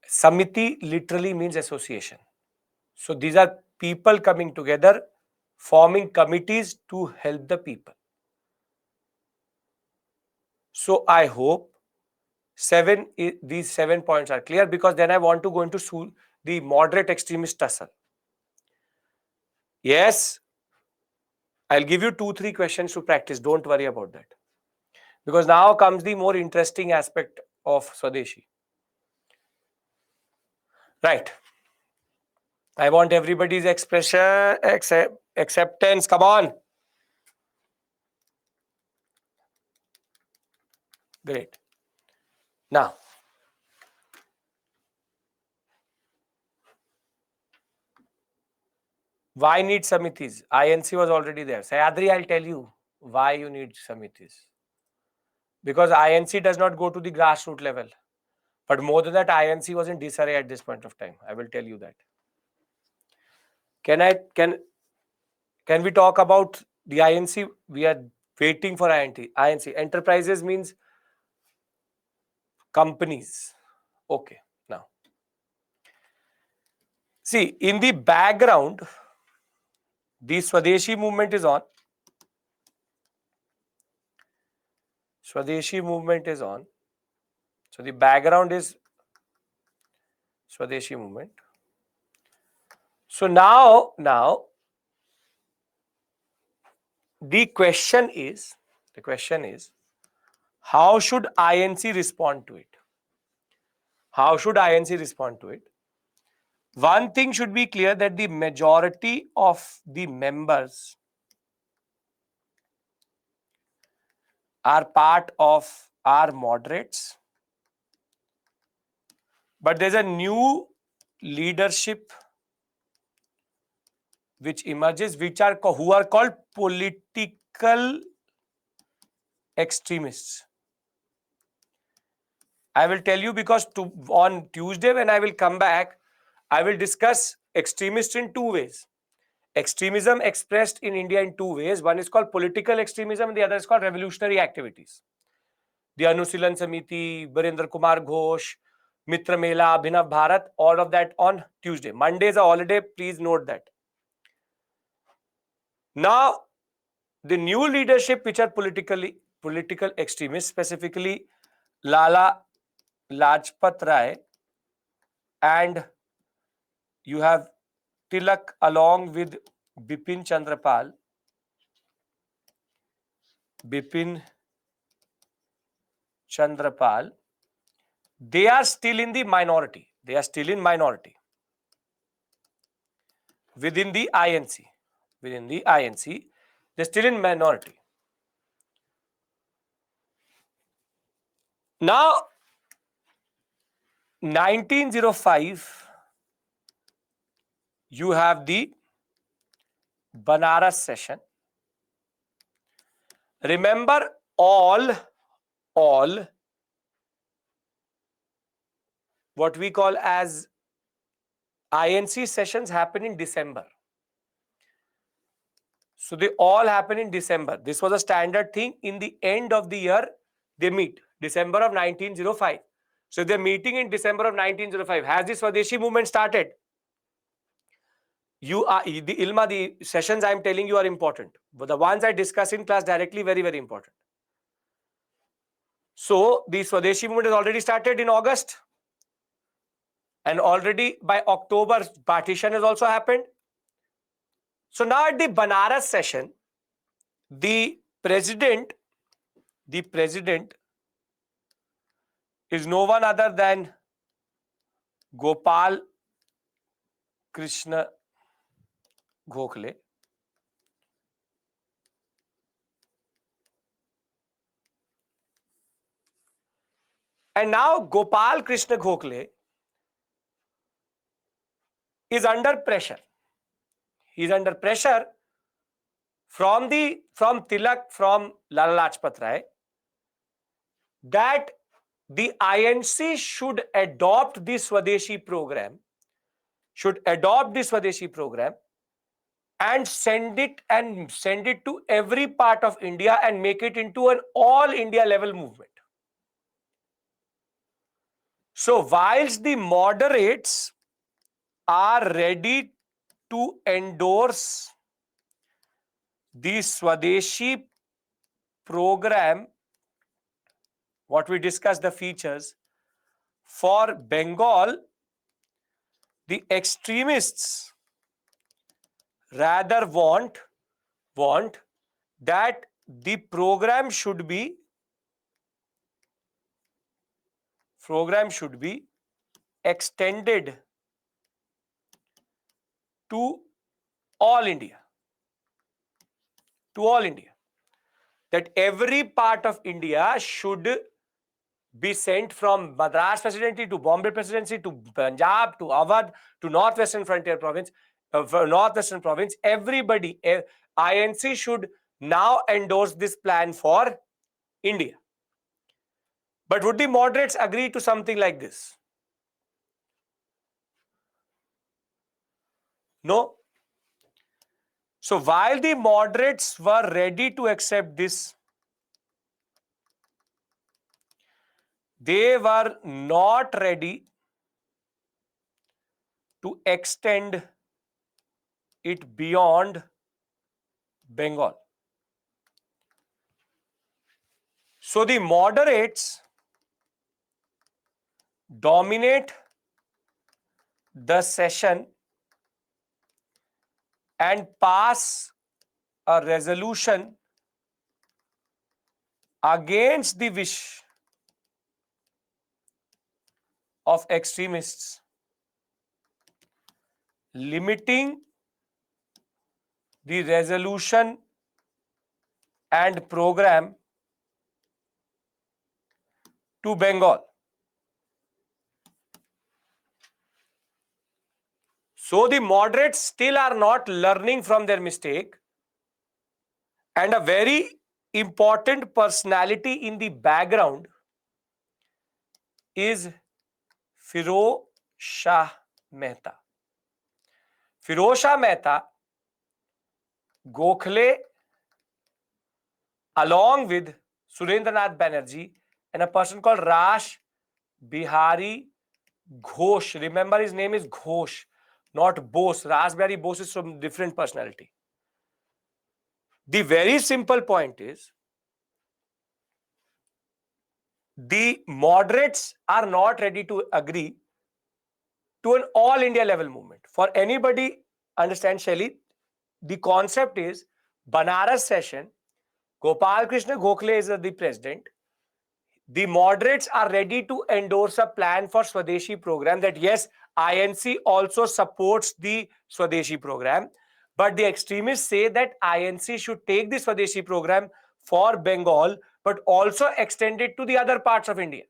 Samiti literally means association. So these are people coming together, forming committees to help the people. So I hope these 7 points are clear, because then I want to go into the moderate extremist tussle. Yes, I'll give you 2-3 questions to practice. Don't worry about that. Because now comes the more interesting aspect of Swadeshi. Right. I want everybody's acceptance. Come on. Great. Now, why need samitis? INC was already there. Sayadri, I'll tell you why you need samitis. Because INC does not go to the grassroots level. But more than that, INC was in disarray at this point of time. I will tell you that. Can we talk about the INC? We are waiting for INC. Enterprises means companies. Okay. Now, see, in the background, the Swadeshi movement is on. Swadeshi movement is on. So the background is Swadeshi movement. So now the question is, how should INC respond to it? How should INC respond to it? One thing should be clear, that the majority of the members are part of our moderates, but there's a new leadership which emerges, who are called political extremists. I will tell you, because on Tuesday when I will come back, I will discuss extremists in 2 ways. Extremism expressed in India in 2 ways. One is called political extremism and the other is called revolutionary activities. The Anusilan Samiti, Birendra Kumar Ghosh, Mitra Mela, Abhinav Bharat, all of that on Tuesday. Monday is a holiday, please note that. Now, the new leadership which are political extremists, specifically Lala Lajpat Rai, and you have Tilak along with Bipin Chandrapal, they are still in the minority. They are still in minority within the INC. Within the INC, they're still in minority. Now, 1905, you have the Banaras session. Remember, all what we call as INC sessions happen in December. So they all happen in December. This was a standard thing. In the end of the year, they meet. December of 1905. So they're meeting in December of 1905. Has the Swadeshi movement started? The sessions I'm telling you are important. But the ones I discuss in class directly, very, very important. So the Swadeshi movement has already started in August. And already by October, partition has also happened. So now at the Banaras session, the president is no one other than Gopal Krishna Gokhale. And now Gopal Krishna Gokhale is under pressure. He is under pressure from Tilak, from Lala Lajpat Rai, that the INC should adopt the Swadeshi program, and send it to every part of India and make it into an all India level movement. So whilst the moderates are ready to endorse the Swadeshi program, what we discussed the features, for Bengal, the extremists rather want that the program should be extended to all India. That every part of India should be sent, from Madras Presidency to Bombay Presidency to Punjab to Awadh to Northwestern Frontier Province, everybody, INC should now endorse this plan for India. But would the moderates agree to something like this? No. So while the moderates were ready to accept this, they were not ready to extend it beyond Bengal. So the moderates dominate the session and pass a resolution against the wish of extremists, limiting the resolution and program to Bengal. So the moderates still are not learning from their mistake, and a very important personality in the background is Firoz Shah Mehta. Firoz Shah Mehta, Gokhale, along with Surendranath Banerjee and a person called Rash Bihari Ghosh. Remember, his name is Ghosh, not Bose. Rash Bihari Bose is some different personality. The very simple point is, the moderates are not ready to agree to an all India level movement. For anybody, understand, Shelly, the concept is Banaras session, Gopal Krishna Gokhale is the president. The moderates are ready to endorse a plan for Swadeshi program that yes, INC also supports the Swadeshi program, but the extremists say that INC should take the Swadeshi program for Bengal, but also extend it to the other parts of India.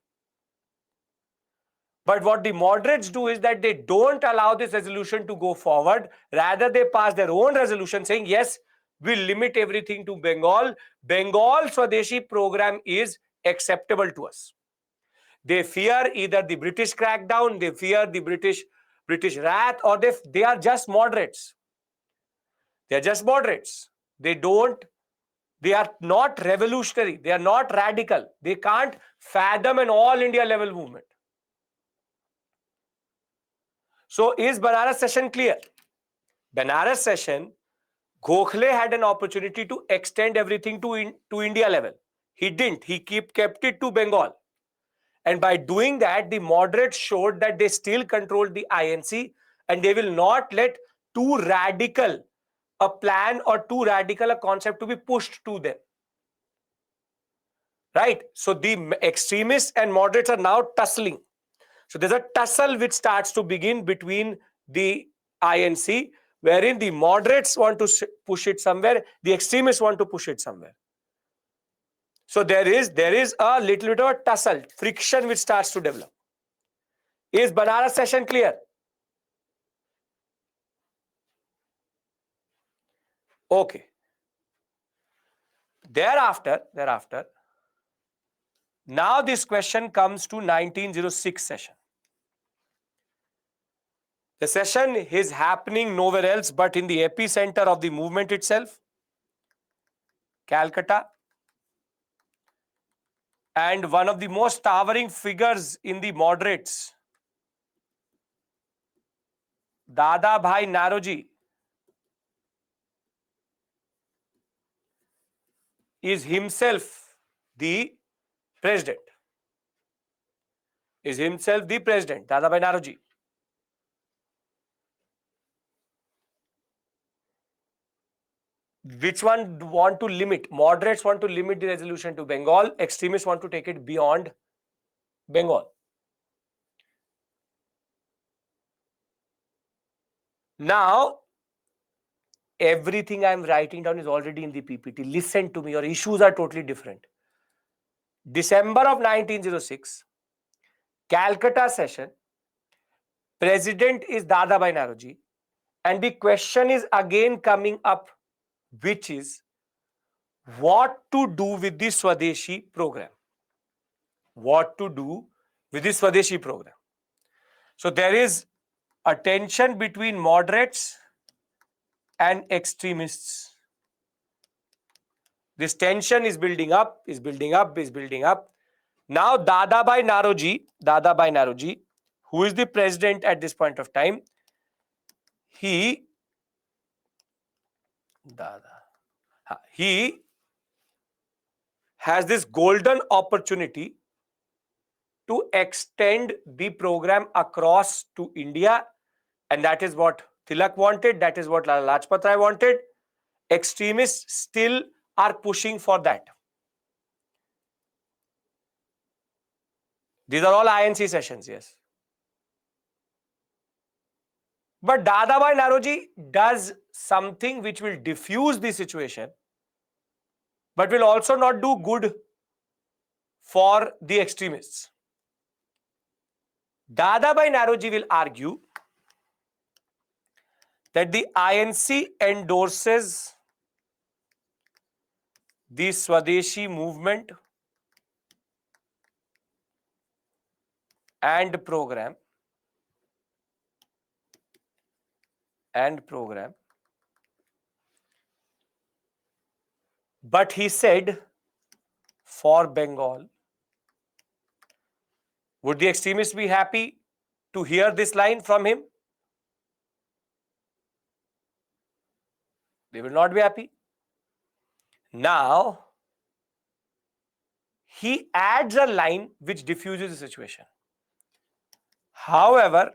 But what the moderates do is that they don't allow this resolution to go forward. Rather, they pass their own resolution saying, yes, we'll limit everything to Bengal. Bengal Swadeshi program is acceptable to us. They fear either the British crackdown, they fear the British wrath, or they are just moderates. They are just moderates. They are not revolutionary. They are not radical. They can't fathom an all India level movement. So is Banaras session clear? Banaras session, Gokhale had an opportunity to extend everything to India level. He didn't. He kept it to Bengal. And by doing that, the moderates showed that they still controlled the INC and they will not let too radical a plan or too radical a concept to be pushed to them. Right? So the extremists and moderates are now tussling. So there's a tussle which starts to begin between the INC, wherein the moderates want to push it somewhere, the extremists want to push it somewhere. So there is a little bit of a tussle, friction which starts to develop. Is Banaras session clear? Okay. Thereafter, now this question comes to 1906 session. The session is happening nowhere else but in the epicenter of the movement itself, Calcutta. And one of the most towering figures in the moderates, Dada Bhai Naroji, is himself the president. Dada Bhai Naroji. Which one want to limit? Moderates want to limit the resolution to Bengal. Extremists want to take it beyond Bengal. Now, everything I am writing down is already in the PPT. Listen to me, your issues are totally different. December of 1906, Calcutta session, president is Dada Bhai Naroji, and the question is again coming up, which is what to do with the Swadeshi program. What to do with the Swadeshi program. So there is a tension between moderates and extremists. This tension is building up, Now Dada Bhai Naroji, who is the president at this point of time, he has this golden opportunity to extend the program across to India, and that is what Tilak wanted, that is what Lala Lajpat Rai wanted. Extremists still are pushing for that. These are all INC sessions, yes. But Dada Bhai Naroji does something which will diffuse the situation, but will also not do good for the extremists. Dada Bhai Naroji will argue that the INC endorses the Swadeshi movement and program, but he said for Bengal. Would the extremists be happy to hear this line from him? They will not be happy. Now, he adds a line which diffuses the situation. However,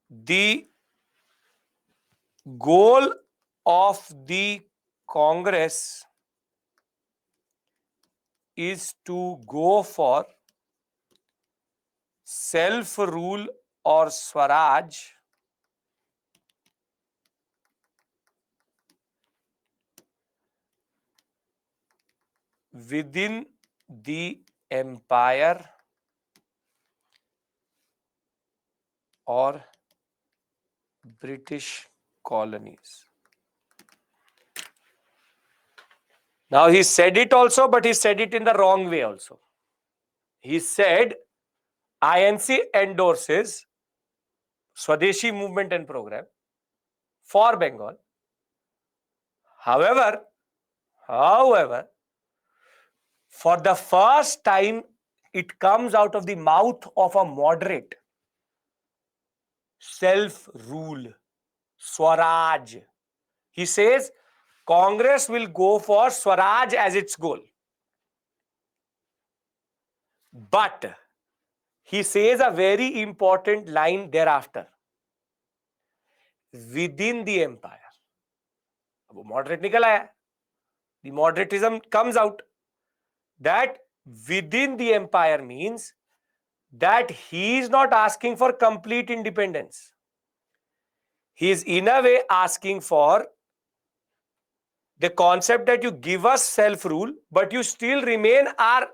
the goal of the Congress is to go for self-rule or Swaraj within the empire or British colonies. Now he said it also, but he said it in the wrong way also. He said INC endorses Swadeshi movement and program for Bengal. However, for the first time, it comes out of the mouth of a moderate. Self-rule, Swaraj. He says Congress will go for Swaraj as its goal. But he says a very important line thereafter. Within the empire. अब वो moderate निकल आया. The moderatism comes out. That within the empire means that he is not asking for complete independence. He is in a way asking for the concept that you give us self-rule, but you still remain our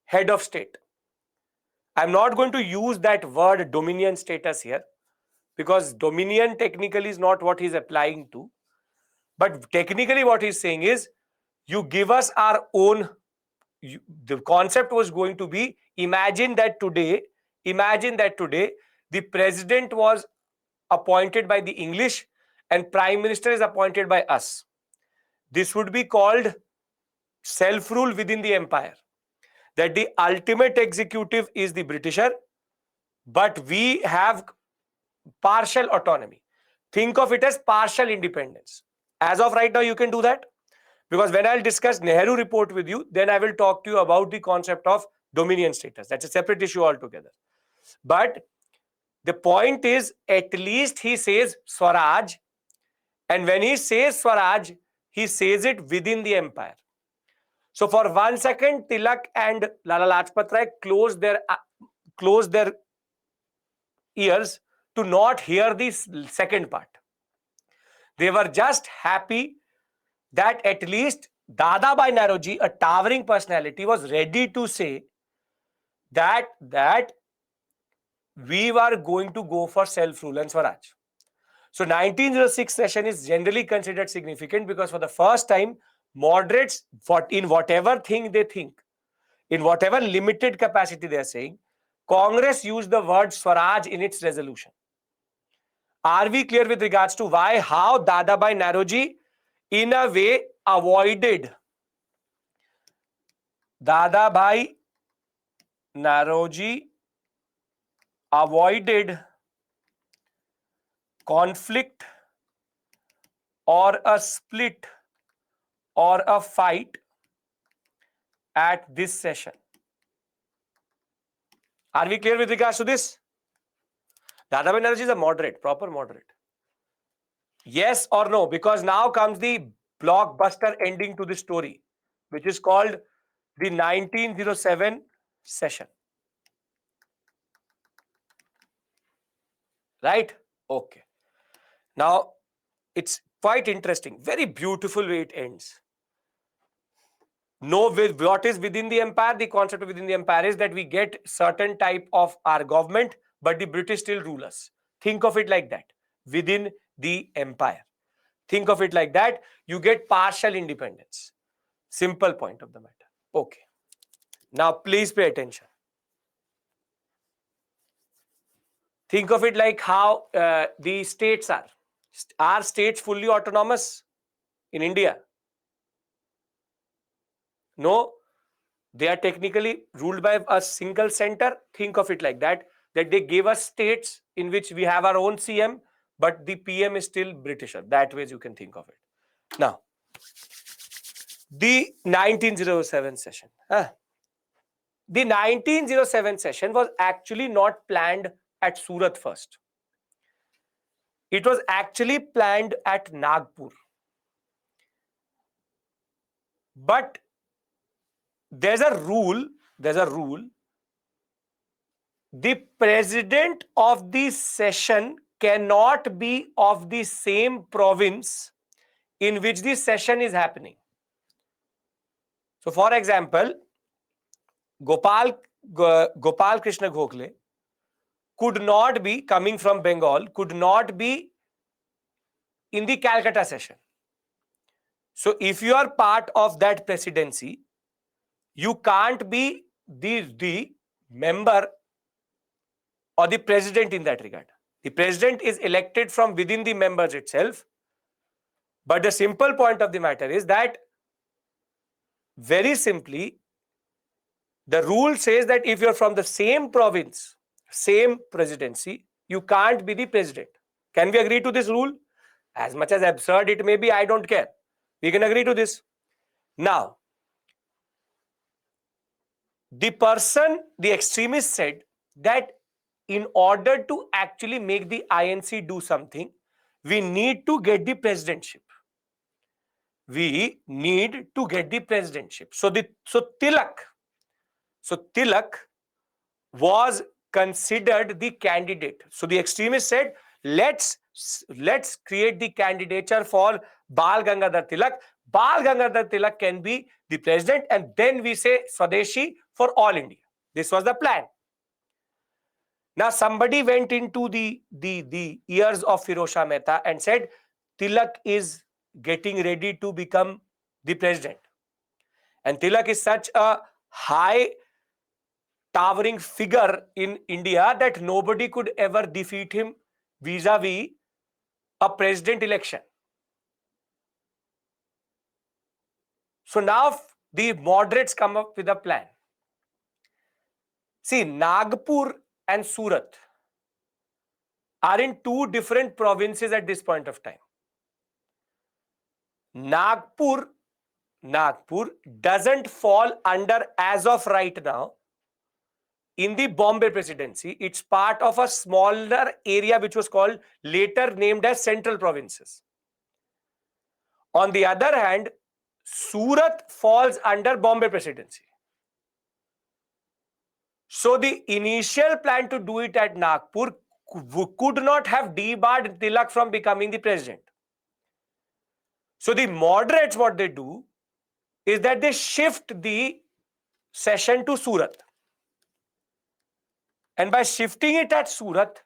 head of state. I'm not going to use that word dominion status here, because dominion technically is not what he's applying to. But technically what he's saying is, you give us our own. The concept was going to be, imagine that today the president was appointed by the English and prime minister is appointed by us. This would be called self-rule within the empire. That the ultimate executive is the Britisher, but we have partial autonomy. Think of it as partial independence. As of right now, you can do that. Because when I'll discuss Nehru report with you, then I will talk to you about the concept of dominion status. That's a separate issue altogether. But the point is, at least he says Swaraj. And when he says Swaraj, he says it within the empire. So for 1 second, Tilak and Lala Lajpat Rai closed their ears to not hear the second part. They were just happy that at least Dadabhai Naoroji, a towering personality, was ready to say that we were going to go for self-rule and Swaraj. So 1906 session is generally considered significant because for the first time, moderates, in whatever thing they think, in whatever limited capacity they are saying, Congress used the word Swaraj in its resolution. Are we clear with regards to how Dadabhai Naoroji in a way avoided Dadabhai Naoroji avoided conflict or a split or a fight at this session? Are we clear with regards to this? Dadabhai Naoroji is a moderate, proper moderate. Yes or no? Because now comes the blockbuster ending to the story, which is called the 1907 session. Right? Okay. Now, it's quite interesting. Very beautiful way it ends. Know what is within the empire. The concept of within the empire is that we get certain type of our government, but the British still rule us. Think of it like that. Within the empire. Think of it like that. You get partial independence. Simple point of the matter. Okay. Now, please pay attention. Think of it like how the states are. Are states fully autonomous in India? No. They are technically ruled by a single center. Think of it like that. That they gave us states in which we have our own CM, but the PM is still Britisher. That way you can think of it. Now, the 1907 session. The 1907 session was actually not planned at Surat first. It was actually planned at Nagpur. But there's a rule, the president of the session cannot be of the same province in which the session is happening. So for example, Gopal Krishna Gokhale could not be, coming from Bengal, could not be in the Calcutta session. So if you are part of that presidency, you can't be the member or the president in that regard. The president is elected from within the members itself. But the simple point of the matter is that, very simply, the rule says that if you're from the same province, same presidency, you can't be the president. Can we agree to this rule? As much as absurd it may be, I don't care. We can agree to this. Now, the extremist said that in order to actually make the INC do something, we need to get the presidentship. So Tilak was considered the candidate. So the extremists said, let's create the candidature for Bal Gangadhar Tilak. Bal Gangadhar Tilak can be the president, and then we say Swadeshi for all India. This was the plan. Now somebody went into the ears of Firozshah Mehta and said, Tilak is getting ready to become the president. And Tilak is such a high towering figure in India that nobody could ever defeat him vis-a-vis a president election. So now the moderates come up with a plan. See, Nagpur and Surat are in two different provinces at this point of time. Nagpur doesn't fall under, as of right now, in the Bombay presidency. It's part of a smaller area which was called, later named as Central Provinces. On the other hand, Surat falls under Bombay presidency. So the initial plan to do it at Nagpur could not have debarred Tilak from becoming the president. So the moderates, what they do is that they shift the session to Surat. And by shifting it at Surat,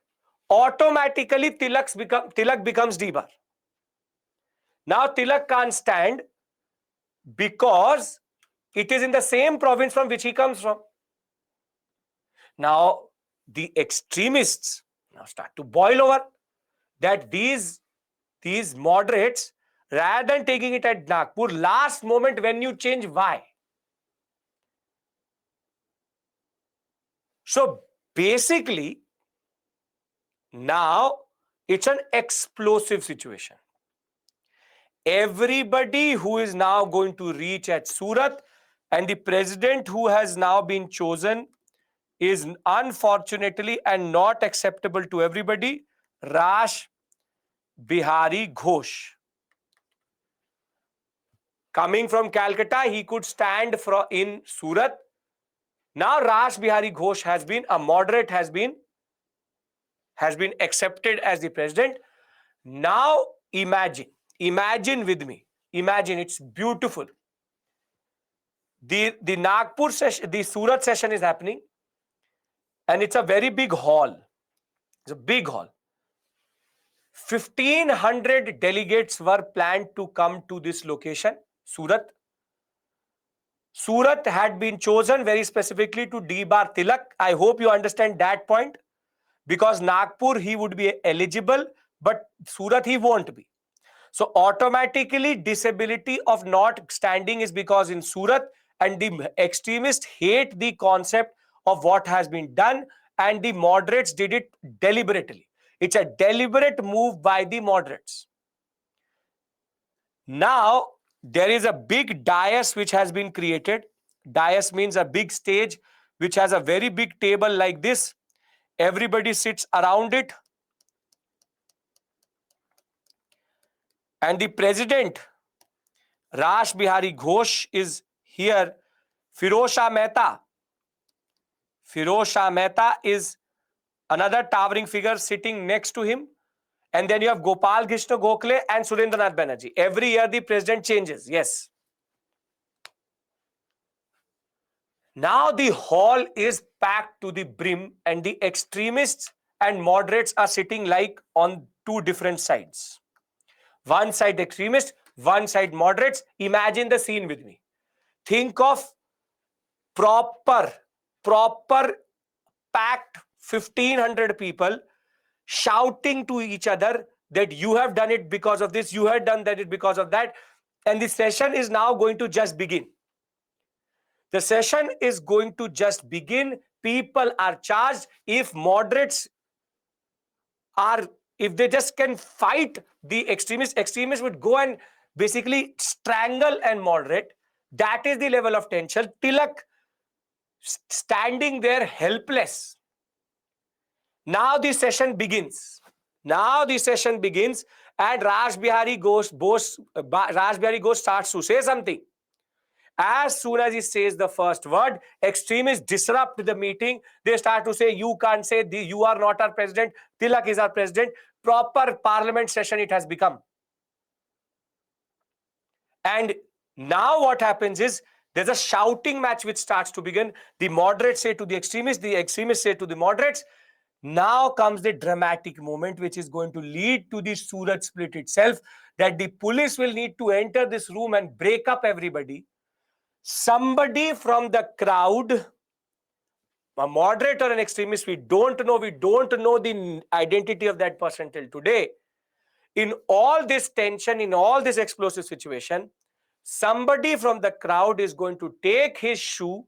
automatically Tilak becomes debar. Now Tilak can't stand because it is in the same province from which he comes from. Now the extremists now start to boil over that these moderates, rather than taking it at Nagpur, last moment when you change, why? So basically, now it's an explosive situation. Everybody who is now going to reach at Surat, and the president who has now been chosen is unfortunately and not acceptable to everybody, Rash Bihari Ghosh. Coming from Calcutta, he could stand in Surat. Now Rash Bihari Ghosh has been, a moderate has been accepted as the president. Now imagine with me, it's beautiful. The Nagpur session, the Surat session is happening, and it's a very big hall. It's a big hall. 1,500 delegates were planned to come to this location, Surat. Surat had been chosen very specifically to debar Tilak. I hope you understand that point, because Nagpur he would be eligible, but Surat he won't be. So automatically disability of not standing is because in Surat, and the extremists hate the concept of what has been done, and the moderates did it deliberately. It's a deliberate move by the moderates. Now there is a big dais which has been created. Dais means a big stage which has a very big table like this. Everybody sits around it. And the president, Rash Bihari Ghosh, is here. Firoz Shah Mehta. Firoz Shah Mehta is another towering figure sitting next to him. And then you have Gopal Krishna Gokhale and Surendranath Banerjee. Every year the president changes. Yes. Now the hall is packed to the brim and the extremists and moderates are sitting like on two different sides. One side extremists, one side moderates. Imagine the scene with me. Think of proper packed 1,500 people shouting to each other that you have done it because of this, you have done that because of that. And the session is now going to just begin. The session is going to just begin. People are charged. If moderates are, if they just can fight the extremists would go and basically strangle and moderate. That is the level of tension. Tilak standing there helpless. Now the session begins. Now the session begins and Rash Bihari Ghosh starts to say something. As soon as he says the first word, extremists disrupt the meeting. They start to say, you can't say, you are not our president. Tilak is our president. Proper parliament session it has become. And now what happens is, there's a shouting match which starts to begin. The moderates say to the extremists say to the moderates. Now comes the dramatic moment which is going to lead to the Surat split itself, that the police will need to enter this room and break up everybody. Somebody from the crowd, a moderator or an extremist, we don't know the identity of that person till today. In all this tension, in all this explosive situation, somebody from the crowd is going to take his shoe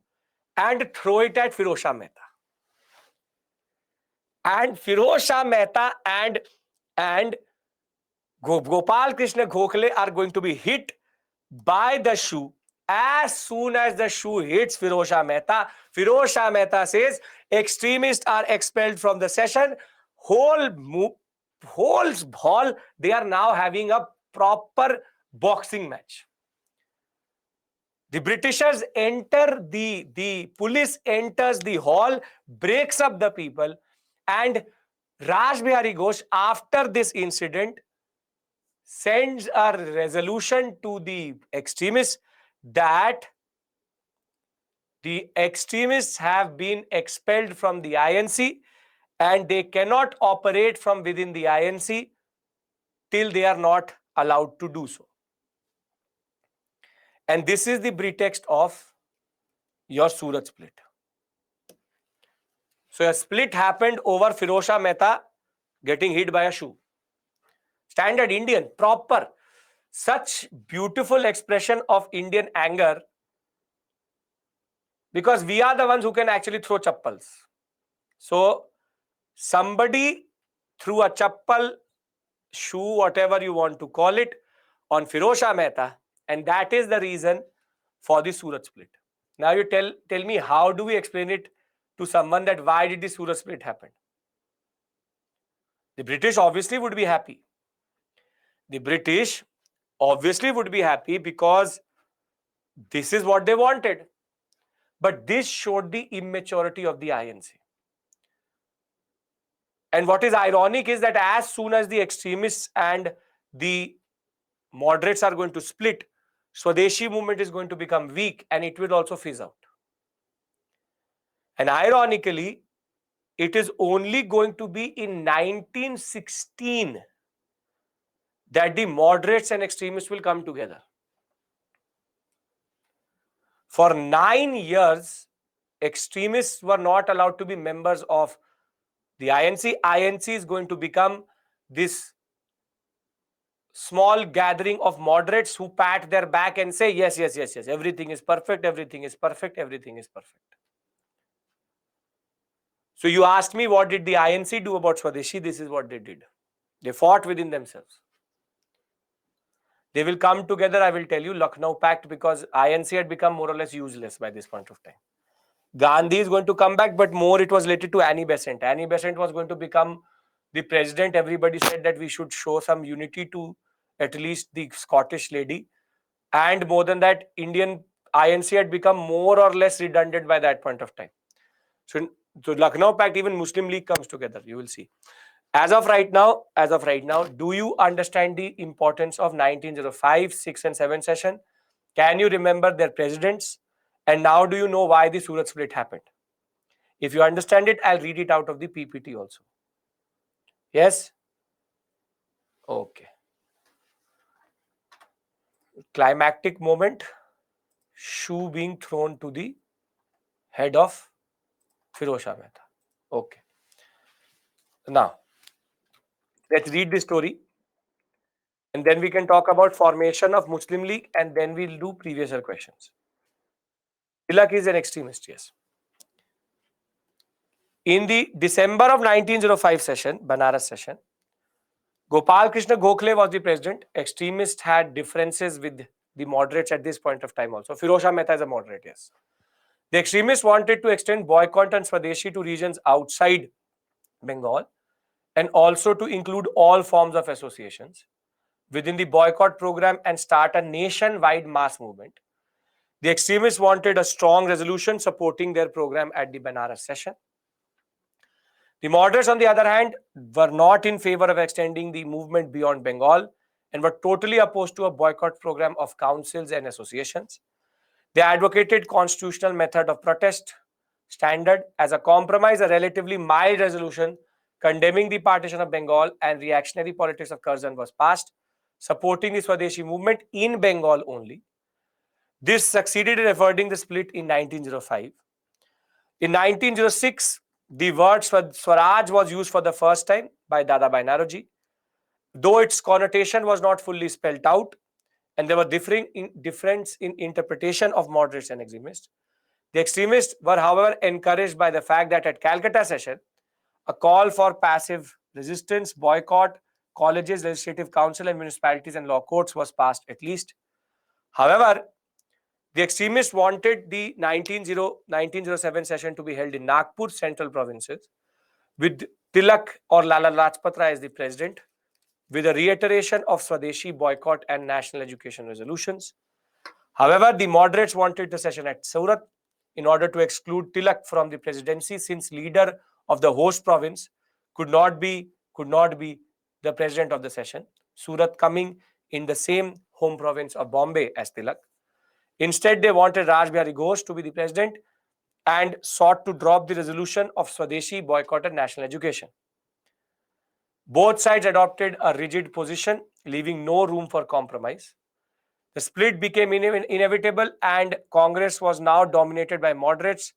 and throw it at Firoz Shah Mehta. And Firoz Shah Mehta and Gopal Krishna Gokhale are going to be hit by the shoe. As soon as the shoe hits Firoz Shah Mehta says, extremists are expelled from the session. Whole hall, they are now having a proper boxing match. The Britishers enter, the police enters the hall, breaks up the people, and Rash Bihari Ghosh, after this incident, sends a resolution to the extremists that the extremists have been expelled from the INC and they cannot operate from within the INC till they are not allowed to do so. And this is the pretext of your Surat split. So a split happened over Firoz Shah Mehta getting hit by a shoe. Standard Indian, proper. Such beautiful expression of Indian anger, because we are the ones who can actually throw chappals. So somebody threw a chappal, shoe, whatever you want to call it, on Firoz Shah Mehta, and that is the reason for the Surat split. Now you tell me, how do we explain it to someone that why did the Surat split happen? The British obviously would be happy. The British obviously would be happy because this is what they wanted. But this showed the immaturity of the INC. And what is ironic is that as soon as the extremists and the moderates are going to split, Swadeshi movement is going to become weak and it will also fizz out. And ironically, it is only going to be in 1916 that the moderates and extremists will come together. For 9 years, extremists were not allowed to be members of the INC. INC is going to become this small gathering of moderates who pat their back and say, yes, everything is perfect, everything is perfect, everything is perfect. So you asked me, what did the INC do about Swadeshi? This is what they did. They fought within themselves. They will come together, I will tell you, Lucknow Pact, because INC had become more or less useless by this point of time. Gandhi is going to come back, but more it was related to Annie Besant. Annie Besant was going to become the president. Everybody said that we should show some unity to at least the Scottish lady, and more than that, Indian INC had become more or less redundant by that point of time. So Lucknow Pact, even Muslim League comes together. You will see. As of right now, do you understand the importance of 1905, 6 and 7 session? Can you remember their presidents? And now do you know why the Surat split happened? If you understand it, I'll read it out of the PPT also. Yes? Okay. Climactic moment, shoe being thrown to the head of Firoz Shah Mehta. Okay. Now, let's read the story. And then we can talk about formation of Muslim League, and then we'll do previous year questions. Tilak is an extremist, yes. In the December of 1905 session, Banaras session, Gopal Krishna Gokhale was the president. Extremists had differences with the moderates at this point of time also. Firoz Shah Mehta is a moderate, yes. The extremists wanted to extend boycott and Swadeshi to regions outside Bengal and also to include all forms of associations within the boycott program and start a nationwide mass movement. The extremists wanted a strong resolution supporting their program at the Banaras session. The moderates, on the other hand, were not in favor of extending the movement beyond Bengal and were totally opposed to a boycott program of councils and associations. They advocated constitutional method of protest standard as a compromise, a relatively mild resolution condemning the partition of Bengal and reactionary politics of Curzon was passed, supporting the Swadeshi movement in Bengal only. This succeeded in averting the split in 1905. In 1906, the word Swaraj was used for the first time by Dadabhai Naoroji, though its connotation was not fully spelled out, and there were difference in interpretation of moderates and extremists. The extremists were, however, encouraged by the fact that at Calcutta session, a call for passive resistance, boycott, colleges, legislative council, and municipalities and law courts was passed at least. However, the extremists wanted the 1907 session to be held in Nagpur, central provinces, with Tilak or Lala Lajpat Rai as the president, with a reiteration of Swadeshi boycott and national education resolutions. However, the moderates wanted the session at Surat in order to exclude Tilak from the presidency, since leader of the host province could not be the president of the session, Surat coming in the same home province of Bombay as Tilak. Instead, they wanted Raj Bihari Ghosh to be the president and sought to drop the resolution of Swadeshi boycott and national education. Both sides adopted a rigid position, leaving no room for compromise. The split became inevitable, and Congress was now dominated by moderates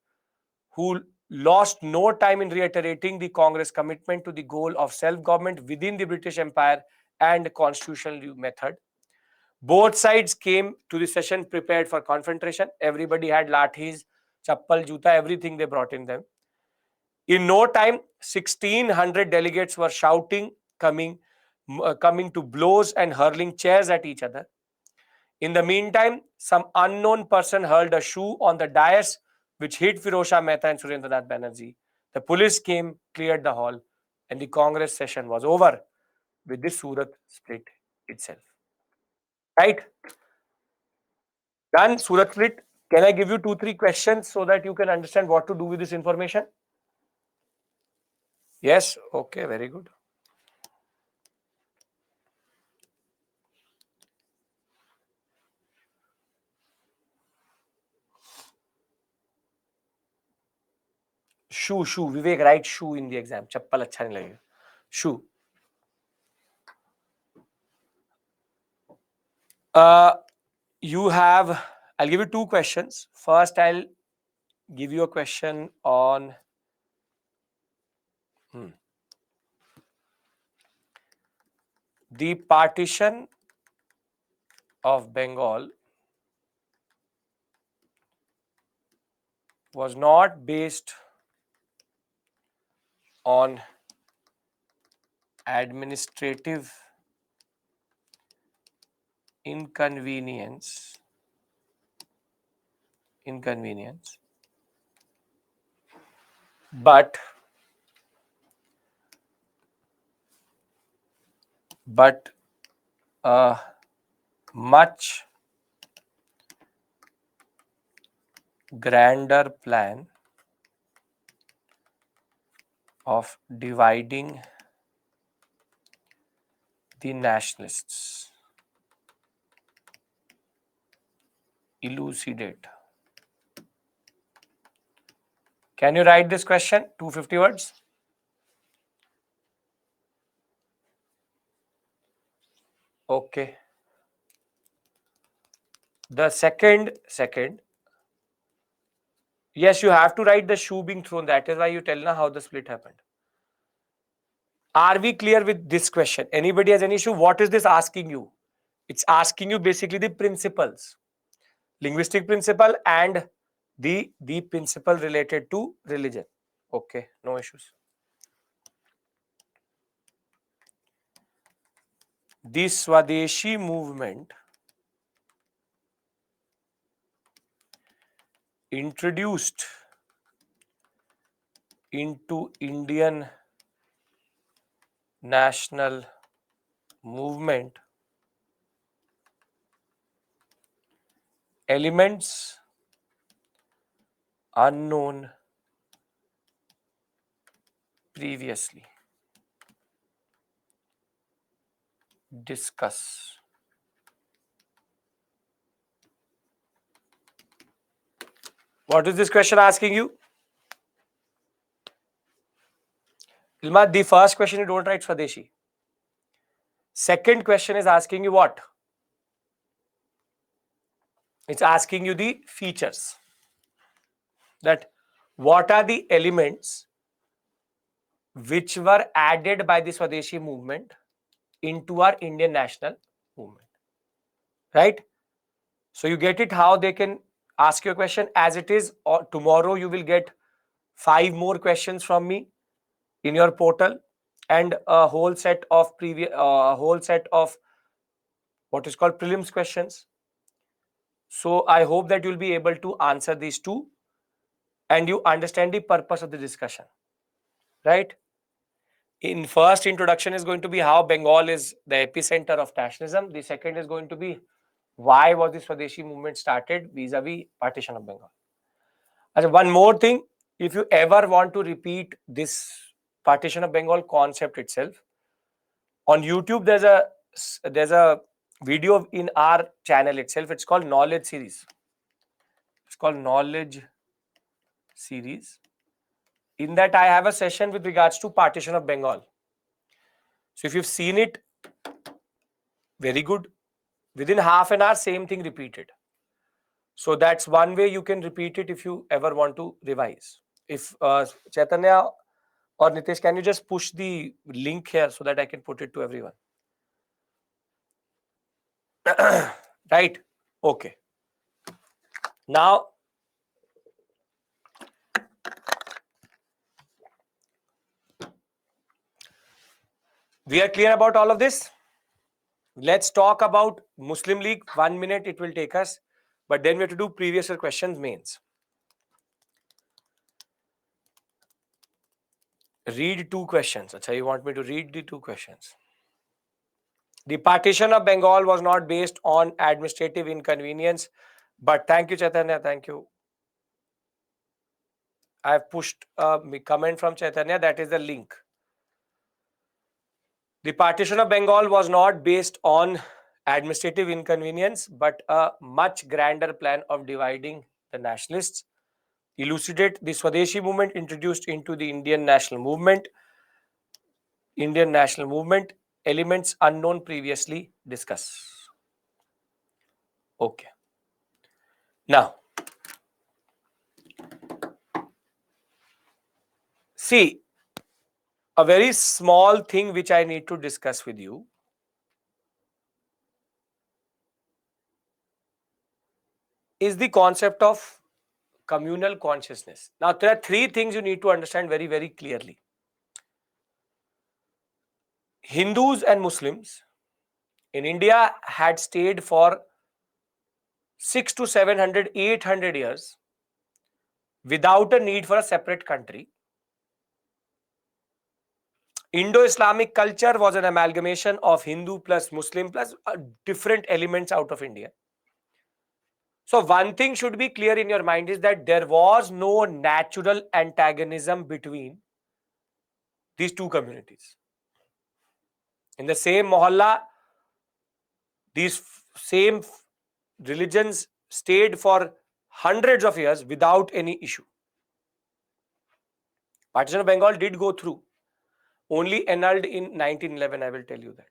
who lost no time in reiterating the Congress commitment to the goal of self-government within the British Empire and constitutional method. Both sides came to the session prepared for confrontation. Everybody had lathis, chappal, juta, everything they brought in them. In no time, 1,600 delegates were shouting, coming to blows and hurling chairs at each other. In the meantime, some unknown person hurled a shoe on the dais, which hit Firoz Shah Mehta and Surendranath Banerjee. The police came, cleared the hall, and the Congress session was over with the Surat split itself. Right? Done, Surat split. Can I give you 2-3 questions so that you can understand what to do with this information? Yes? Okay, very good. Shoe, Vivek, write shoe in the exam. Chappal अच्छा नहीं लगेगा. Shoe. You have, I'll give you 2 questions. First, I'll give you a question on the partition of Bengal was not based on administrative inconvenience, but a much grander plan of dividing the nationalists. Elucidate. Can you write this question? 250 words. Okay. The second, yes, you have to write the shoe being thrown. That is why you tell now how the split happened. Are we clear with this question? Anybody has any issue? What is this asking you? It's asking you basically the principles, linguistic principle and the principle related to religion. Okay, no issues. The Swadeshi movement introduced into Indian national movement elements unknown previously. Discuss. What is this question asking you? Ilma, the first question you don't write Swadeshi. Second question is asking you what? It's asking you the features. That what are the elements which were added by the Swadeshi movement into our Indian national movement. Right? So you get it how they can ask you a question as it is, or tomorrow you will get 5 more questions from me in your portal and a whole set of what is called prelims questions. So I hope that you'll be able to answer these two and you understand the purpose of the discussion. Right? In first introduction is going to be how Bengal is the epicenter of nationalism. The second is going to be why was the Swadeshi movement started vis-a-vis partition of Bengal. And one more thing, if you ever want to repeat this partition of Bengal concept itself, on YouTube there's a video in our channel itself. It's called Knowledge Series. It's called Knowledge Series. In that I have a session with regards to partition of Bengal. So if you've seen it, very good. Within half an hour, same thing repeated. So that's one way you can repeat it if you ever want to revise. If Chaitanya or Nitesh, can you just push the link here so that I can put it to everyone? Right? Okay. Now, we are clear about all of this. Let's talk about Muslim League. 1 minute it will take us, but then we have to do previous year questions mains. Read 2 questions. Achha, you want me to read the 2 questions? The partition of Bengal was not based on administrative inconvenience, but thank you, Chaitanya. Thank you. I have pushed a comment from Chaitanya. That is the link. The partition of Bengal was not based on administrative inconvenience, but a much grander plan of dividing the nationalists. Elucidate the Swadeshi movement introduced into the Indian national movement. Elements unknown previously. Discuss. Okay. Now, see, a very small thing which I need to discuss with you is the concept of communal consciousness. Now, there are 3 things you need to understand very, very clearly. Hindus and Muslims in India had stayed for 600 to 700, 800 years without a need for a separate country. Indo-Islamic culture was an amalgamation of Hindu plus Muslim plus different elements out of India. So one thing should be clear in your mind is that there was no natural antagonism between these two communities. In the same mohalla, these same religions stayed for hundreds of years without any issue. Partition of Bengal did go through, only annulled in 1911, I will tell you that.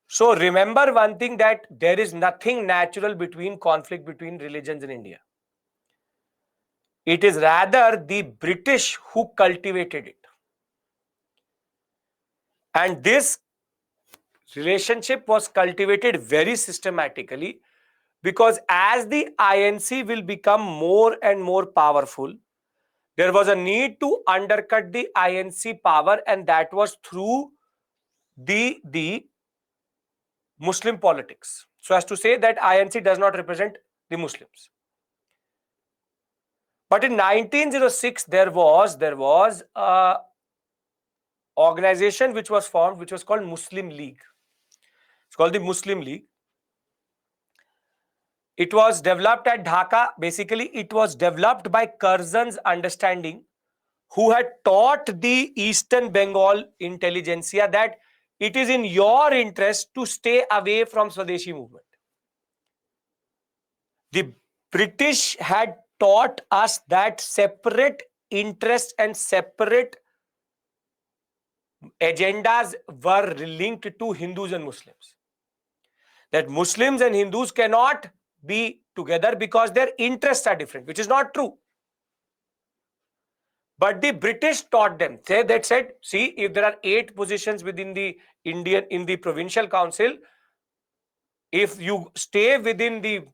So remember one thing, that there is nothing natural between conflict between religions in India. It is rather the British who cultivated it. And this relationship was cultivated very systematically, because as the INC will become more and more powerful, there was a need to undercut the INC power, and that was through the Muslim politics. So as to say that INC does not represent the Muslims. But in 1906, there was a organization which was formed, which was called Muslim League. It's called the Muslim League. It was developed at Dhaka. Basically, it was developed by Curzon's understanding, who had taught the Eastern Bengal intelligentsia that it is in your interest to stay away from Swadeshi movement. The British had taught us that separate interests and separate agendas were linked to Hindus and Muslims. That Muslims and Hindus cannot be together because their interests are different, which is not true. But the British taught them. They said, see, if there are 8 positions within the in the provincial council, if you stay within the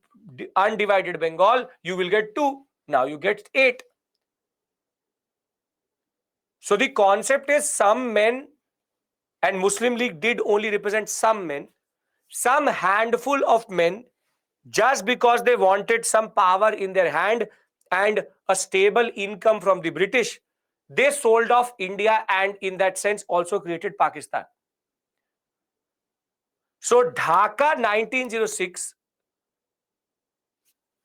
undivided Bengal, you will get 2. Now you get 8. So the concept is some men, and Muslim League did only represent some men, some handful of men, just because they wanted some power in their hand and a stable income from the British, they sold off India and in that sense also created Pakistan. So Dhaka 1906,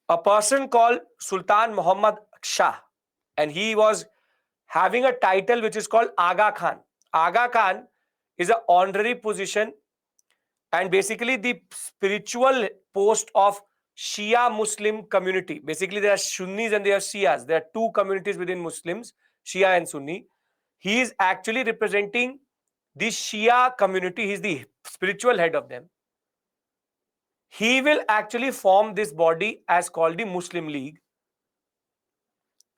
a person called Sultan Muhammad Shah, and he was having a title which is called Aga Khan. Aga Khan is an honorary position and basically the spiritual post of Shia Muslim community. Basically, there are Sunnis and there are Shias. There are 2 communities within Muslims, Shia and Sunni. He is actually representing the Shia community. He is the spiritual head of them. He will actually form this body as called the Muslim League.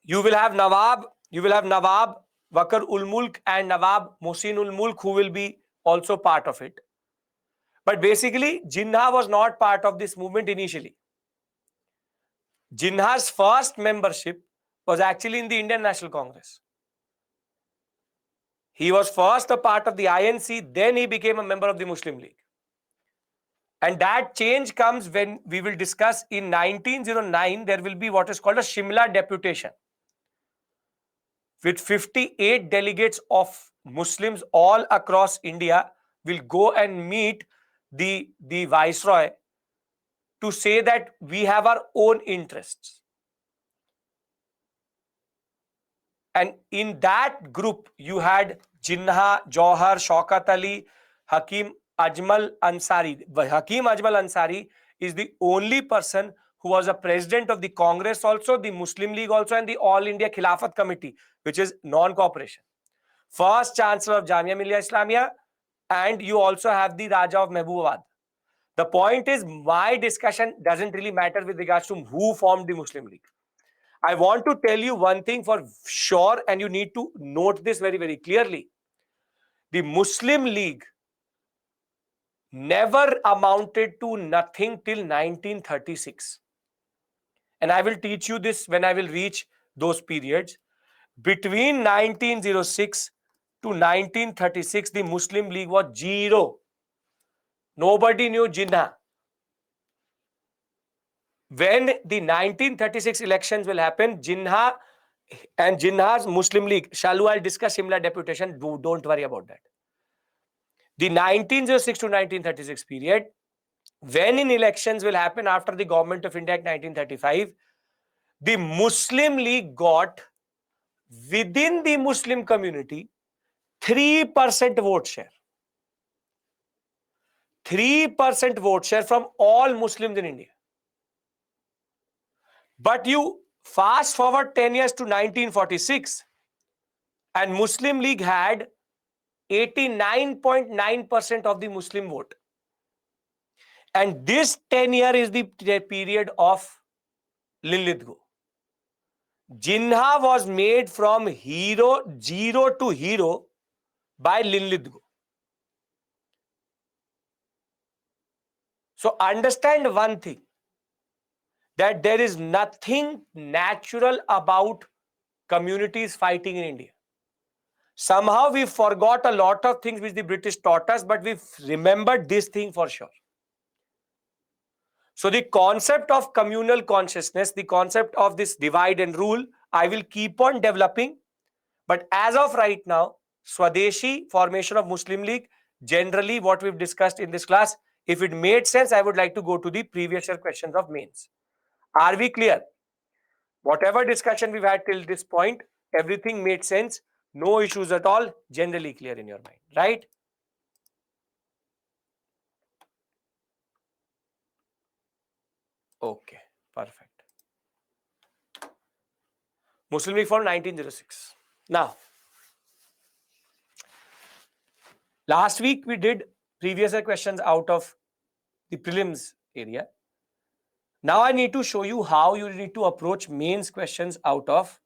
You will have Nawab Wakar ul Mulk and Nawab Mohsin ul Mulk, who will be also part of it. But basically, Jinnah was not part of this movement initially. Jinnah's first membership was actually in the Indian National Congress. He was first a part of the INC, then he became a member of the Muslim League. And that change comes when we will discuss in 1909, there will be what is called a Shimla deputation, with 58 delegates of Muslims all across India will go and meet the Viceroy to say that we have our own interests. And in that group, you had Jinnah, Jauhar, Shaukat Ali, Hakim Ajmal Ansari. Hakim Ajmal Ansari is the only person who was a president of the Congress also, the Muslim League also, and the All India Khilafat Committee, which is non-cooperation. First Chancellor of Jamia Millia Islamia, and you also have the Raja of Mehbubabad. The point is, my discussion doesn't really matter with regards to who formed the Muslim League. I want to tell you one thing for sure, and you need to note this very, very clearly. The Muslim League never amounted to nothing till 1936. And I will teach you this when I will reach those periods. Between 1906 to 1936, the Muslim League was 0. Nobody knew Jinnah. When the 1936 elections will happen, Jinnah and Jinnah's Muslim League. Shalu, I'll discuss Shimla deputation. Don't worry about that. The 1906 to 1936 period, when in elections will happen after the Government of India Act 1935, the Muslim League got within the Muslim community 3% vote share. 3% vote share from all Muslims in India. But you fast forward 10 years to 1946, and Muslim League had 89.9% of the Muslim vote. And this 10-year is the period of Lilithgo. Jinnah was made from zero to hero by Lilithgo. So understand one thing, that there is nothing natural about communities fighting in India. Somehow we forgot a lot of things which the British taught us, but we remembered this thing for sure. So the concept of communal consciousness, the concept of this divide and rule, I will keep on developing. But as of right now, Swadeshi, formation of Muslim League, generally what we've discussed in this class, if it made sense, I would like to go to the previous year questions of mains. Are we clear? Whatever discussion we've had till this point, everything made sense. No issues at all. Generally clear in your mind, right? Okay, perfect. Muslim League formed 1906. Now, last week we did previous year questions out of the prelims area. Now I need to show you how you need to approach mains questions out of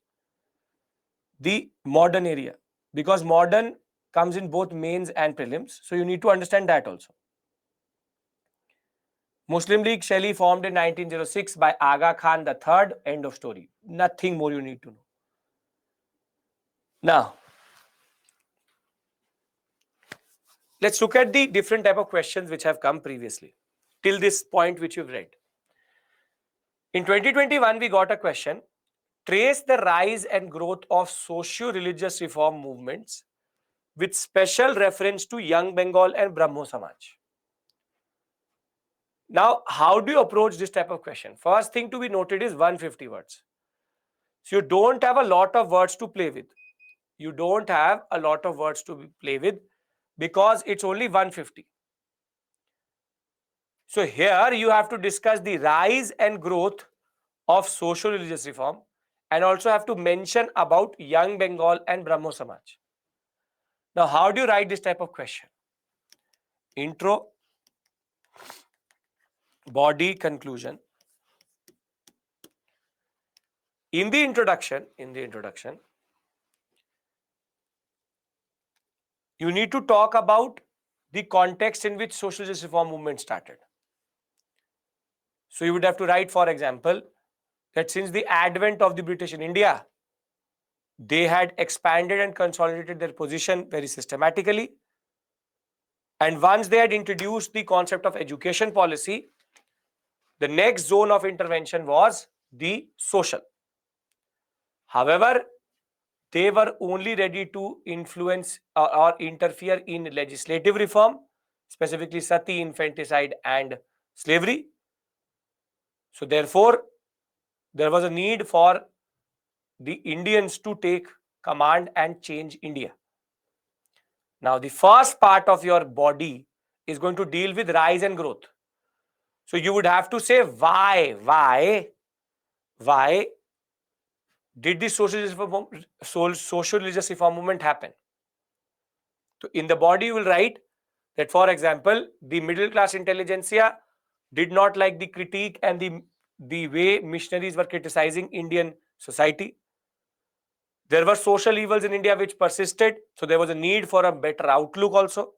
the modern area, because modern comes in both mains and prelims. So you need to understand that also. Muslim League Shelley formed in 1906 by Aga Khan III. End of story. Nothing more you need to know. Now, let's look at the different type of questions which have come previously till this point which you've read. In 2021, we got a question: trace the rise and growth of socio-religious reform movements with special reference to Young Bengal and Brahmo Samaj. Now, how do you approach this type of question? First thing to be noted is 150 words. So you don't have a lot of words to play with. You don't have a lot of words to play with because it's only 150. So here you have to discuss the rise and growth of social religious reform and also have to mention about Young Bengal and Brahmo Samaj. Now, how do you write this type of question? Intro, body, conclusion. In the introduction, you need to talk about the context in which social justice reform movement started. So you would have to write, for example, that since the advent of the British in India, they had expanded and consolidated their position very systematically. And once they had introduced the concept of education policy, the next zone of intervention was the social. However, they were only ready to influence or interfere in legislative reform, specifically sati, infanticide, and slavery. So therefore, there was a need for the Indians to take command and change India. Now, the first part of your body is going to deal with rise and growth. So you would have to say why did the social religious reform movement happen? So in the body you will write that, for example, the middle class intelligentsia did not like the critique and the way missionaries were criticizing Indian society. There were social evils in India which persisted, so there was a need for a better outlook also.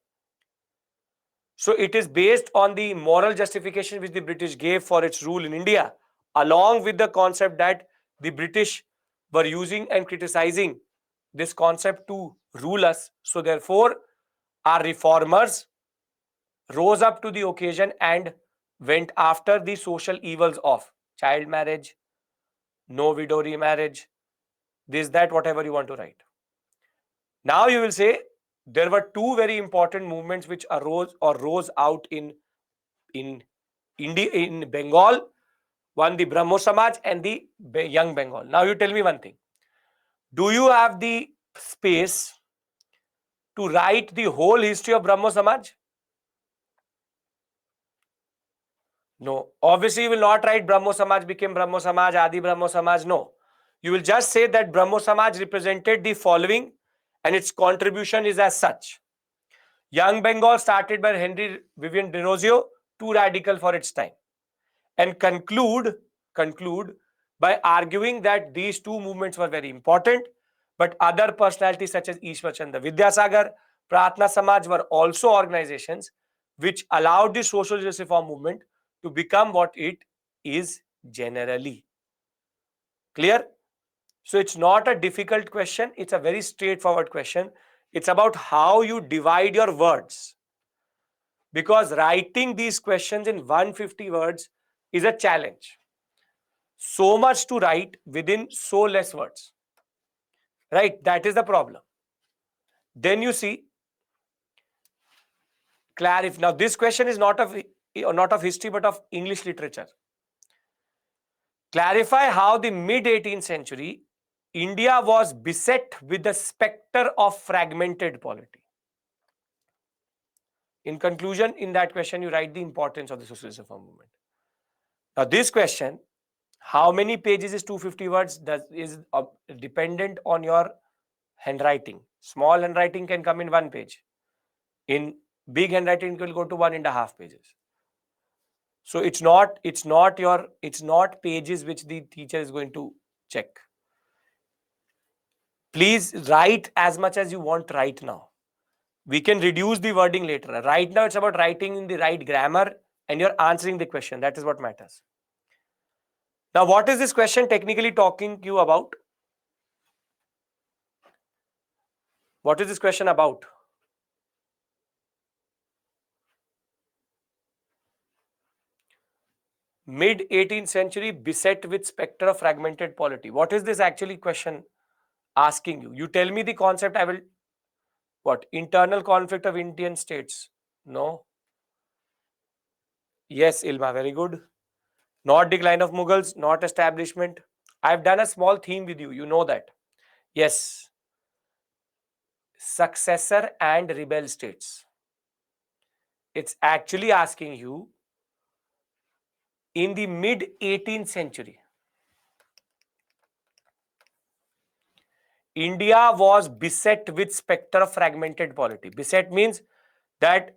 So it is based on the moral justification which the British gave for its rule in India, along with the concept that the British were using and criticizing this concept to rule us. So therefore, our reformers rose up to the occasion and went after the social evils of child marriage, no widow remarriage, this, that, whatever you want to write. Now you will say there were two very important movements which arose or rose out in India, in Bengal. One, the Brahmo Samaj, and the Young Bengal. Now you tell me one thing. Do you have the space to write the whole history of Brahmo Samaj? No. Obviously, you will not write Brahmo Samaj became Brahmo Samaj, Adi Brahmo Samaj. No. You will just say that Brahmo Samaj represented the following and its contribution is as such. Young Bengal started by Henry Vivian Derozio, too radical for its time. And conclude by arguing that these two movements were very important, but other personalities such as Ishwar Chandra Vidyasagar, Pratna Samaj were also organizations which allowed the social justice reform movement to become what it is generally. Clear? So it's not a difficult question. It's a very straightforward question. It's about how you divide your words. Because writing these questions in 150 words is a challenge. So much to write within so less words. Right? That is the problem. Then you see, clarify. Now this question is not of history but of English literature. Clarify how the mid-18th century India was beset with the specter of fragmented polity. In conclusion, in that question, you write the importance of the socialist reform movement. Now, this question, how many pages is 250 words, is dependent on your handwriting. Small handwriting can come in 1 page. In big handwriting, it will go to 1.5 pages. So it's not pages which the teacher is going to check. Please write as much as you want right now. We can reduce the wording later. Right now, it's about writing in the right grammar and you're answering the question. That is what matters. Now, what is this question technically talking to you about? What is this question about? Mid-18th century beset with spectre of fragmented polity. What is this actually question asking you? You tell me the concept, I will... What? Internal conflict of Indian states? No. Yes, Ilma, very good. Not decline of Mughals, not establishment. I've done a small theme with you. You know that. Yes. Successor and rebel states. It's actually asking you in the mid-18th century, India was beset with spectre of fragmented polity. Beset means that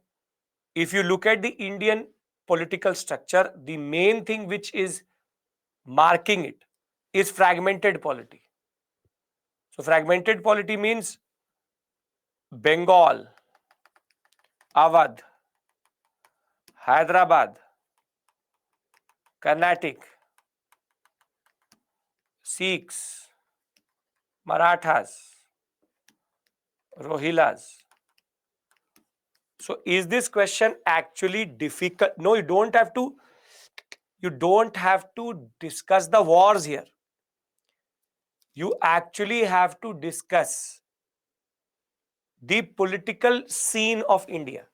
if you look at the Indian political structure, the main thing which is marking it is fragmented polity. So fragmented polity means Bengal, Awadh, Hyderabad, Carnatic, Sikhs, Marathas, Rohillas. So is this question actually difficult? No, you don't have to discuss the wars here. You actually have to discuss the political scene of India.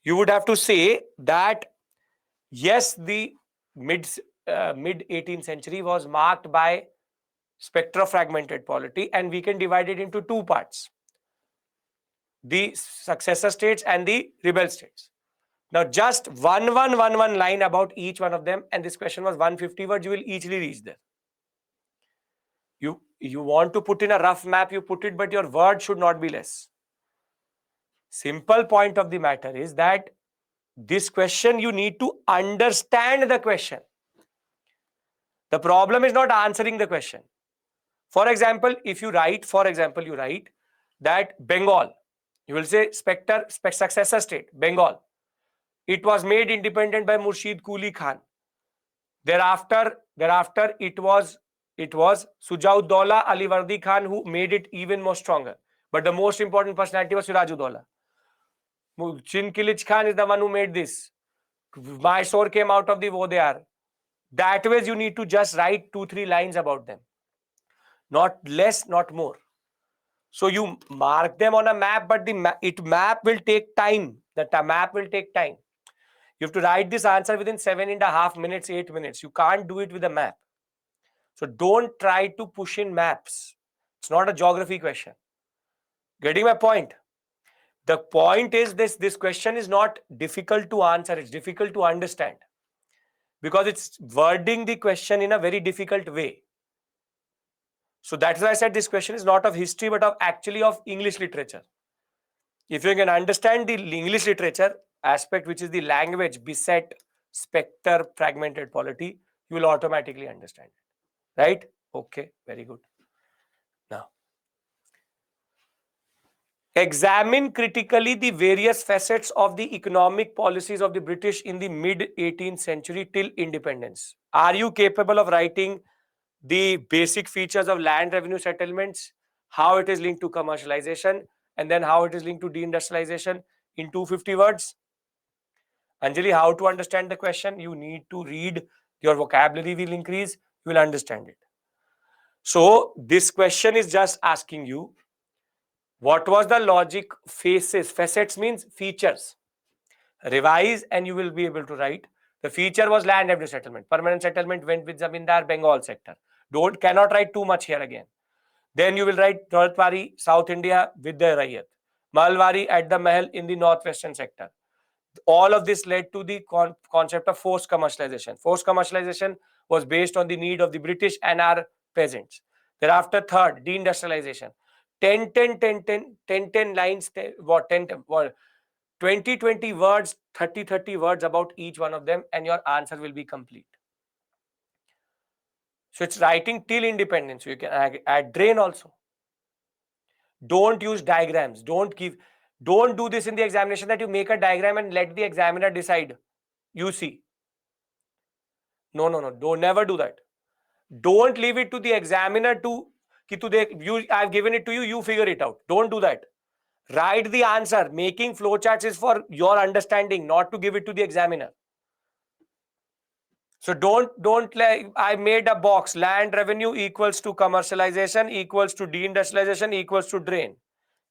You would have to say that yes, the mid 18th century was marked by spectra fragmented polity, and we can divide it into two parts: the successor states and the rebel states. Now, just one line about each one of them, and this question was 150 words. You will easily reach there. You want to put in a rough map, you put it, but your word should not be less. Simple point of the matter is that this question, you need to understand the question. The problem is not answering the question. For example, if you write, that Bengal, you will say successor state, Bengal. It was made independent by Murshid Quli Khan. Thereafter, it was Sujauddaulah Alivardi Khan who made it even more stronger. But the most important personality was Sirajuddaulah. Chinkilich Khan is the one who made this. Mysore came out of the Vodeyar. That way, you need to just write 2-3 lines about them. not less, not more. So you mark them on a map, but the map will take time. The map will take time. You have to write this answer within 7.5 minutes, 8 minutes. You can't do it with a map. So don't try to push in maps. It's not a geography question. Getting my point? The point is this question is not difficult to answer. It's difficult to understand because it's wording the question in a very difficult way. So that's why I said this question is not of history, but actually of English literature. If you can understand the English literature aspect, which is the language, beset, spectre, fragmented polity, you will automatically understand it. Right? Okay, very good. Now, examine critically the various facets of the economic policies of the British in the mid-18th century till independence. Are you capable of writing the basic features of land revenue settlements, how it is linked to commercialization, and then how it is linked to deindustrialization in 250 words? Anjali, how to understand the question? You need to read, your vocabulary will increase, you will understand it. So this question is just asking you, what was the logic faces? Facets means features. Revise and you will be able to write. The feature was land revenue settlement. Permanent settlement went with Zamindar, Bengal sector. Cannot write too much here again. Then you will write Dhaltwari, South India with the Rayat. Malwari at the Mahal in the northwestern sector. All of this led to the concept of forced commercialization. Forced commercialization was based on the need of the British and our peasants. Thereafter, third, deindustrialization. 10 lines, 20 words, 30 words about each one of them, and your answer will be complete. So it's writing till independence. So you can add drain also. Don't use diagrams. Don't do this in the examination that you make a diagram and let the examiner decide. You see. No. Don't never do that. Don't leave it to the examiner to I've given it to you, you figure it out. Don't do that. Write the answer. Making flowcharts is for your understanding, not to give it to the examiner. So don't like I made a box. Land revenue equals to commercialization equals to deindustrialization equals to drain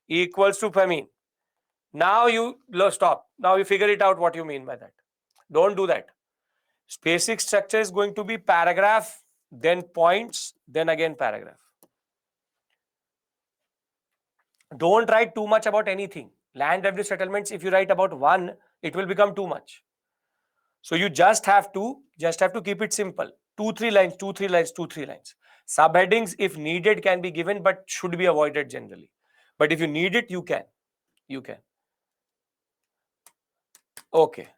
equals to famine. Now you stop. Now you figure it out what you mean by that. Don't do that. Basic structure is going to be paragraph, then points, then again paragraph. Don't write too much about anything. Land revenue settlements, if you write about one, it will become too much. So you just have to keep it simple. 2-3 lines, 2-3 lines, 2-3 lines. Subheadings, if needed, can be given, but should be avoided generally. But if you need it, you can. Okay.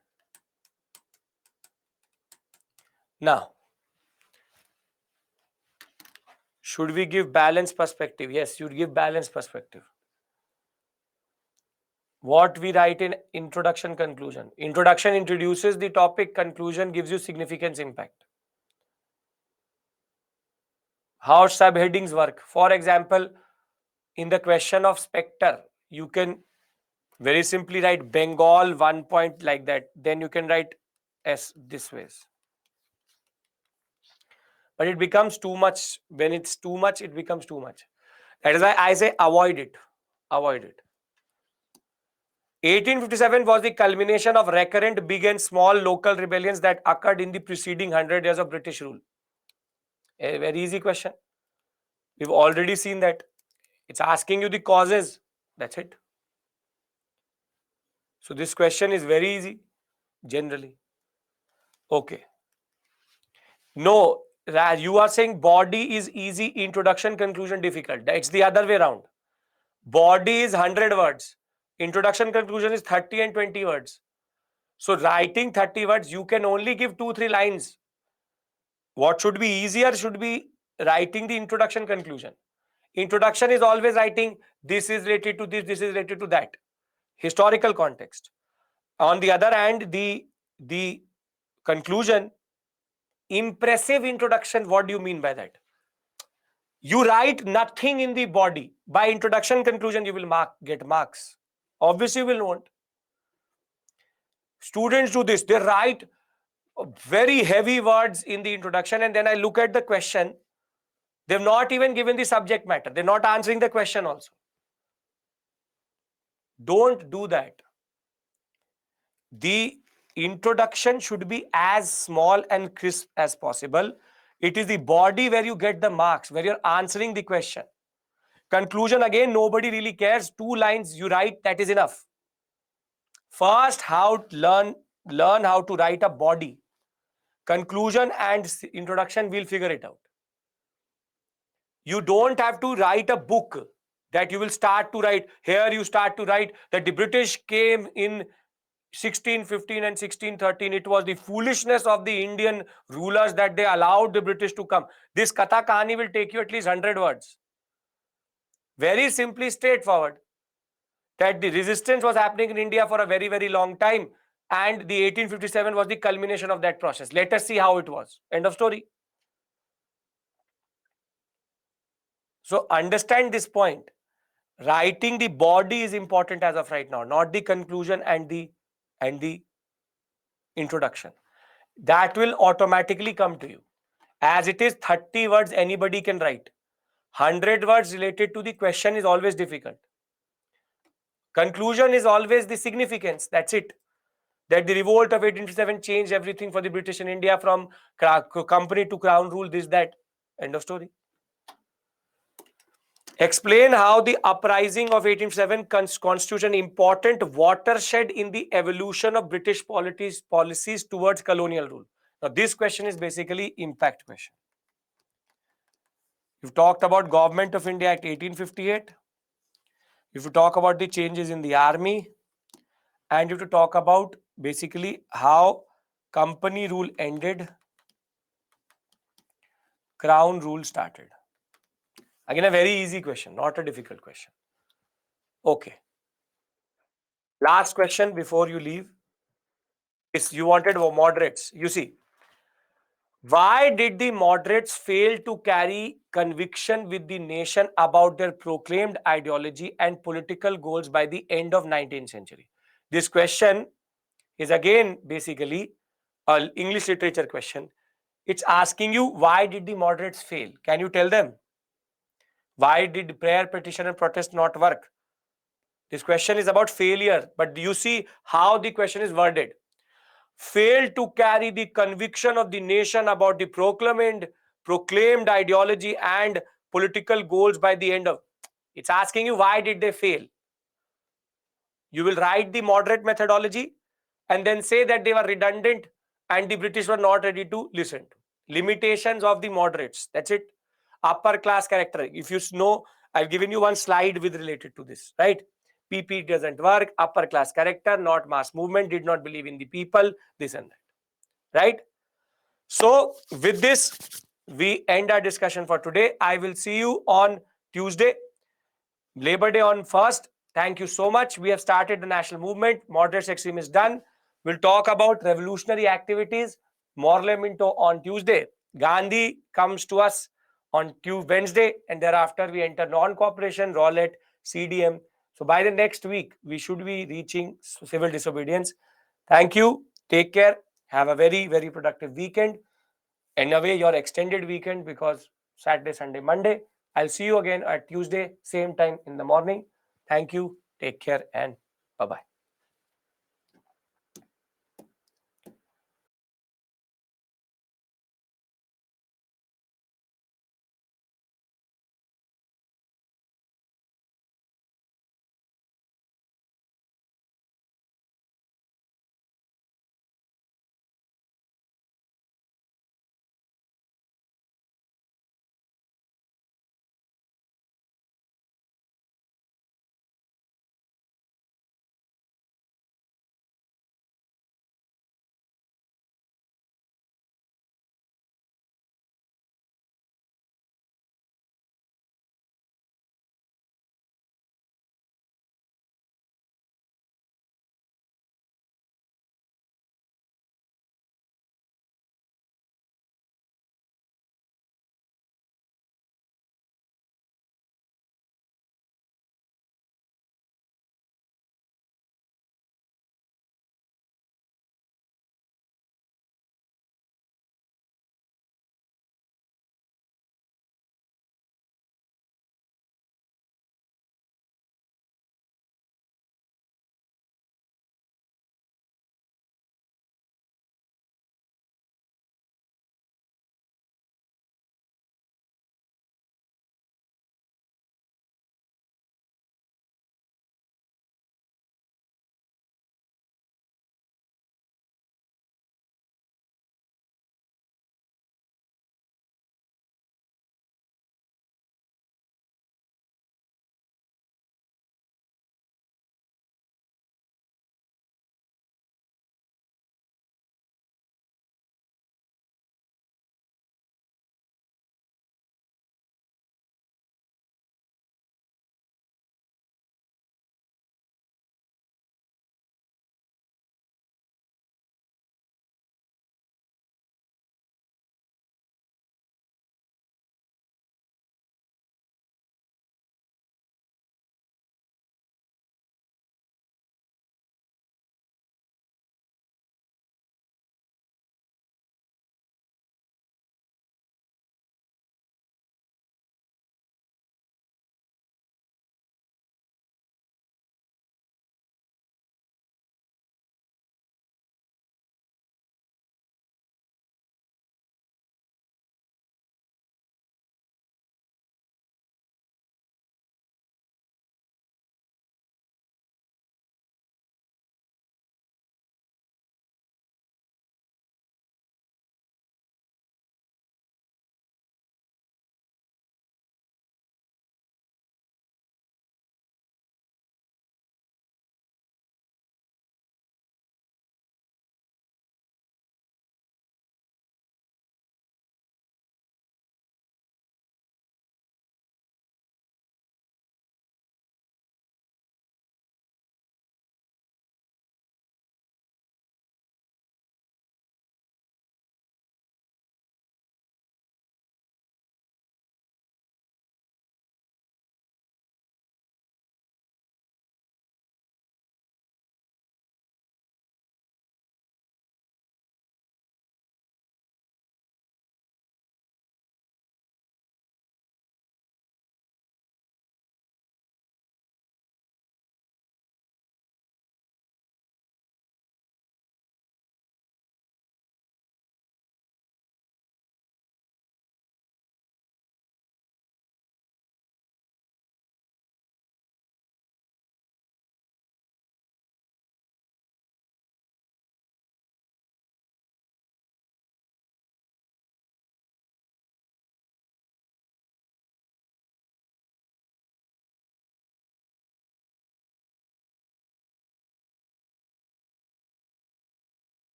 Now, should we give balanced perspective? Yes, you give balanced perspective. What we write in introduction, conclusion. Introduction introduces the topic, conclusion gives you significance, impact. How subheadings work. For example, in the question of spectre, you can very simply write Bengal 1 point like that. Then you can write S this way. But it becomes too much. When it's too much, it becomes too much. That is why I say avoid it. Avoid it. 1857 was the culmination of recurrent big and small local rebellions that occurred in the preceding 100 years of British rule. A very easy question. We've already seen that. It's asking you the causes. That's it. So this question is very easy, generally. Okay. No, you are saying body is easy, introduction, conclusion difficult. It's the other way around. Body is 100 words. Introduction, conclusion is 30 and 20 words. So writing 30 words, you can only give 2-3 lines. What should be easier should be writing the introduction, conclusion. Introduction is always writing this is related to this is related to that. Historical context. On the other hand, the conclusion, impressive introduction. What do you mean by that? You write nothing in the body. By introduction, conclusion, you will get marks. Obviously, you will want. Students do this. They write very heavy words in the introduction, and then I look at the question. They've not even given the subject matter. They're not answering the question also. Don't do that. The introduction should be as small and crisp as possible. It is the body where you get the marks, where you're answering the question. Conclusion, again, nobody really cares. 2 lines you write, that is enough. First, learn how to write a body. Conclusion and introduction, we'll figure it out. You don't have to write a book that you will start to write. Here you start to write that the British came in 1615 and 1613. It was the foolishness of the Indian rulers that they allowed the British to come. This Katha Kahani will take you at least 100 words. Very simply straightforward. That the resistance was happening in India for a very, very long time. And the 1857 was the culmination of that process. Let us see how it was. End of story. So understand this point. Writing the body is important as of right now, not the conclusion and the introduction. That will automatically come to you. As it is, 30 words anybody can write. 100 words related to the question is always difficult. Conclusion is always the significance. That's it. That the revolt of 1857 changed everything for the British in India, from company to crown rule, this, that. End of story. Explain how the uprising of 1857 constitutes an important watershed in the evolution of British policies towards colonial rule. Now, this question is basically impact question. You've talked about Government of India Act 1858. If you talk about the changes in the army, and you have to talk about basically how company rule ended, crown rule started. Again, a very easy question, not a difficult question. Okay. Last question before you leave is, you wanted moderates. You see, why did the moderates fail to carry conviction with the nation about their proclaimed ideology and political goals by the end of 19th century? This question is again basically an English literature question. It's asking you, why did the moderates fail? Can you tell them? Why did prayer, petition and protest not work? This question is about failure, but you see how the question is worded. Failed to carry the conviction of the nation about the proclaimed ideology and political goals by the end of. It's asking you, why did they fail? You will write the moderate methodology and then say that they were redundant and the British were not ready to listen to. Limitations of the moderates. That's it. Upper class character. If you know, I've given you one slide with related to this, right? PP doesn't work. Upper class character, not mass movement, did not believe in the people, this and that, right? So with this, we end our discussion for today. I will see you on Tuesday, Labor Day on 1st. Thank you so much. We have started the national movement. Moderates extreme is done. We'll talk about revolutionary activities, Morley Minto on Tuesday. Gandhi comes to us on Wednesday, and thereafter we enter non-cooperation, Rowlett, CDM. So by the next week, we should be reaching civil disobedience. Thank you. Take care. Have a very, very productive weekend. In a way, your extended weekend, because Saturday, Sunday, Monday. I'll see you again at Tuesday, same time in the morning. Thank you. Take care and bye-bye.